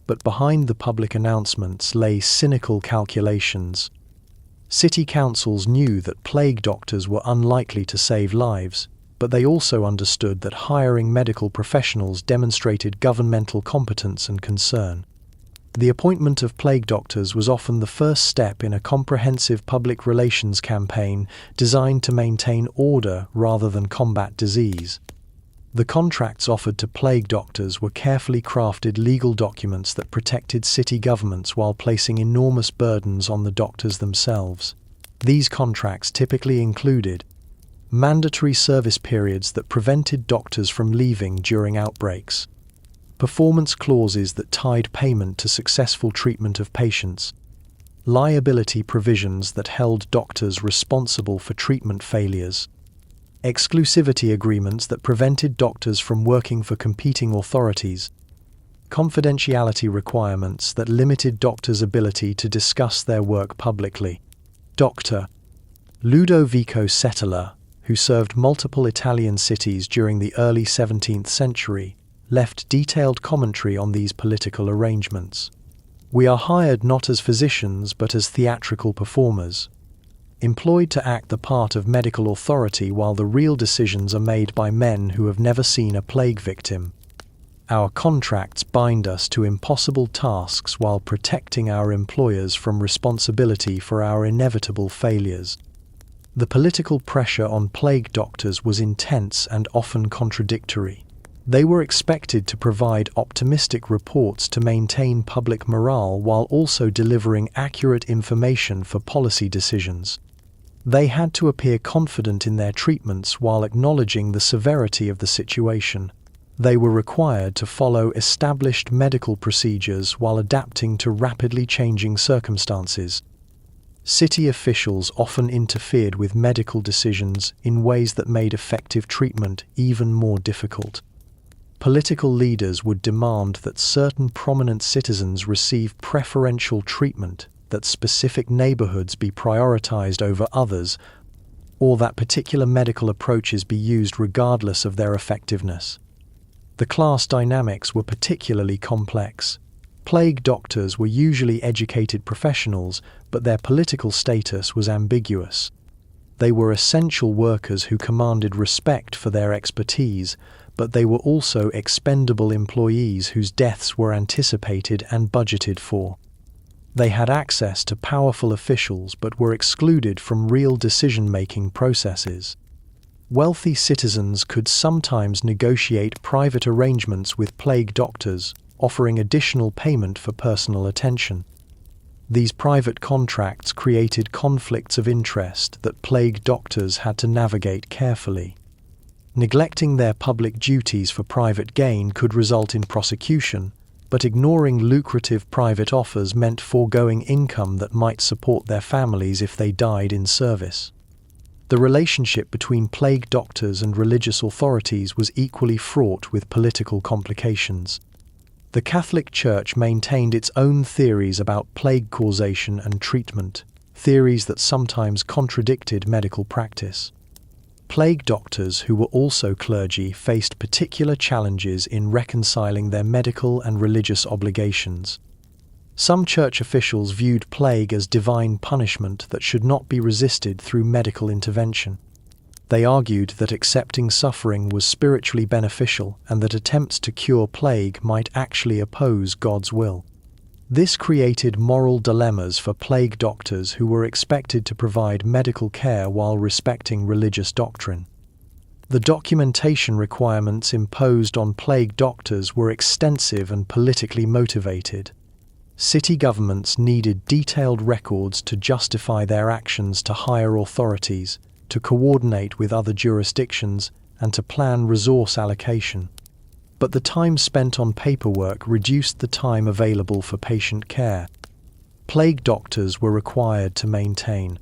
But behind the public announcements lay cynical calculations. City councils knew that plague doctors were unlikely to save lives. but they also understood that hiring medical professionals demonstrated governmental competence and concern. The appointment of plague doctors was often the first step in a comprehensive public relations campaign designed to maintain order rather than combat disease. The contracts offered to plague doctors were carefully crafted legal documents that protected city governments while placing enormous burdens on the doctors themselves. These contracts typically included mandatory service periods that prevented doctors from leaving during outbreaks, performance clauses that tied payment to successful treatment of patients, liability provisions that held doctors responsible for treatment failures, exclusivity agreements that prevented doctors from working for competing authorities, confidentiality requirements that limited doctors' ability to discuss their work publicly. Dr. Ludovico Settler, who served multiple Italian cities during the early 17th century, left detailed commentary on these political arrangements. "We are hired not as physicians but as theatrical performers, employed to act the part of medical authority while the real decisions are made by men who have never seen a plague victim. Our contracts bind us to impossible tasks while protecting our employers from responsibility for our inevitable failures." The political pressure on plague doctors was intense and often contradictory. They were expected to provide optimistic reports to maintain public morale while also delivering accurate information for policy decisions. They had to appear confident in their treatments while acknowledging the severity of the situation. They were required to follow established medical procedures while adapting to rapidly changing circumstances. City officials often interfered with medical decisions in ways that made effective treatment even more difficult. Political leaders would demand that certain prominent citizens receive preferential treatment, that specific neighborhoods be prioritized over others, or that particular medical approaches be used regardless of their effectiveness. The class dynamics were particularly complex. Plague doctors were usually educated professionals, but their political status was ambiguous. They were essential workers who commanded respect for their expertise, but they were also expendable employees whose deaths were anticipated and budgeted for. They had access to powerful officials but were excluded from real decision-making processes. Wealthy citizens could sometimes negotiate private arrangements with plague doctors, offering additional payment for personal attention. These private contracts created conflicts of interest that plague doctors had to navigate carefully. Neglecting their public duties for private gain could result in prosecution, but ignoring lucrative private offers meant foregoing income that might support their families if they died in service. The relationship between plague doctors and religious authorities was equally fraught with political complications. The Catholic Church maintained its own theories about plague causation and treatment, theories that sometimes contradicted medical practice. Plague doctors, who were also clergy, faced particular challenges in reconciling their medical and religious obligations. Some church officials viewed plague as divine punishment that should not be resisted through medical intervention. They argued that accepting suffering was spiritually beneficial and that attempts to cure plague might actually oppose God's will. This created moral dilemmas for plague doctors who were expected to provide medical care while respecting religious doctrine. The documentation requirements imposed on plague doctors were extensive and politically motivated. City governments needed detailed records to justify their actions to higher authorities, to coordinate with other jurisdictions, and to plan resource allocation. But the time spent on paperwork reduced the time available for patient care. Plague doctors were required to maintain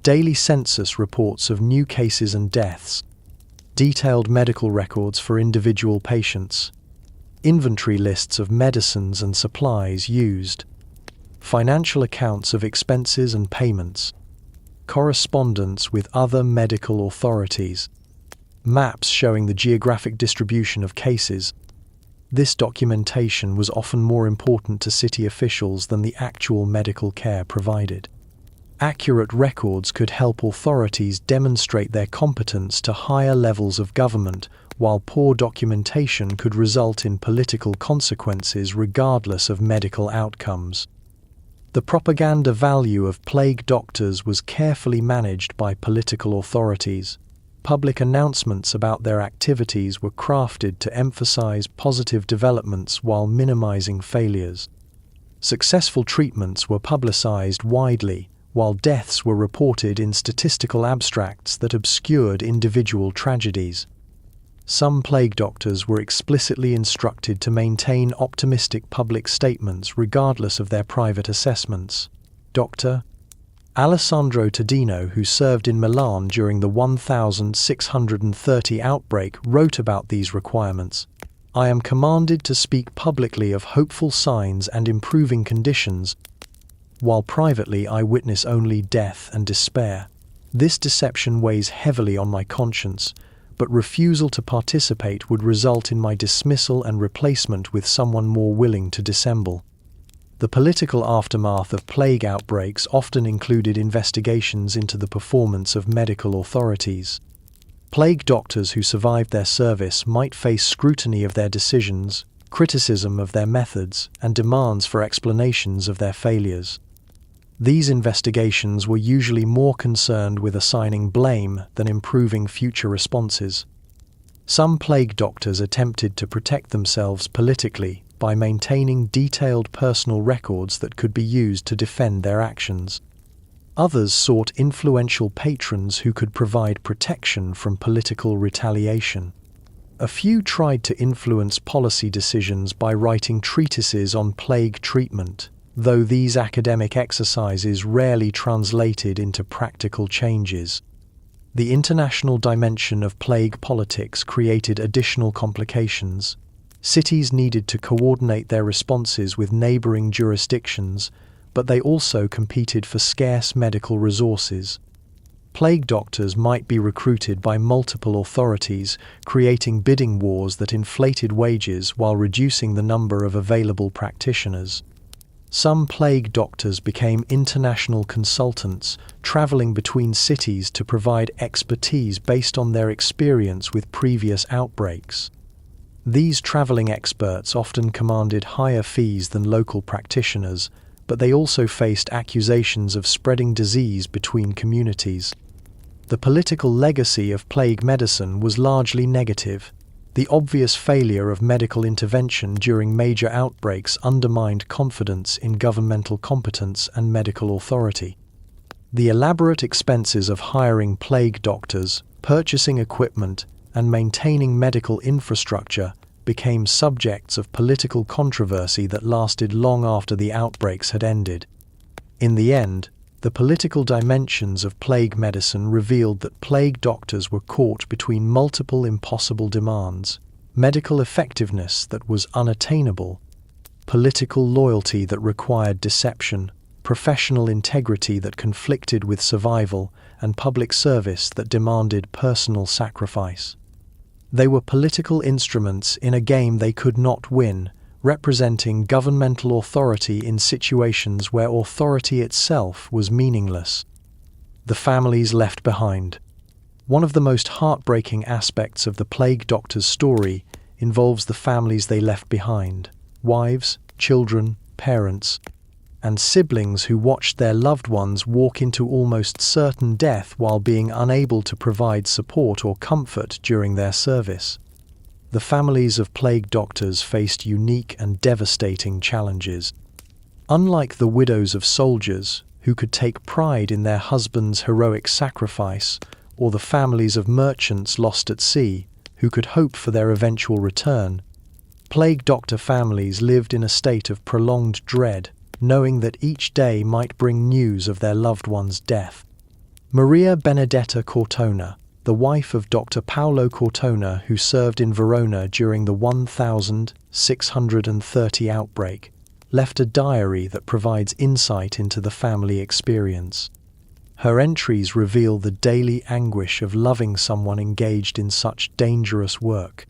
daily census reports of new cases and deaths, detailed medical records for individual patients, inventory lists of medicines and supplies used, financial accounts of expenses and payments, correspondence with other medical authorities, maps showing the geographic distribution of cases. This documentation was often more important to city officials than the actual medical care provided. Accurate records could help authorities demonstrate their competence to higher levels of government, while poor documentation could result in political consequences regardless of medical outcomes. The propaganda value of plague doctors was carefully managed by political authorities. Public announcements about their activities were crafted to emphasize positive developments while minimizing failures. Successful treatments were publicized widely, while deaths were reported in statistical abstracts that obscured individual tragedies. Some plague doctors were explicitly instructed to maintain optimistic public statements regardless of their private assessments. Dr. Alessandro Tadino, who served in Milan during the 1630 outbreak, wrote about these requirements. "I am commanded to speak publicly of hopeful signs and improving conditions, while privately I witness only death and despair. This deception weighs heavily on my conscience, but refusal to participate would result in my dismissal and replacement with someone more willing to dissemble." The political aftermath of plague outbreaks often included investigations into the performance of medical authorities. Plague doctors who survived their service might face scrutiny of their decisions, criticism of their methods, and demands for explanations of their failures. These investigations were usually more concerned with assigning blame than improving future responses. Some plague doctors attempted to protect themselves politically by maintaining detailed personal records that could be used to defend their actions. Others sought influential patrons who could provide protection from political retaliation. A few tried to influence policy decisions by writing treatises on plague treatment, though these academic exercises rarely translated into practical changes. The international dimension of plague politics created additional complications. Cities needed to coordinate their responses with neighboring jurisdictions, but they also competed for scarce medical resources. Plague doctors might be recruited by multiple authorities, creating bidding wars that inflated wages while reducing the number of available practitioners. Some plague doctors became international consultants, traveling between cities to provide expertise based on their experience with previous outbreaks. These traveling experts often commanded higher fees than local practitioners, but they also faced accusations of spreading disease between communities. The political legacy of plague medicine was largely negative. The obvious failure of medical intervention during major outbreaks undermined confidence in governmental competence and medical authority. The elaborate expenses of hiring plague doctors, purchasing equipment, and maintaining medical infrastructure became subjects of political controversy that lasted long after the outbreaks had ended. In the end, the political dimensions of plague medicine revealed that plague doctors were caught between multiple impossible demands: medical effectiveness that was unattainable, political loyalty that required deception, professional integrity that conflicted with survival, and public service that demanded personal sacrifice. They were political instruments in a game they could not win, representing governmental authority in situations where authority itself was meaningless. The families left behind. One of the most heartbreaking aspects of the plague doctor's story involves the families they left behind: wives, children, parents, and siblings who watched their loved ones walk into almost certain death while being unable to provide support or comfort during their service. The families of plague doctors faced unique and devastating challenges. Unlike the widows of soldiers, who could take pride in their husband's heroic sacrifice, or the families of merchants lost at sea, who could hope for their eventual return, plague doctor families lived in a state of prolonged dread, knowing that each day might bring news of their loved one's death. Maria Benedetta Cortona, the wife of Dr. Paolo Cortona, who served in Verona during the 1630 outbreak, left a diary that provides insight into the family experience. Her entries reveal the daily anguish of loving someone engaged in such dangerous work.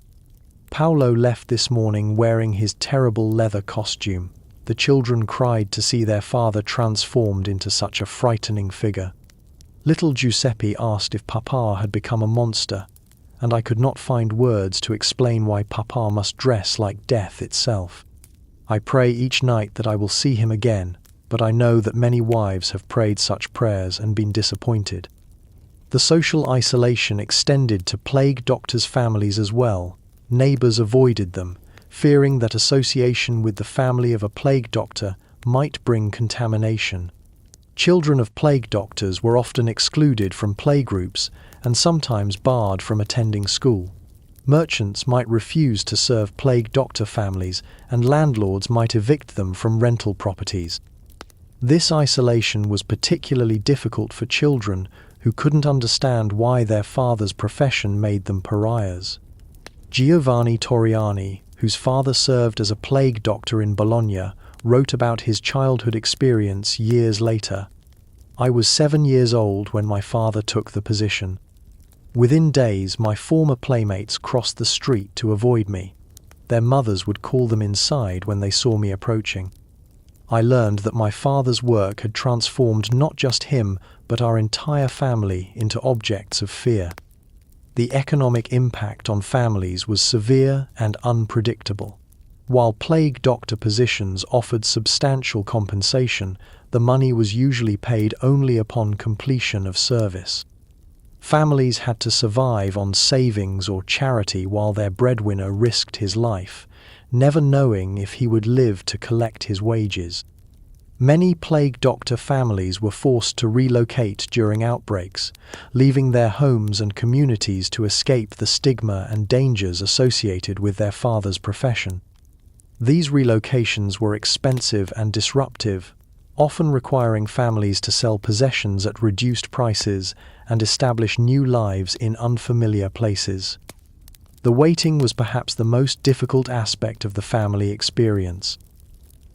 Paolo left this morning wearing his terrible leather costume. the children cried to see their father transformed into such a frightening figure. Little Giuseppe asked if Papa had become a monster, and I could not find words to explain why Papa must dress like death itself. I pray each night that I will see him again, but I know that many wives have prayed such prayers and been disappointed. The social isolation extended to plague doctors' families as well. Neighbors avoided them, fearing that association with the family of a plague doctor might bring contamination. Children of plague doctors were often excluded from playgroups and sometimes barred from attending school. Merchants might refuse to serve plague doctor families, and landlords might evict them from rental properties. This isolation was particularly difficult for children who couldn't understand why their father's profession made them pariahs. Giovanni Torriani, whose father served as a plague doctor in Bologna, wrote about his childhood experience years later. "I was 7 years old when my father took the position. Within days, my former playmates crossed the street to avoid me. Their mothers would call them inside when they saw me approaching. I learned that my father's work had transformed not just him, but our entire family into objects of fear. The economic impact on families was severe and unpredictable. While plague doctor positions offered substantial compensation, the money was usually paid only upon completion of service. Families had to survive on savings or charity while their breadwinner risked his life, never knowing if he would live to collect his wages. Many plague doctor families were forced to relocate during outbreaks, leaving their homes and communities to escape the stigma and dangers associated with their father's profession. These relocations were expensive and disruptive, often requiring families to sell possessions at reduced prices and establish new lives in unfamiliar places. The waiting was perhaps the most difficult aspect of the family experience.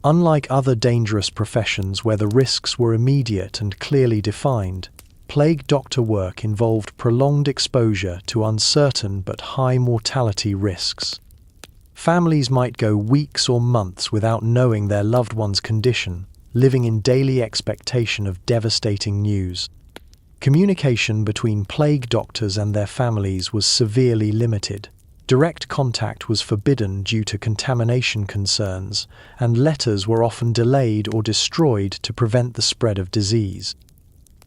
Unlike other dangerous professions where the risks were immediate and clearly defined, plague doctor work involved prolonged exposure to uncertain but high mortality risks. Families might go weeks or months without knowing their loved one's condition, living in daily expectation of devastating news. Communication between plague doctors and their families was severely limited. Direct contact was forbidden due to contamination concerns, and letters were often delayed or destroyed to prevent the spread of disease.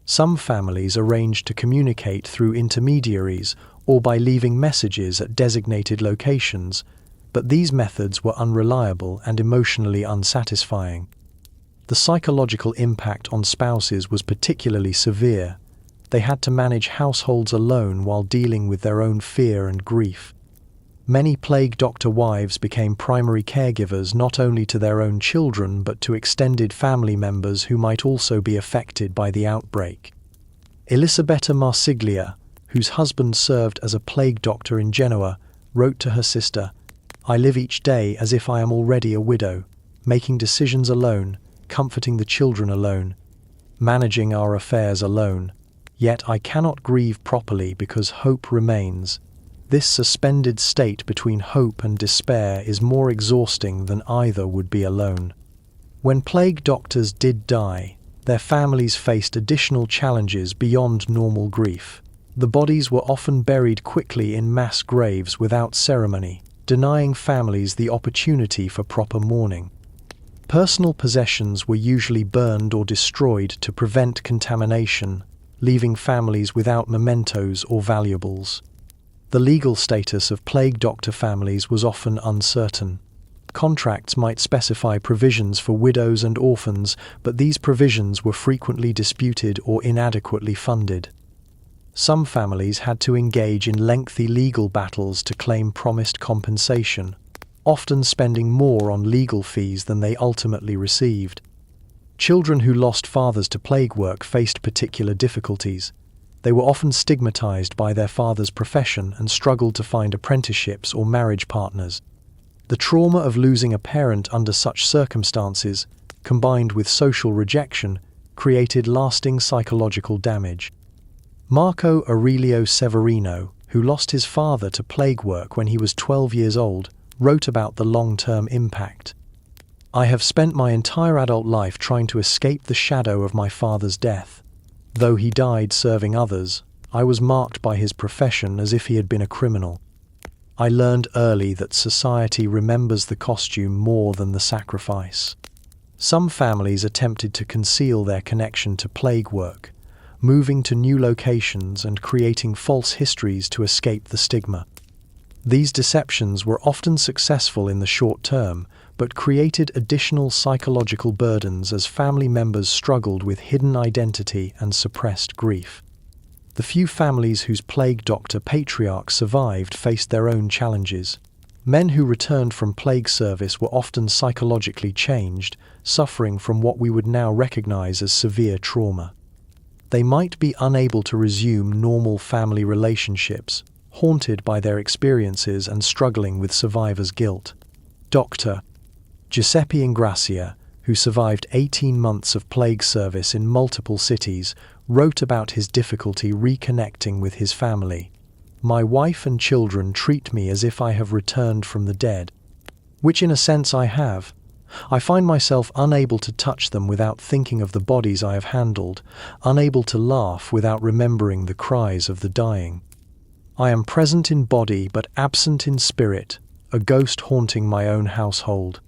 Some families arranged to communicate through intermediaries or by leaving messages at designated locations, but these methods were unreliable and emotionally unsatisfying. The psychological impact on spouses was particularly severe. They had to manage households alone while dealing with their own fear and grief. Many plague doctor wives became primary caregivers not only to their own children but to extended family members who might also be affected by the outbreak. Elisabetta Marsiglia, whose husband served as a plague doctor in Genoa, wrote to her sister, "I live each day as if I am already a widow, making decisions alone, comforting the children alone, managing our affairs alone. Yet I cannot grieve properly because hope remains. This suspended state between hope and despair is more exhausting than either would be alone." When plague doctors did die, their families faced additional challenges beyond normal grief. The bodies were often buried quickly in mass graves without ceremony, denying families the opportunity for proper mourning. Personal possessions were usually burned or destroyed to prevent contamination, leaving families without mementos or valuables. The legal status of plague doctor families was often uncertain. Contracts might specify provisions for widows and orphans, but these provisions were frequently disputed or inadequately funded. Some families had to engage in lengthy legal battles to claim promised compensation, often spending more on legal fees than they ultimately received. Children who lost fathers to plague work faced particular difficulties. They were often stigmatized by their father's profession and struggled to find apprenticeships or marriage partners. The trauma of losing a parent under such circumstances, combined with social rejection, created lasting psychological damage. Marco Aurelio Severino, who lost his father to plague work when he was 12 years old, wrote about the long-term impact. I have spent my entire adult life trying to escape the shadow of my father's death. Though he died serving others, I was marked by his profession as if he had been a criminal. I learned early that society remembers the costume more than the sacrifice. Some families attempted to conceal their connection to plague work, moving to new locations and creating false histories to escape the stigma. These deceptions were often successful in the short term, but created additional psychological burdens as family members struggled with hidden identity and suppressed grief. The few families whose plague doctor patriarch survived faced their own challenges. Men who returned from plague service were often psychologically changed, suffering from what we would now recognize as severe trauma. They might be unable to resume normal family relationships, haunted by their experiences and struggling with survivor's guilt. Dr. Giuseppe Ingrassia, who survived 18 months of plague service in multiple cities, wrote about his difficulty reconnecting with his family. "My wife and children treat me as if I have returned from the dead, which in a sense I have. I find myself unable to touch them without thinking of the bodies I have handled, unable to laugh without remembering the cries of the dying. I am present in body but absent in spirit, a ghost haunting my own household."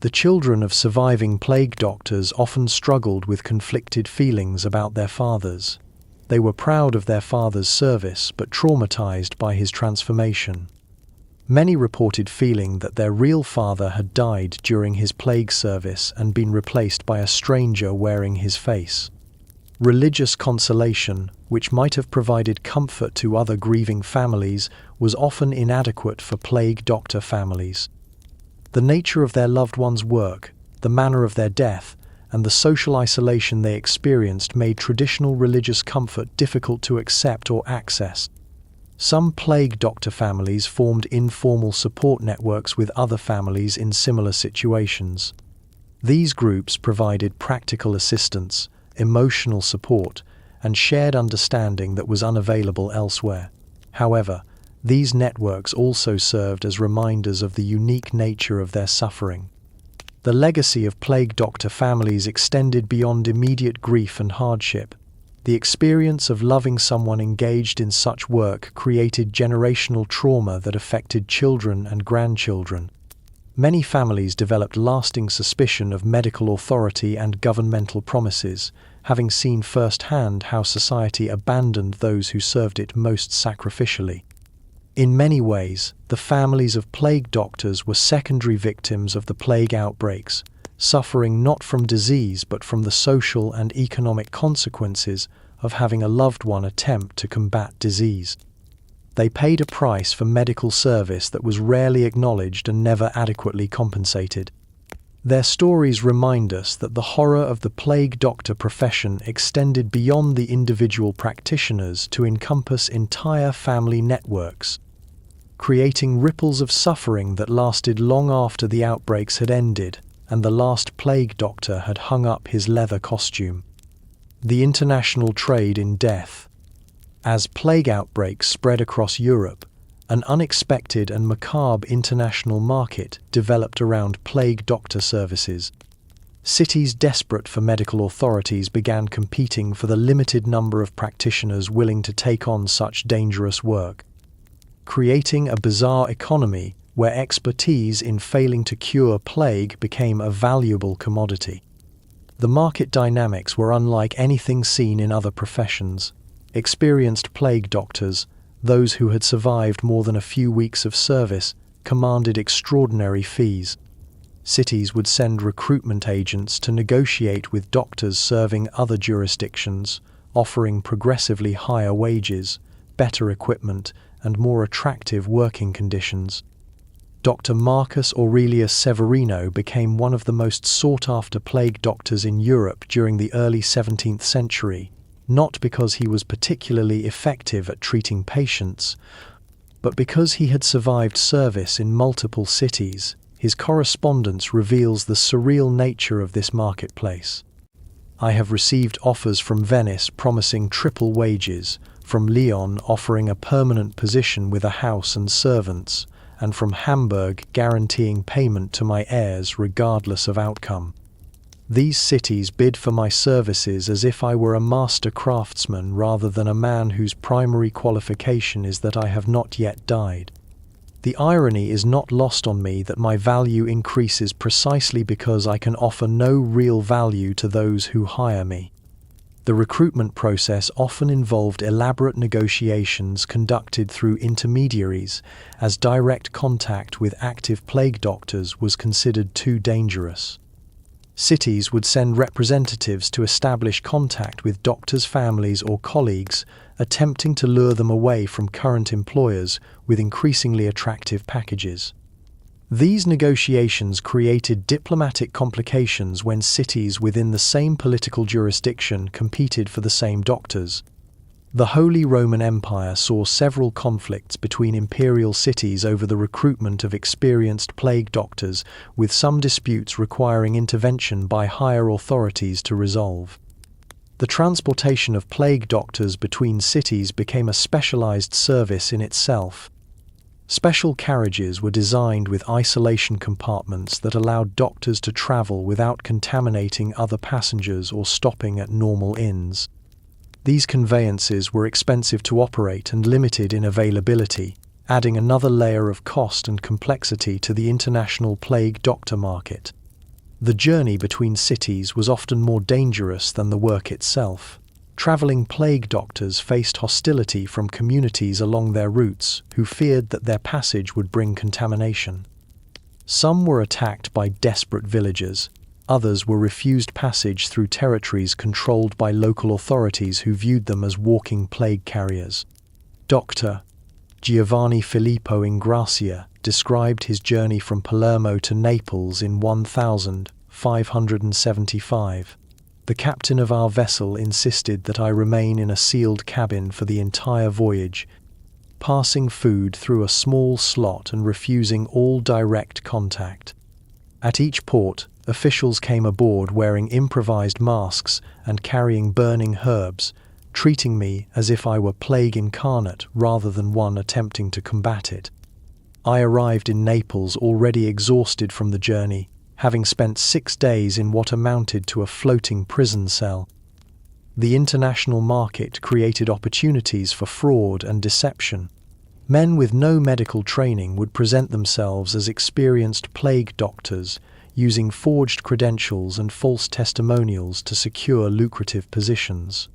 The children of surviving plague doctors often struggled with conflicted feelings about their fathers. They were proud of their father's service but traumatized by his transformation. Many reported feeling that their real father had died during his plague service and been replaced by a stranger wearing his face. Religious consolation, which might have provided comfort to other grieving families, was often inadequate for plague doctor families. The nature of their loved one's work, the manner of their death, and the social isolation they experienced made traditional religious comfort difficult to accept or access. Some plague doctor families formed informal support networks with other families in similar situations. These groups provided practical assistance, emotional support, and shared understanding that was unavailable elsewhere. However, these networks also served as reminders of the unique nature of their suffering. The legacy of plague doctor families extended beyond immediate grief and hardship. The experience of loving someone engaged in such work created generational trauma that affected children and grandchildren. Many families developed lasting suspicion of medical authority and governmental promises, having seen firsthand how society abandoned those who served it most sacrificially. In many ways, the families of plague doctors were secondary victims of the plague outbreaks, suffering not from disease but from the social and economic consequences of having a loved one attempt to combat disease. They paid a price for medical service that was rarely acknowledged and never adequately compensated. Their stories remind us that the horror of the plague doctor profession extended beyond the individual practitioners to encompass entire family networks, creating ripples of suffering that lasted long after the outbreaks had ended and the last plague doctor had hung up his leather costume. The international trade in death. As plague outbreaks spread across Europe, an unexpected and macabre international market developed around plague doctor services. Cities desperate for medical authorities began competing for the limited number of practitioners willing to take on such dangerous work, creating a bizarre economy where expertise in failing to cure plague became a valuable commodity. The market dynamics were unlike anything seen in other professions. Experienced plague doctors, those who had survived more than a few weeks of service, commanded extraordinary fees. Cities would send recruitment agents to negotiate with doctors serving other jurisdictions, offering progressively higher wages, better equipment, and more attractive working conditions. Dr. Marcus Aurelius Severino became one of the most sought-after plague doctors in Europe during the early 17th century, not because he was particularly effective at treating patients, but because he had survived service in multiple cities. His correspondence reveals the surreal nature of this marketplace. "I have received offers from Venice promising triple wages, from Lyon offering a permanent position with a house and servants, and from Hamburg guaranteeing payment to my heirs regardless of outcome. These cities bid for my services as if I were a master craftsman rather than a man whose primary qualification is that I have not yet died. The irony is not lost on me that my value increases precisely because I can offer no real value to those who hire me. The recruitment process often involved elaborate negotiations conducted through intermediaries, as direct contact with active plague doctors was considered too dangerous. Cities would send representatives to establish contact with doctors' families or colleagues, attempting to lure them away from current employers with increasingly attractive packages. These negotiations created diplomatic complications when cities within the same political jurisdiction competed for the same doctors. The Holy Roman Empire saw several conflicts between imperial cities over the recruitment of experienced plague doctors, with some disputes requiring intervention by higher authorities to resolve. The transportation of plague doctors between cities became a specialized service in itself. Special carriages were designed with isolation compartments that allowed doctors to travel without contaminating other passengers or stopping at normal inns. These conveyances were expensive to operate and limited in availability, adding another layer of cost and complexity to the international plague doctor market. The journey between cities was often more dangerous than the work itself. Traveling plague doctors faced hostility from communities along their routes who feared that their passage would bring contamination. Some were attacked by desperate villagers. Others were refused passage through territories controlled by local authorities who viewed them as walking plague carriers. Dr. Giovanni Filippo Ingrassia described his journey from Palermo to Naples in 1575. The captain of our vessel insisted that I remain in a sealed cabin for the entire voyage, passing food through a small slot and refusing all direct contact. At each port, officials came aboard wearing improvised masks and carrying burning herbs, treating me as if I were plague incarnate rather than one attempting to combat it. I arrived in Naples already exhausted from the journey, having spent 6 days in what amounted to a floating prison cell. The international market created opportunities for fraud and deception. Men with no medical training would present themselves as experienced plague doctors, using forged credentials and false testimonials to secure lucrative positions.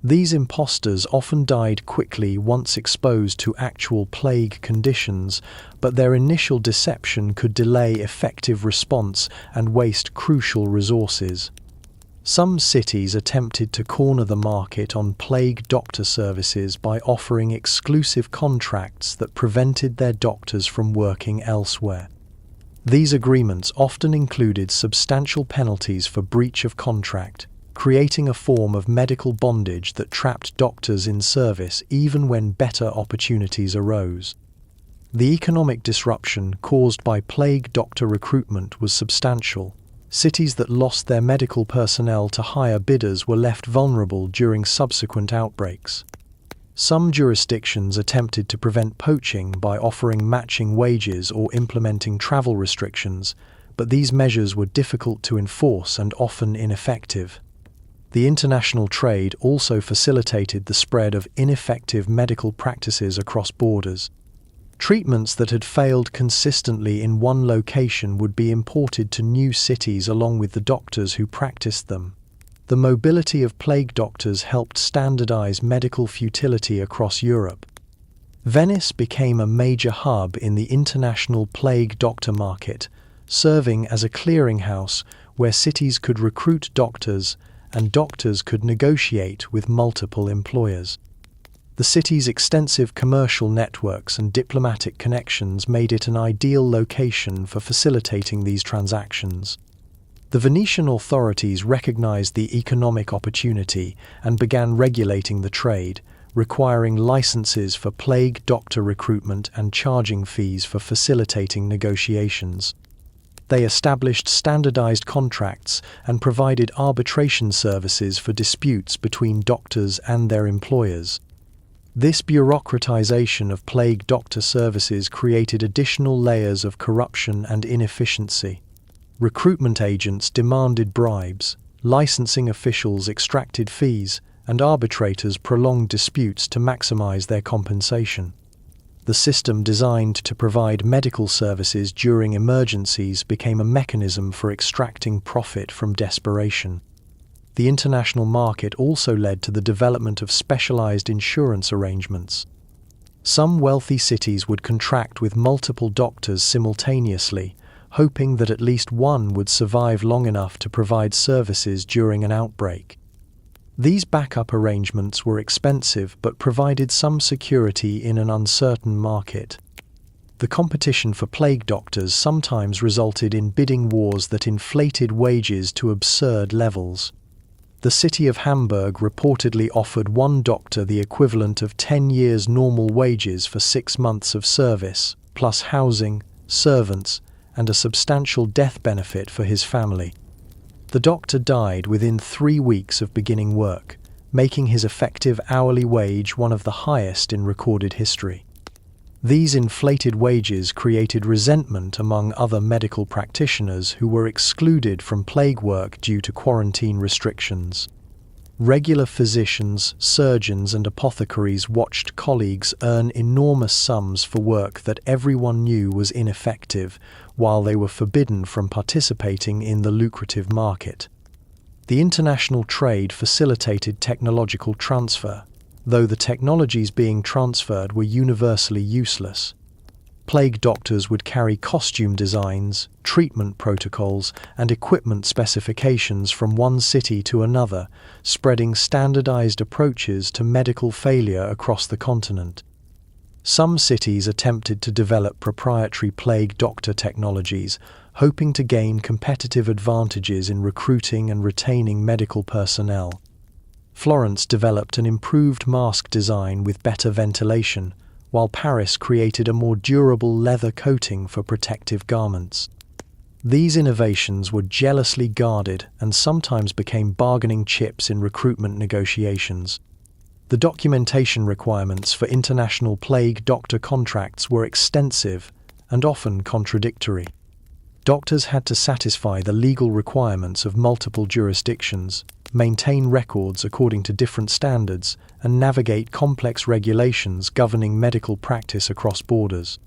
These impostors often died quickly once exposed to actual plague conditions, but their initial deception could delay effective response and waste crucial resources. Some cities attempted to corner the market on plague doctor services by offering exclusive contracts that prevented their doctors from working elsewhere. These agreements often included substantial penalties for breach of contract, creating a form of medical bondage that trapped doctors in service even when better opportunities arose. The economic disruption caused by plague doctor recruitment was substantial. Cities that lost their medical personnel to higher bidders were left vulnerable during subsequent outbreaks. Some jurisdictions attempted to prevent poaching by offering matching wages or implementing travel restrictions, but these measures were difficult to enforce and often ineffective. The international trade also facilitated the spread of ineffective medical practices across borders. Treatments that had failed consistently in one location would be imported to new cities along with the doctors who practiced them. The mobility of plague doctors helped standardize medical futility across Europe. Venice became a major hub in the international plague doctor market, serving as a clearinghouse where cities could recruit doctors and doctors could negotiate with multiple employers. The city's extensive commercial networks and diplomatic connections made it an ideal location for facilitating these transactions. The Venetian authorities recognized the economic opportunity and began regulating the trade, requiring licenses for plague doctor recruitment and charging fees for facilitating negotiations. They established standardized contracts and provided arbitration services for disputes between doctors and their employers. This bureaucratization of plague doctor services created additional layers of corruption and inefficiency. Recruitment agents demanded bribes, licensing officials extracted fees, and arbitrators prolonged disputes to maximize their compensation. The system designed to provide medical services during emergencies became a mechanism for extracting profit from desperation. The international market also led to the development of specialized insurance arrangements. Some wealthy cities would contract with multiple doctors simultaneously, hoping that at least one would survive long enough to provide services during an outbreak. These backup arrangements were expensive but provided some security in an uncertain market. The competition for plague doctors sometimes resulted in bidding wars that inflated wages to absurd levels. The city of Hamburg reportedly offered one doctor the equivalent of 10 years' normal wages for 6 months of service, plus housing, servants, and a substantial death benefit for his family. The doctor died within 3 weeks of beginning work, making his effective hourly wage one of the highest in recorded history. These inflated wages created resentment among other medical practitioners who were excluded from plague work due to quarantine restrictions. Regular physicians, surgeons, and apothecaries watched colleagues earn enormous sums for work that everyone knew was ineffective, while they were forbidden from participating in the lucrative market. The international trade facilitated technological transfer, though the technologies being transferred were universally useless. Plague doctors would carry costume designs, treatment protocols, and equipment specifications from one city to another, spreading standardized approaches to medical failure across the continent. Some cities attempted to develop proprietary plague doctor technologies, hoping to gain competitive advantages in recruiting and retaining medical personnel. Florence developed an improved mask design with better ventilation, while Paris created a more durable leather coating for protective garments. These innovations were jealously guarded and sometimes became bargaining chips in recruitment negotiations. The documentation requirements for international plague doctor contracts were extensive and often contradictory. Doctors had to satisfy the legal requirements of multiple jurisdictions, maintain records according to different standards, and navigate complex regulations governing medical practice across borders.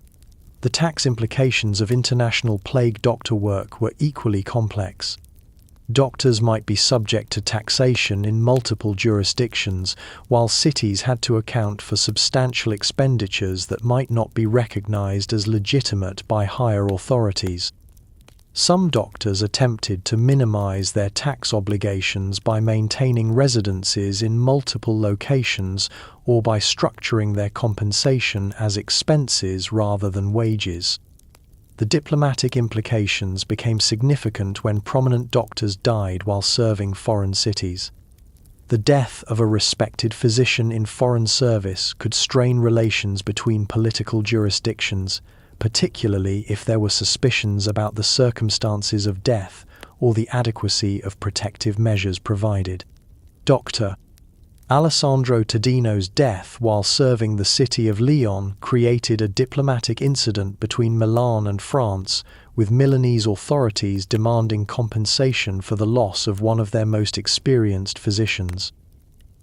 The tax implications of international plague doctor work were equally complex. Doctors might be subject to taxation in multiple jurisdictions, while cities had to account for substantial expenditures that might not be recognized as legitimate by higher authorities. Some doctors attempted to minimize their tax obligations by maintaining residences in multiple locations or by structuring their compensation as expenses rather than wages. The diplomatic implications became significant when prominent doctors died while serving foreign cities. The death of a respected physician in foreign service could strain relations between political jurisdictions, particularly if there were suspicions about the circumstances of death or the adequacy of protective measures provided. Dr. Alessandro Tadino's death while serving the city of Lyon created a diplomatic incident between Milan and France, with Milanese authorities demanding compensation for the loss of one of their most experienced physicians.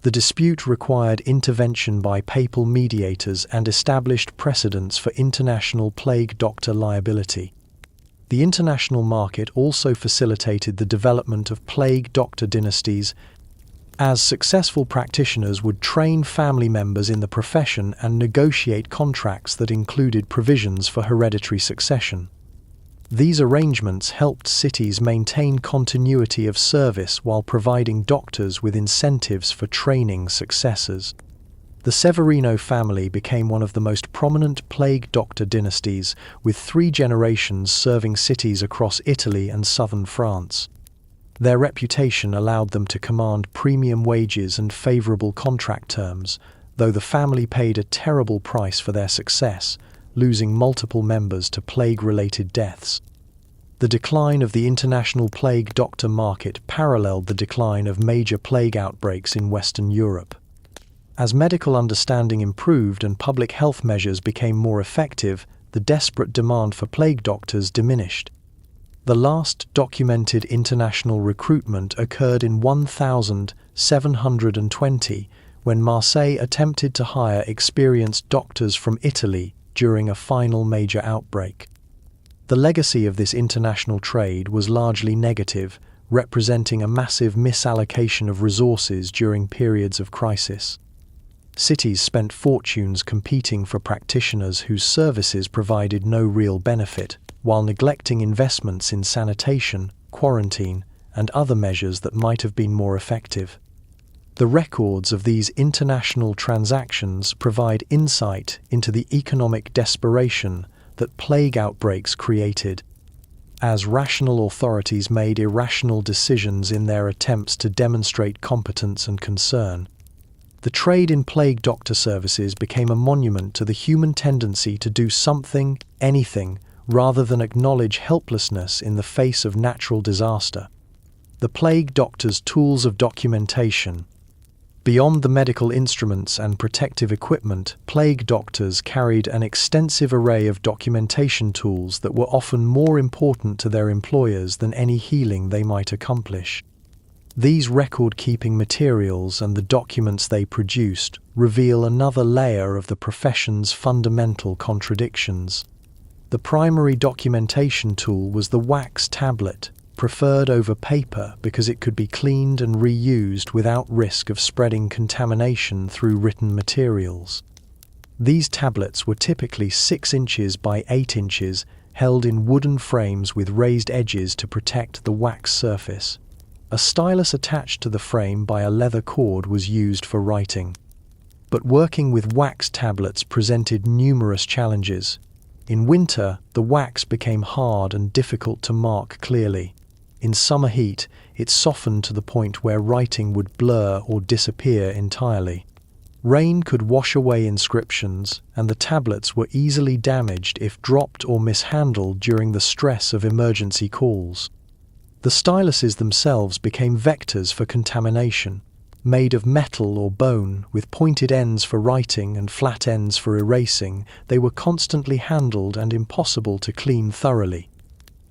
The dispute required intervention by papal mediators and established precedents for international plague doctor liability. The international market also facilitated the development of plague doctor dynasties, as successful practitioners would train family members in the profession and negotiate contracts that included provisions for hereditary succession. These arrangements helped cities maintain continuity of service while providing doctors with incentives for training successors. The Severino family became one of the most prominent plague doctor dynasties, with 3 generations serving cities across Italy and southern France. Their reputation allowed them to command premium wages and favorable contract terms, though the family paid a terrible price for their success, losing multiple members to plague-related deaths. The decline of the international plague doctor market paralleled the decline of major plague outbreaks in Western Europe. As medical understanding improved and public health measures became more effective, the desperate demand for plague doctors diminished. The last documented international recruitment occurred in 1720, when Marseille attempted to hire experienced doctors from Italy during a final major outbreak. The legacy of this international trade was largely negative, representing a massive misallocation of resources during periods of crisis. Cities spent fortunes competing for practitioners whose services provided no real benefit, while neglecting investments in sanitation, quarantine, and other measures that might have been more effective. The records of these international transactions provide insight into the economic desperation that plague outbreaks created, as rational authorities made irrational decisions in their attempts to demonstrate competence and concern. The trade in plague doctor services became a monument to the human tendency to do something, anything, rather than acknowledge helplessness in the face of natural disaster. The plague doctor's tools of documentation. Beyond the medical instruments and protective equipment, plague doctors carried an extensive array of documentation tools that were often more important to their employers than any healing they might accomplish. These record-keeping materials and the documents they produced reveal another layer of the profession's fundamental contradictions. The primary documentation tool was the wax tablet, preferred over paper because it could be cleaned and reused without risk of spreading contamination through written materials. These tablets were typically 6 inches by 8 inches, held in wooden frames with raised edges to protect the wax surface. A stylus attached to the frame by a leather cord was used for writing. But working with wax tablets presented numerous challenges. In winter, the wax became hard and difficult to mark clearly. In summer heat, it softened to the point where writing would blur or disappear entirely. Rain could wash away inscriptions, and the tablets were easily damaged if dropped or mishandled during the stress of emergency calls. The styluses themselves became vectors for contamination. Made of metal or bone, with pointed ends for writing and flat ends for erasing, they were constantly handled and impossible to clean thoroughly.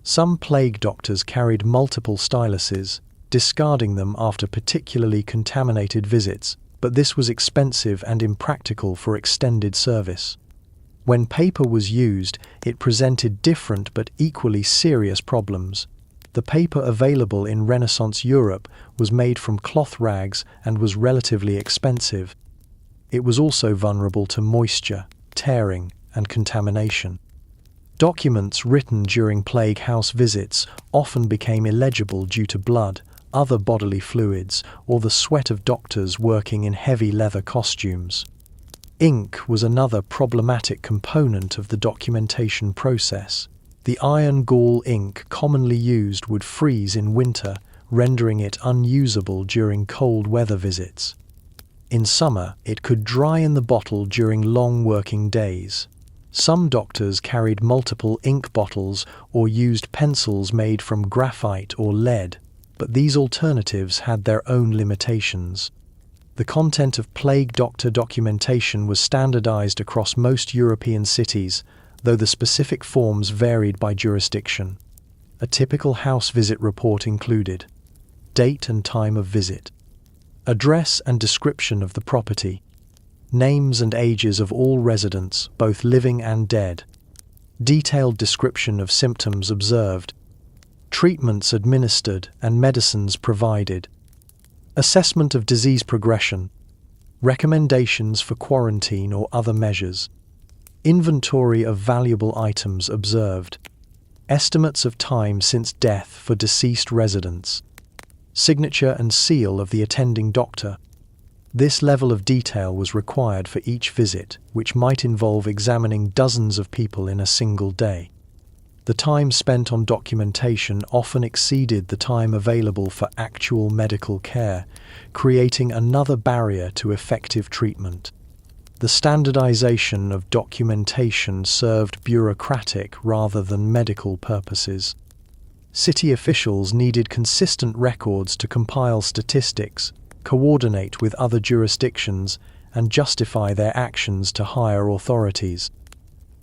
Some plague doctors carried multiple styluses, discarding them after particularly contaminated visits, but this was expensive and impractical for extended service. When paper was used, it presented different but equally serious problems. The paper available in Renaissance Europe was made from cloth rags and was relatively expensive. It was also vulnerable to moisture, tearing, and contamination. Documents written during plague house visits often became illegible due to blood, other bodily fluids, or the sweat of doctors working in heavy leather costumes. Ink was another problematic component of the documentation process. The iron gall ink commonly used would freeze in winter, rendering it unusable during cold weather visits. In summer, it could dry in the bottle during long working days. Some doctors carried multiple ink bottles or used pencils made from graphite or lead, but these alternatives had their own limitations. The content of plague doctor documentation was standardized across most European cities, though the specific forms varied by jurisdiction. A typical house visit report included date and time of visit, address and description of the property, names and ages of all residents, both living and dead, detailed description of symptoms observed, treatments administered and medicines provided, assessment of disease progression, recommendations for quarantine or other measures, inventory of valuable items observed, estimates of time since death for deceased residents, signature and seal of the attending doctor. This level of detail was required for each visit, which might involve examining dozens of people in a single day. The time spent on documentation often exceeded the time available for actual medical care, creating another barrier to effective treatment. The standardization of documentation served bureaucratic rather than medical purposes. City officials needed consistent records to compile statistics, coordinate with other jurisdictions, and justify their actions to higher authorities.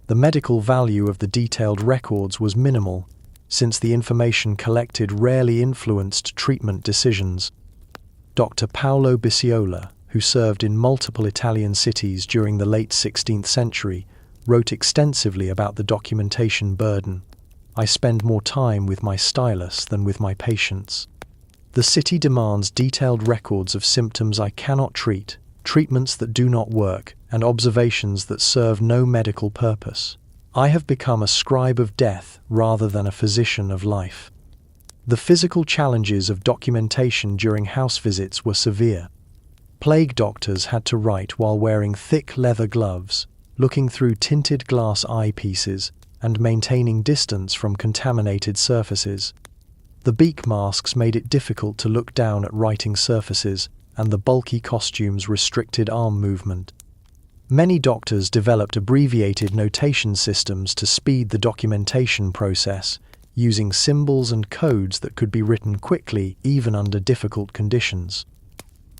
The medical value of the detailed records was minimal, since the information collected rarely influenced treatment decisions. Dr. Paolo Bisciola, who served in multiple Italian cities during the late 16th century, wrote extensively about the documentation burden. "I spend more time with my stylus than with my patients. The city demands detailed records of symptoms I cannot treat, treatments that do not work, and observations that serve no medical purpose. I have become a scribe of death rather than a physician of life." The physical challenges of documentation during house visits were severe. Plague doctors had to write while wearing thick leather gloves, looking through tinted glass eyepieces, and maintaining distance from contaminated surfaces. The beak masks made it difficult to look down at writing surfaces, and the bulky costumes restricted arm movement. Many doctors developed abbreviated notation systems to speed the documentation process, using symbols and codes that could be written quickly even under difficult conditions.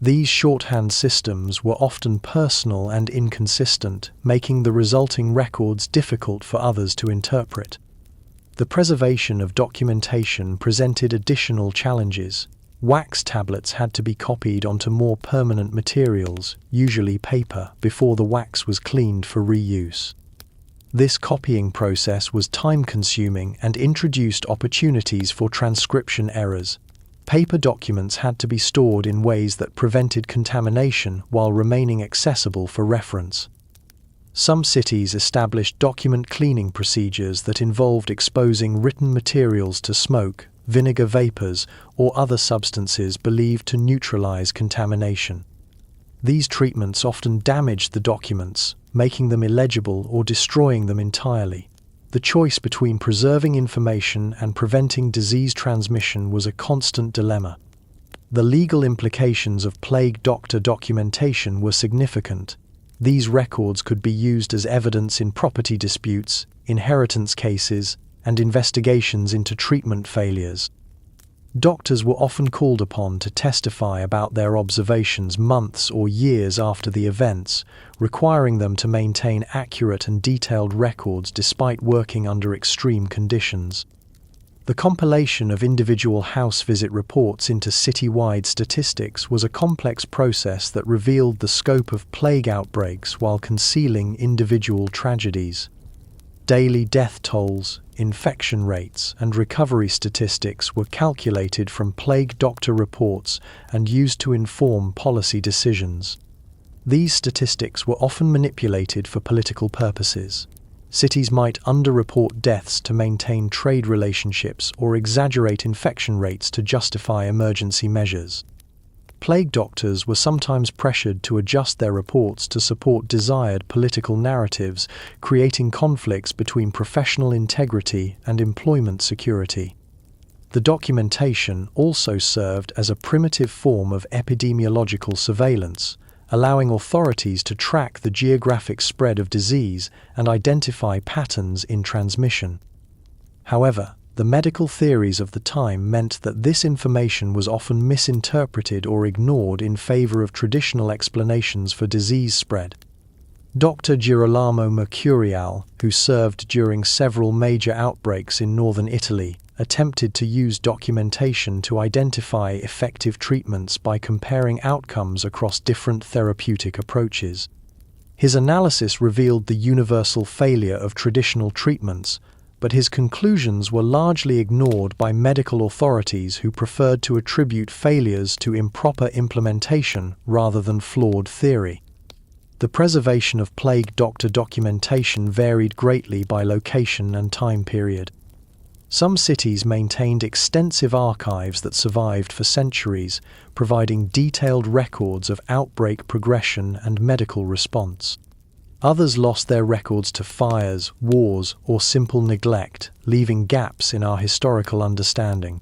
These shorthand systems were often personal and inconsistent, making the resulting records difficult for others to interpret. The preservation of documentation presented additional challenges. Wax tablets had to be copied onto more permanent materials, usually paper, before the wax was cleaned for reuse. This copying process was time-consuming and introduced opportunities for transcription errors. Paper documents had to be stored in ways that prevented contamination while remaining accessible for reference. Some cities established document cleaning procedures that involved exposing written materials to smoke, vinegar vapors, or other substances believed to neutralize contamination. These treatments often damaged the documents, making them illegible or destroying them entirely. The choice between preserving information and preventing disease transmission was a constant dilemma. The legal implications of plague doctor documentation were significant. These records could be used as evidence in property disputes, inheritance cases, and investigations into treatment failures. Doctors were often called upon to testify about their observations months or years after the events, requiring them to maintain accurate and detailed records despite working under extreme conditions. The compilation of individual house visit reports into city-wide statistics was a complex process that revealed the scope of plague outbreaks while concealing individual tragedies. Daily death tolls, infection rates, and recovery statistics were calculated from plague doctor reports and used to inform policy decisions. These statistics were often manipulated for political purposes. Cities might underreport deaths to maintain trade relationships or exaggerate infection rates to justify emergency measures. Plague doctors were sometimes pressured to adjust their reports to support desired political narratives, creating conflicts between professional integrity and employment security. The documentation also served as a primitive form of epidemiological surveillance, allowing authorities to track the geographic spread of disease and identify patterns in transmission. However, the medical theories of the time meant that this information was often misinterpreted or ignored in favor of traditional explanations for disease spread. Dr. Girolamo Mercurial, who served during several major outbreaks in northern Italy, attempted to use documentation to identify effective treatments by comparing outcomes across different therapeutic approaches. His analysis revealed the universal failure of traditional treatments, but his conclusions were largely ignored by medical authorities who preferred to attribute failures to improper implementation rather than flawed theory. The preservation of plague doctor documentation varied greatly by location and time period. Some cities maintained extensive archives that survived for centuries, providing detailed records of outbreak progression and medical response. Others lost their records to fires, wars, or simple neglect, leaving gaps in our historical understanding.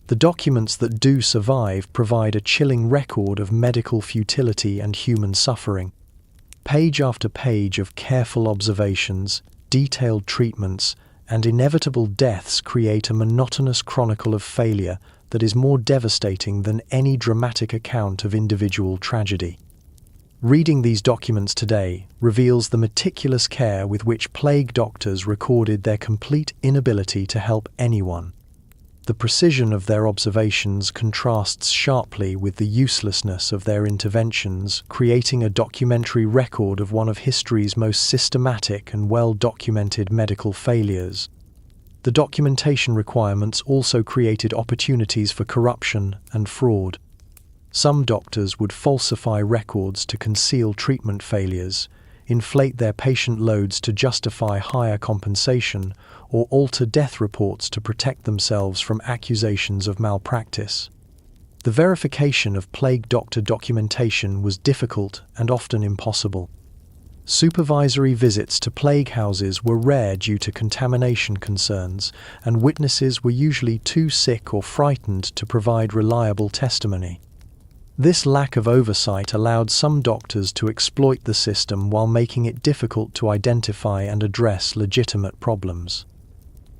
The documents that do survive provide a chilling record of medical futility and human suffering. Page after page of careful observations, detailed treatments, and inevitable deaths create a monotonous chronicle of failure that is more devastating than any dramatic account of individual tragedy. Reading these documents today reveals the meticulous care with which plague doctors recorded their complete inability to help anyone. The precision of their observations contrasts sharply with the uselessness of their interventions, creating a documentary record of one of history's most systematic and well-documented medical failures. The documentation requirements also created opportunities for corruption and fraud. Some doctors would falsify records to conceal treatment failures, inflate their patient loads to justify higher compensation, or alter death reports to protect themselves from accusations of malpractice. The verification of plague doctor documentation was difficult and often impossible. Supervisory visits to plague houses were rare due to contamination concerns, and witnesses were usually too sick or frightened to provide reliable testimony. This lack of oversight allowed some doctors to exploit the system while making it difficult to identify and address legitimate problems.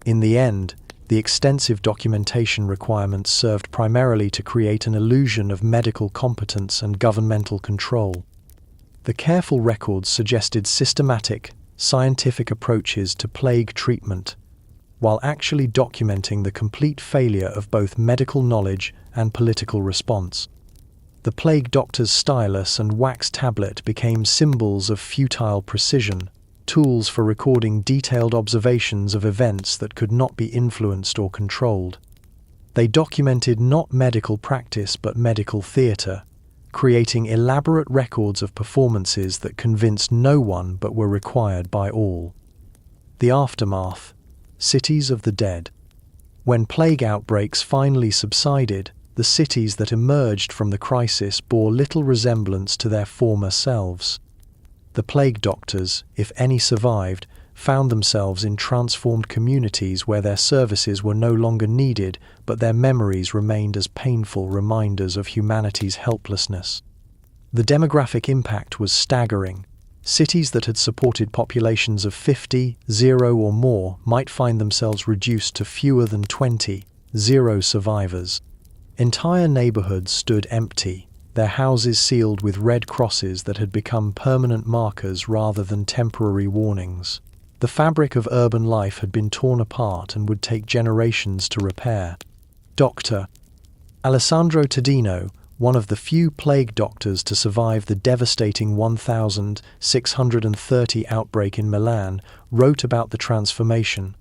In the end, the extensive documentation requirements served primarily to create an illusion of medical competence and governmental control. The careful records suggested systematic, scientific approaches to plague treatment, while actually documenting the complete failure of both medical knowledge and political response. The plague doctor's stylus and wax tablet became symbols of futile precision, tools for recording detailed observations of events that could not be influenced or controlled. They documented not medical practice but medical theatre, creating elaborate records of performances that convinced no one but were required by all. The aftermath: cities of the dead. When plague outbreaks finally subsided, the cities that emerged from the crisis bore little resemblance to their former selves. The plague doctors, if any survived, found themselves in transformed communities where their services were no longer needed, but their memories remained as painful reminders of humanity's helplessness. The demographic impact was staggering. Cities that had supported populations of 50, 0 or more might find themselves reduced to fewer than 20, 0 survivors. Entire neighborhoods stood empty, their houses sealed with red crosses that had become permanent markers rather than temporary warnings. The fabric of urban life had been torn apart and would take generations to repair. Dr. Alessandro Tadino, one of the few plague doctors to survive the devastating 1630 outbreak in Milan, wrote about the transformation.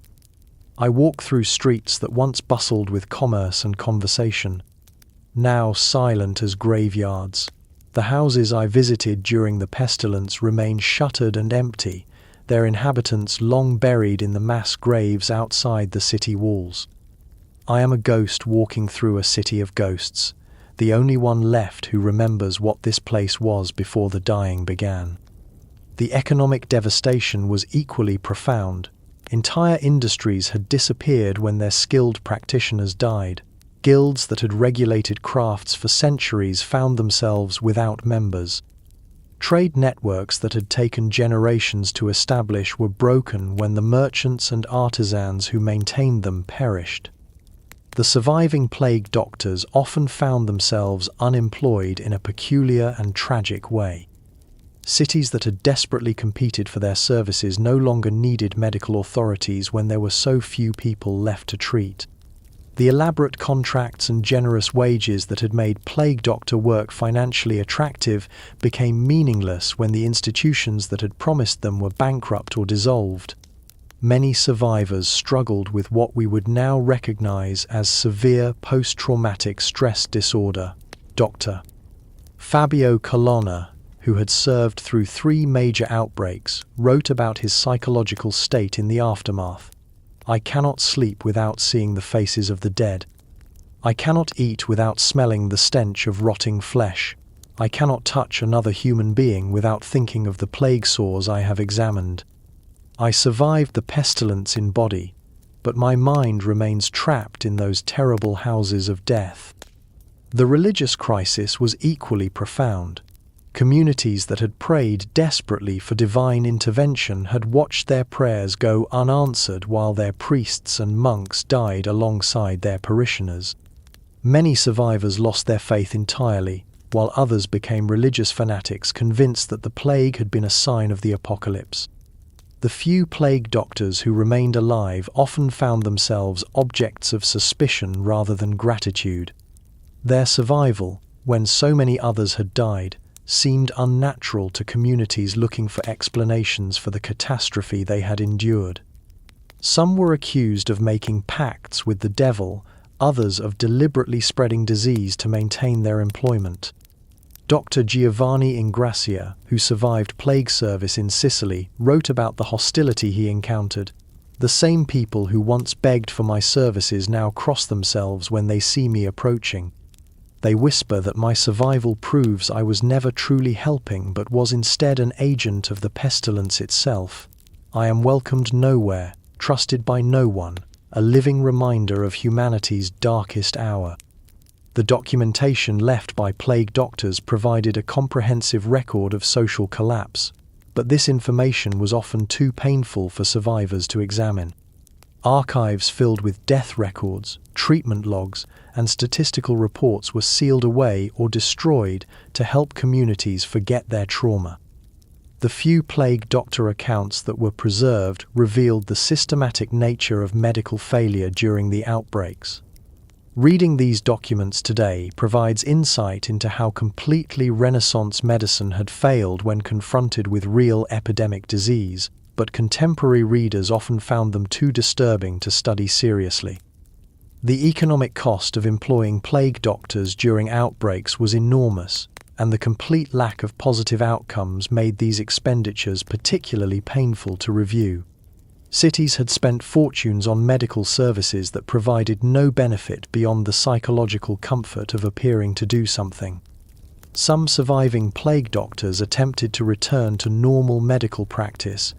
I walk through streets that once bustled with commerce and conversation, now silent as graveyards. The houses I visited during the pestilence remain shuttered and empty, their inhabitants long buried in the mass graves outside the city walls. I am a ghost walking through a city of ghosts, the only one left who remembers what this place was before the dying began. The economic devastation was equally profound. Entire industries had disappeared when their skilled practitioners died. Guilds that had regulated crafts for centuries found themselves without members. Trade networks that had taken generations to establish were broken when the merchants and artisans who maintained them perished. The surviving plague doctors often found themselves unemployed in a peculiar and tragic way. Cities that had desperately competed for their services no longer needed medical authorities when there were so few people left to treat. The elaborate contracts and generous wages that had made plague doctor work financially attractive became meaningless when the institutions that had promised them were bankrupt or dissolved. Many survivors struggled with what we would now recognize as severe post-traumatic stress disorder. Dr. Fabio Colonna, who had served through 3 major outbreaks, wrote about his psychological state in the aftermath. I cannot sleep without seeing the faces of the dead. I cannot eat without smelling the stench of rotting flesh. I cannot touch another human being without thinking of the plague sores I have examined. I survived the pestilence in body, but my mind remains trapped in those terrible houses of death. The religious crisis was equally profound. Communities that had prayed desperately for divine intervention had watched their prayers go unanswered while their priests and monks died alongside their parishioners. Many survivors lost their faith entirely, while others became religious fanatics convinced that the plague had been a sign of the apocalypse. The few plague doctors who remained alive often found themselves objects of suspicion rather than gratitude. Their survival, when so many others had died, seemed unnatural to communities looking for explanations for the catastrophe they had endured. Some were accused of making pacts with the devil, others of deliberately spreading disease to maintain their employment. Dr. Giovanni Ingrassia, who survived plague service in Sicily, wrote about the hostility he encountered. "The same people who once begged for my services now cross themselves when they see me approaching. They whisper that my survival proves I was never truly helping but was instead an agent of the pestilence itself. I am welcomed nowhere, trusted by no one, a living reminder of humanity's darkest hour." The documentation left by plague doctors provided a comprehensive record of social collapse, but this information was often too painful for survivors to examine. Archives filled with death records, treatment logs, and statistical reports were sealed away or destroyed to help communities forget their trauma. The few plague doctor accounts that were preserved revealed the systematic nature of medical failure during the outbreaks. Reading these documents today provides insight into how completely Renaissance medicine had failed when confronted with real epidemic disease, but contemporary readers often found them too disturbing to study seriously. The economic cost of employing plague doctors during outbreaks was enormous, and the complete lack of positive outcomes made these expenditures particularly painful to review. Cities had spent fortunes on medical services that provided no benefit beyond the psychological comfort of appearing to do something. Some surviving plague doctors attempted to return to normal medical practice,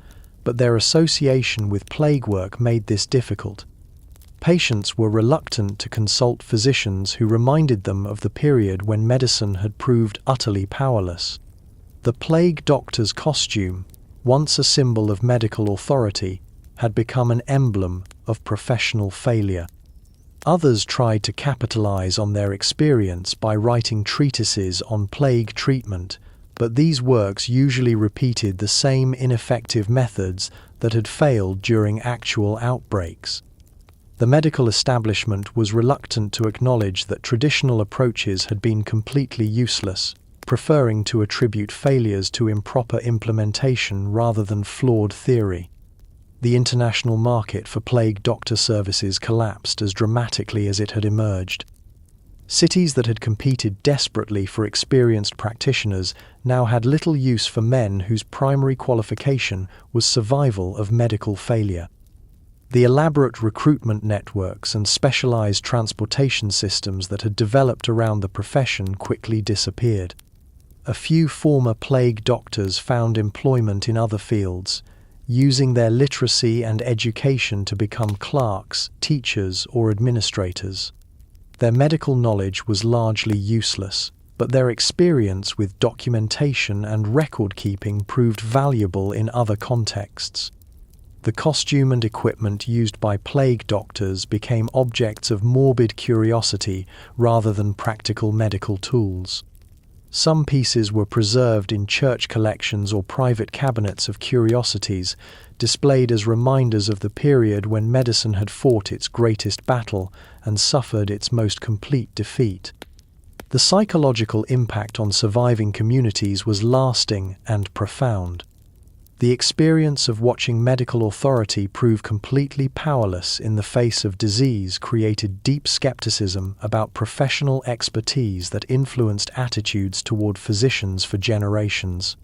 but their association with plague work made this difficult. Patients were reluctant to consult physicians who reminded them of the period when medicine had proved utterly powerless. The plague doctor's costume, once a symbol of medical authority, had become an emblem of professional failure. Others tried to capitalize on their experience by writing treatises on plague treatment, but these works usually repeated the same ineffective methods that had failed during actual outbreaks. The medical establishment was reluctant to acknowledge that traditional approaches had been completely useless, preferring to attribute failures to improper implementation rather than flawed theory. The international market for plague doctor services collapsed as dramatically as it had emerged. Cities that had competed desperately for experienced practitioners now had little use for men whose primary qualification was survival of medical failure. The elaborate recruitment networks and specialized transportation systems that had developed around the profession quickly disappeared. A few former plague doctors found employment in other fields, using their literacy and education to become clerks, teachers, or administrators. Their medical knowledge was largely useless, but their experience with documentation and record-keeping proved valuable in other contexts. The costume and equipment used by plague doctors became objects of morbid curiosity rather than practical medical tools. Some pieces were preserved in church collections or private cabinets of curiosities, displayed as reminders of the period when medicine had fought its greatest battle and suffered its most complete defeat. The psychological impact on surviving communities was lasting and profound. The experience of watching medical authority prove completely powerless in the face of disease created deep skepticism about professional expertise that influenced attitudes toward physicians for generations.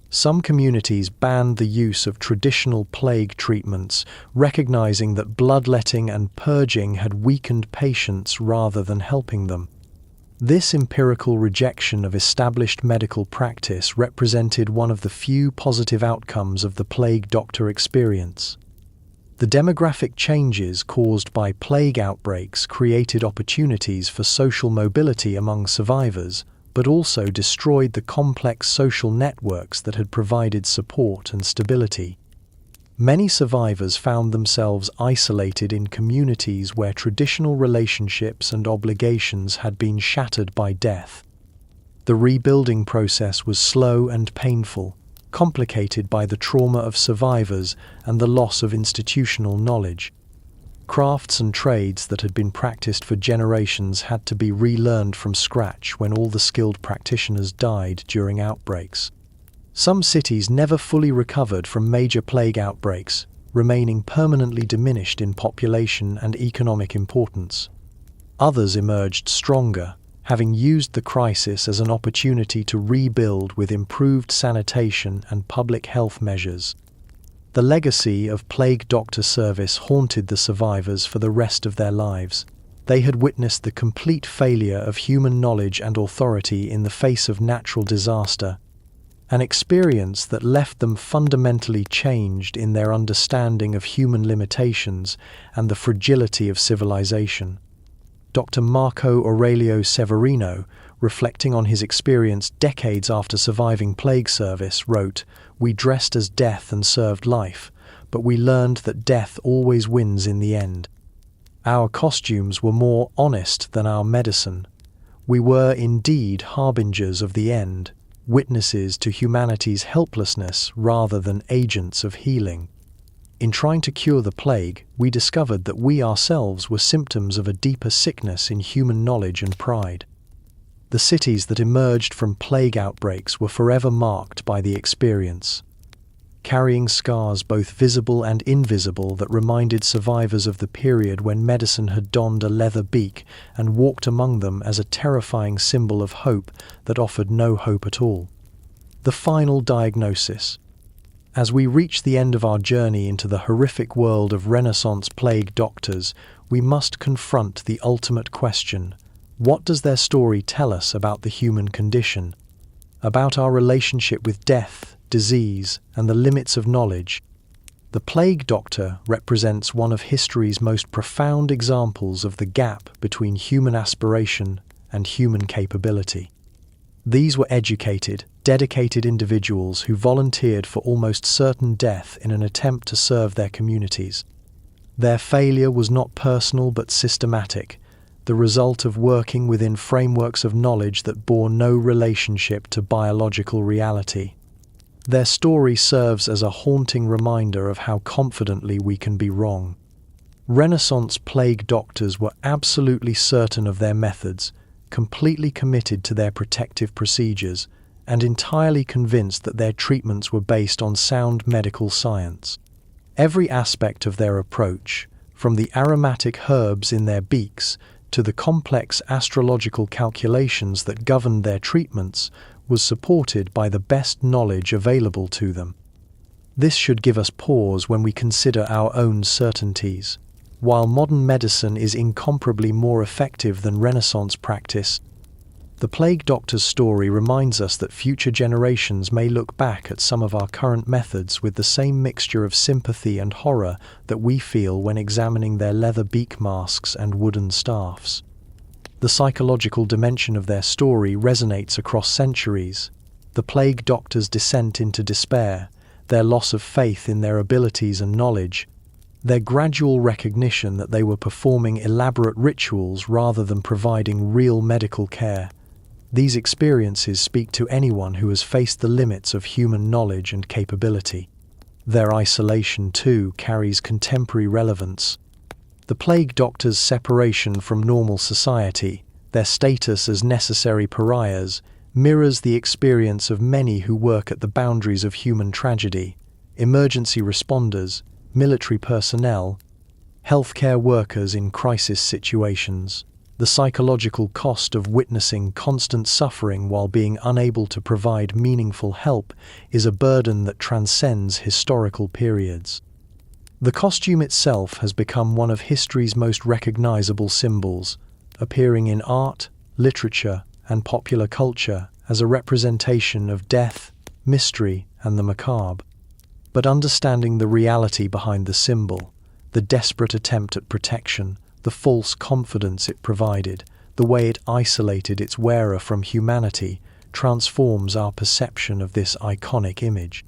Some communities banned the use of traditional plague treatments, recognizing that bloodletting and purging had weakened patients rather than helping them. This empirical rejection of established medical practice represented one of the few positive outcomes of the plague doctor experience. The demographic changes caused by plague outbreaks created opportunities for social mobility among survivors, but also destroyed the complex social networks that had provided support and stability. Many survivors found themselves isolated in communities where traditional relationships and obligations had been shattered by death. The rebuilding process was slow and painful, complicated by the trauma of survivors and the loss of institutional knowledge. Crafts and trades that had been practiced for generations had to be relearned from scratch when all the skilled practitioners died during outbreaks. Some cities never fully recovered from major plague outbreaks, remaining permanently diminished in population and economic importance. Others emerged stronger, having used the crisis as an opportunity to rebuild with improved sanitation and public health measures. The legacy of plague doctor service haunted the survivors for the rest of their lives. They had witnessed the complete failure of human knowledge and authority in the face of natural disaster, an experience that left them fundamentally changed in their understanding of human limitations and the fragility of civilization. Dr. Marco Aurelio Severino, reflecting on his experience decades after surviving plague service, wrote, "We dressed as death and served life, but we learned that death always wins in the end. Our costumes were more honest than our medicine. We were indeed harbingers of the end, witnesses to humanity's helplessness rather than agents of healing. In trying to cure the plague, we discovered that we ourselves were symptoms of a deeper sickness in human knowledge and pride." The cities that emerged from plague outbreaks were forever marked by the experience, carrying scars both visible and invisible that reminded survivors of the period when medicine had donned a leather beak and walked among them as a terrifying symbol of hope that offered no hope at all. The final diagnosis. As we reach the end of our journey into the horrific world of Renaissance plague doctors, we must confront the ultimate question: what does their story tell us about the human condition, about our relationship with death, disease, and the limits of knowledge? The plague doctor represents one of history's most profound examples of the gap between human aspiration and human capability. These were educated, dedicated individuals who volunteered for almost certain death in an attempt to serve their communities. Their failure was not personal but systematic, the result of working within frameworks of knowledge that bore no relationship to biological reality. Their story serves as a haunting reminder of how confidently we can be wrong. Renaissance plague doctors were absolutely certain of their methods, completely committed to their protective procedures, and entirely convinced that their treatments were based on sound medical science. Every aspect of their approach, from the aromatic herbs in their beaks to the complex astrological calculations that governed their treatments, was supported by the best knowledge available to them. This should give us pause when we consider our own certainties. While modern medicine is incomparably more effective than Renaissance practice, the plague doctor's story reminds us that future generations may look back at some of our current methods with the same mixture of sympathy and horror that we feel when examining their leather beak masks and wooden staffs. The psychological dimension of their story resonates across centuries. The plague doctor's descent into despair, their loss of faith in their abilities and knowledge, their gradual recognition that they were performing elaborate rituals rather than providing real medical care. These experiences speak to anyone who has faced the limits of human knowledge and capability. Their isolation, too, carries contemporary relevance. The plague doctors' separation from normal society, their status as necessary pariahs, mirrors the experience of many who work at the boundaries of human tragedy: emergency responders, military personnel, healthcare workers in crisis situations. The psychological cost of witnessing constant suffering while being unable to provide meaningful help is a burden that transcends historical periods. The costume itself has become one of history's most recognizable symbols, appearing in art, literature, and popular culture as a representation of death, mystery, and the macabre. But understanding the reality behind the symbol, the desperate attempt at protection, the false confidence it provided, the way it isolated its wearer from humanity, transforms our perception of this iconic image.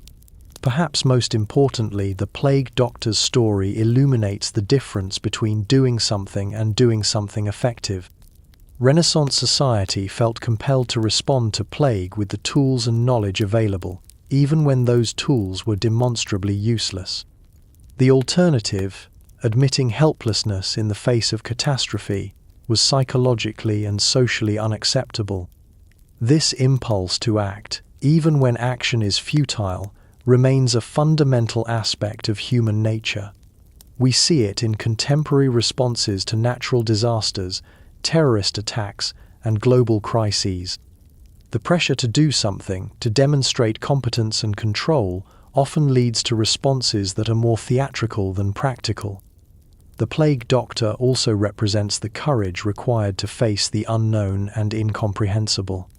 Perhaps most importantly, the plague doctor's story illuminates the difference between doing something and doing something effective. Renaissance society felt compelled to respond to plague with the tools and knowledge available, even when those tools were demonstrably useless. The alternative, admitting helplessness in the face of catastrophe, was psychologically and socially unacceptable. This impulse to act, even when action is futile, remains a fundamental aspect of human nature. We see it in contemporary responses to natural disasters, terrorist attacks, and global crises. The pressure to do something, to demonstrate competence and control, often leads to responses that are more theatrical than practical. The plague doctor also represents the courage required to face the unknown and incomprehensible.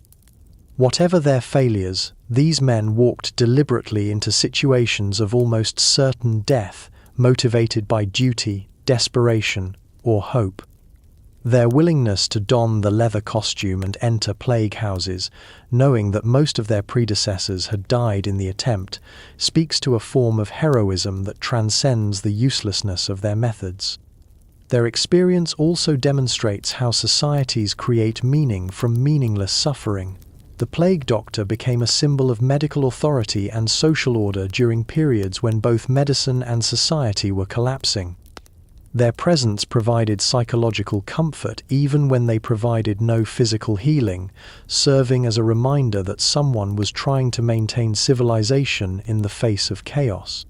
Whatever their failures, these men walked deliberately into situations of almost certain death, motivated by duty, desperation, or hope. Their willingness to don the leather costume and enter plague houses, knowing that most of their predecessors had died in the attempt, speaks to a form of heroism that transcends the uselessness of their methods. Their experience also demonstrates how societies create meaning from meaningless suffering. The plague doctor became a symbol of medical authority and social order during periods when both medicine and society were collapsing. Their presence provided psychological comfort even when they provided no physical healing, serving as a reminder that someone was trying to maintain civilization in the face of chaos.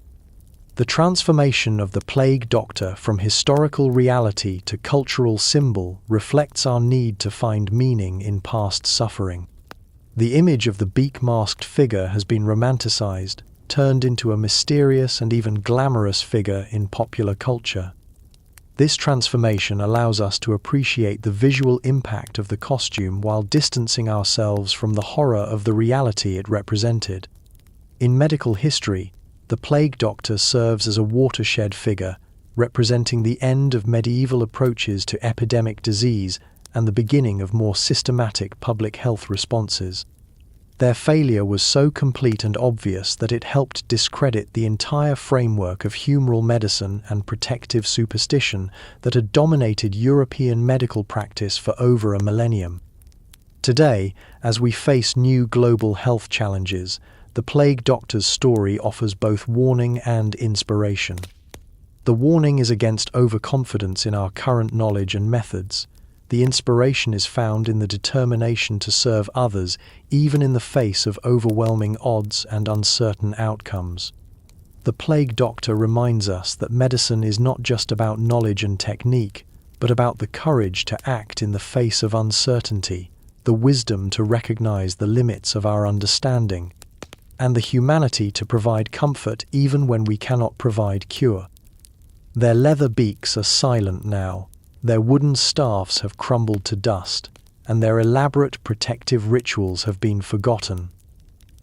The transformation of the plague doctor from historical reality to cultural symbol reflects our need to find meaning in past suffering. The image of the beak-masked figure has been romanticized, turned into a mysterious and even glamorous figure in popular culture. This transformation allows us to appreciate the visual impact of the costume while distancing ourselves from the horror of the reality it represented. In medical history, the plague doctor serves as a watershed figure, representing the end of medieval approaches to epidemic disease and the beginning of more systematic public health responses. Their failure was so complete and obvious that it helped discredit the entire framework of humoral medicine and protective superstition that had dominated European medical practice for over a millennium. Today, as we face new global health challenges, the plague doctor's story offers both warning and inspiration. The warning is against overconfidence in our current knowledge and methods. The inspiration is found in the determination to serve others, even in the face of overwhelming odds and uncertain outcomes. The plague doctor reminds us that medicine is not just about knowledge and technique, but about the courage to act in the face of uncertainty, the wisdom to recognize the limits of our understanding, and the humanity to provide comfort even when we cannot provide cure. Their leather beaks are silent now. Their wooden staffs have crumbled to dust, and their elaborate protective rituals have been forgotten.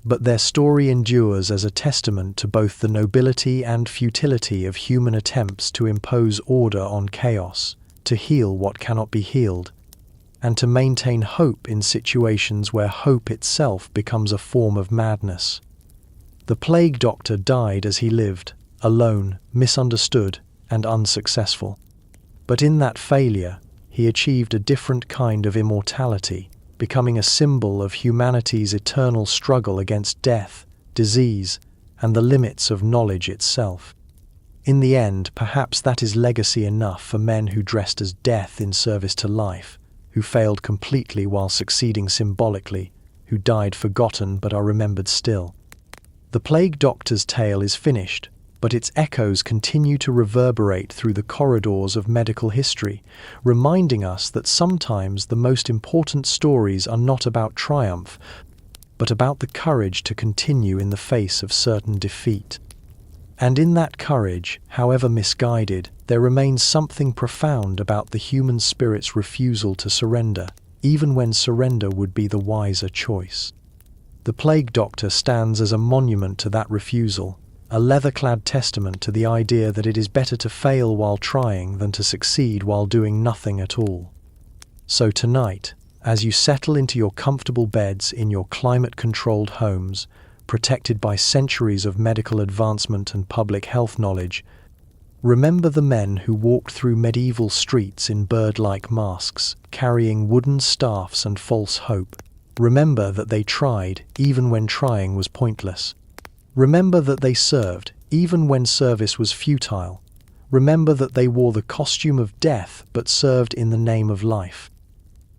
But their story endures as a testament to both the nobility and futility of human attempts to impose order on chaos, to heal what cannot be healed, and to maintain hope in situations where hope itself becomes a form of madness. The plague doctor died as he lived, alone, misunderstood, and unsuccessful. But in that failure, he achieved a different kind of immortality, becoming a symbol of humanity's eternal struggle against death, disease, and the limits of knowledge itself. In the end, perhaps that is legacy enough for men who dressed as death in service to life, who failed completely while succeeding symbolically, who died forgotten but are remembered still. The plague doctor's tale is finished, but its echoes continue to reverberate through the corridors of medical history, reminding us that sometimes the most important stories are not about triumph, but about the courage to continue in the face of certain defeat. And in that courage, however misguided, there remains something profound about the human spirit's refusal to surrender, even when surrender would be the wiser choice. The plague doctor stands as a monument to that refusal, a leather-clad testament to the idea that it is better to fail while trying than to succeed while doing nothing at all. So tonight, as you settle into your comfortable beds in your climate-controlled homes, protected by centuries of medical advancement and public health knowledge, Remember the men who walked through medieval streets in bird-like masks, carrying wooden staffs and false hope. Remember that they tried, even when trying was pointless. Remember that they served, even when service was futile. Remember that they wore the costume of death but served in the name of life.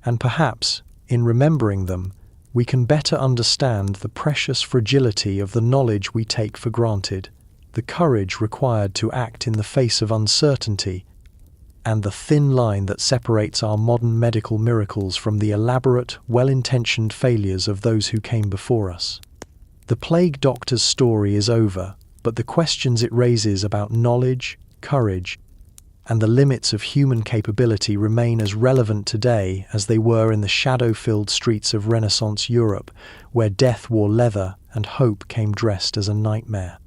And perhaps, in remembering them, we can better understand the precious fragility of the knowledge we take for granted, the courage required to act in the face of uncertainty, and the thin line that separates our modern medical miracles from the elaborate, well-intentioned failures of those who came before us. The plague doctor's story is over, but the questions it raises about knowledge, courage, and the limits of human capability remain as relevant today as they were in the shadow-filled streets of Renaissance Europe, where death wore leather and hope came dressed as a nightmare.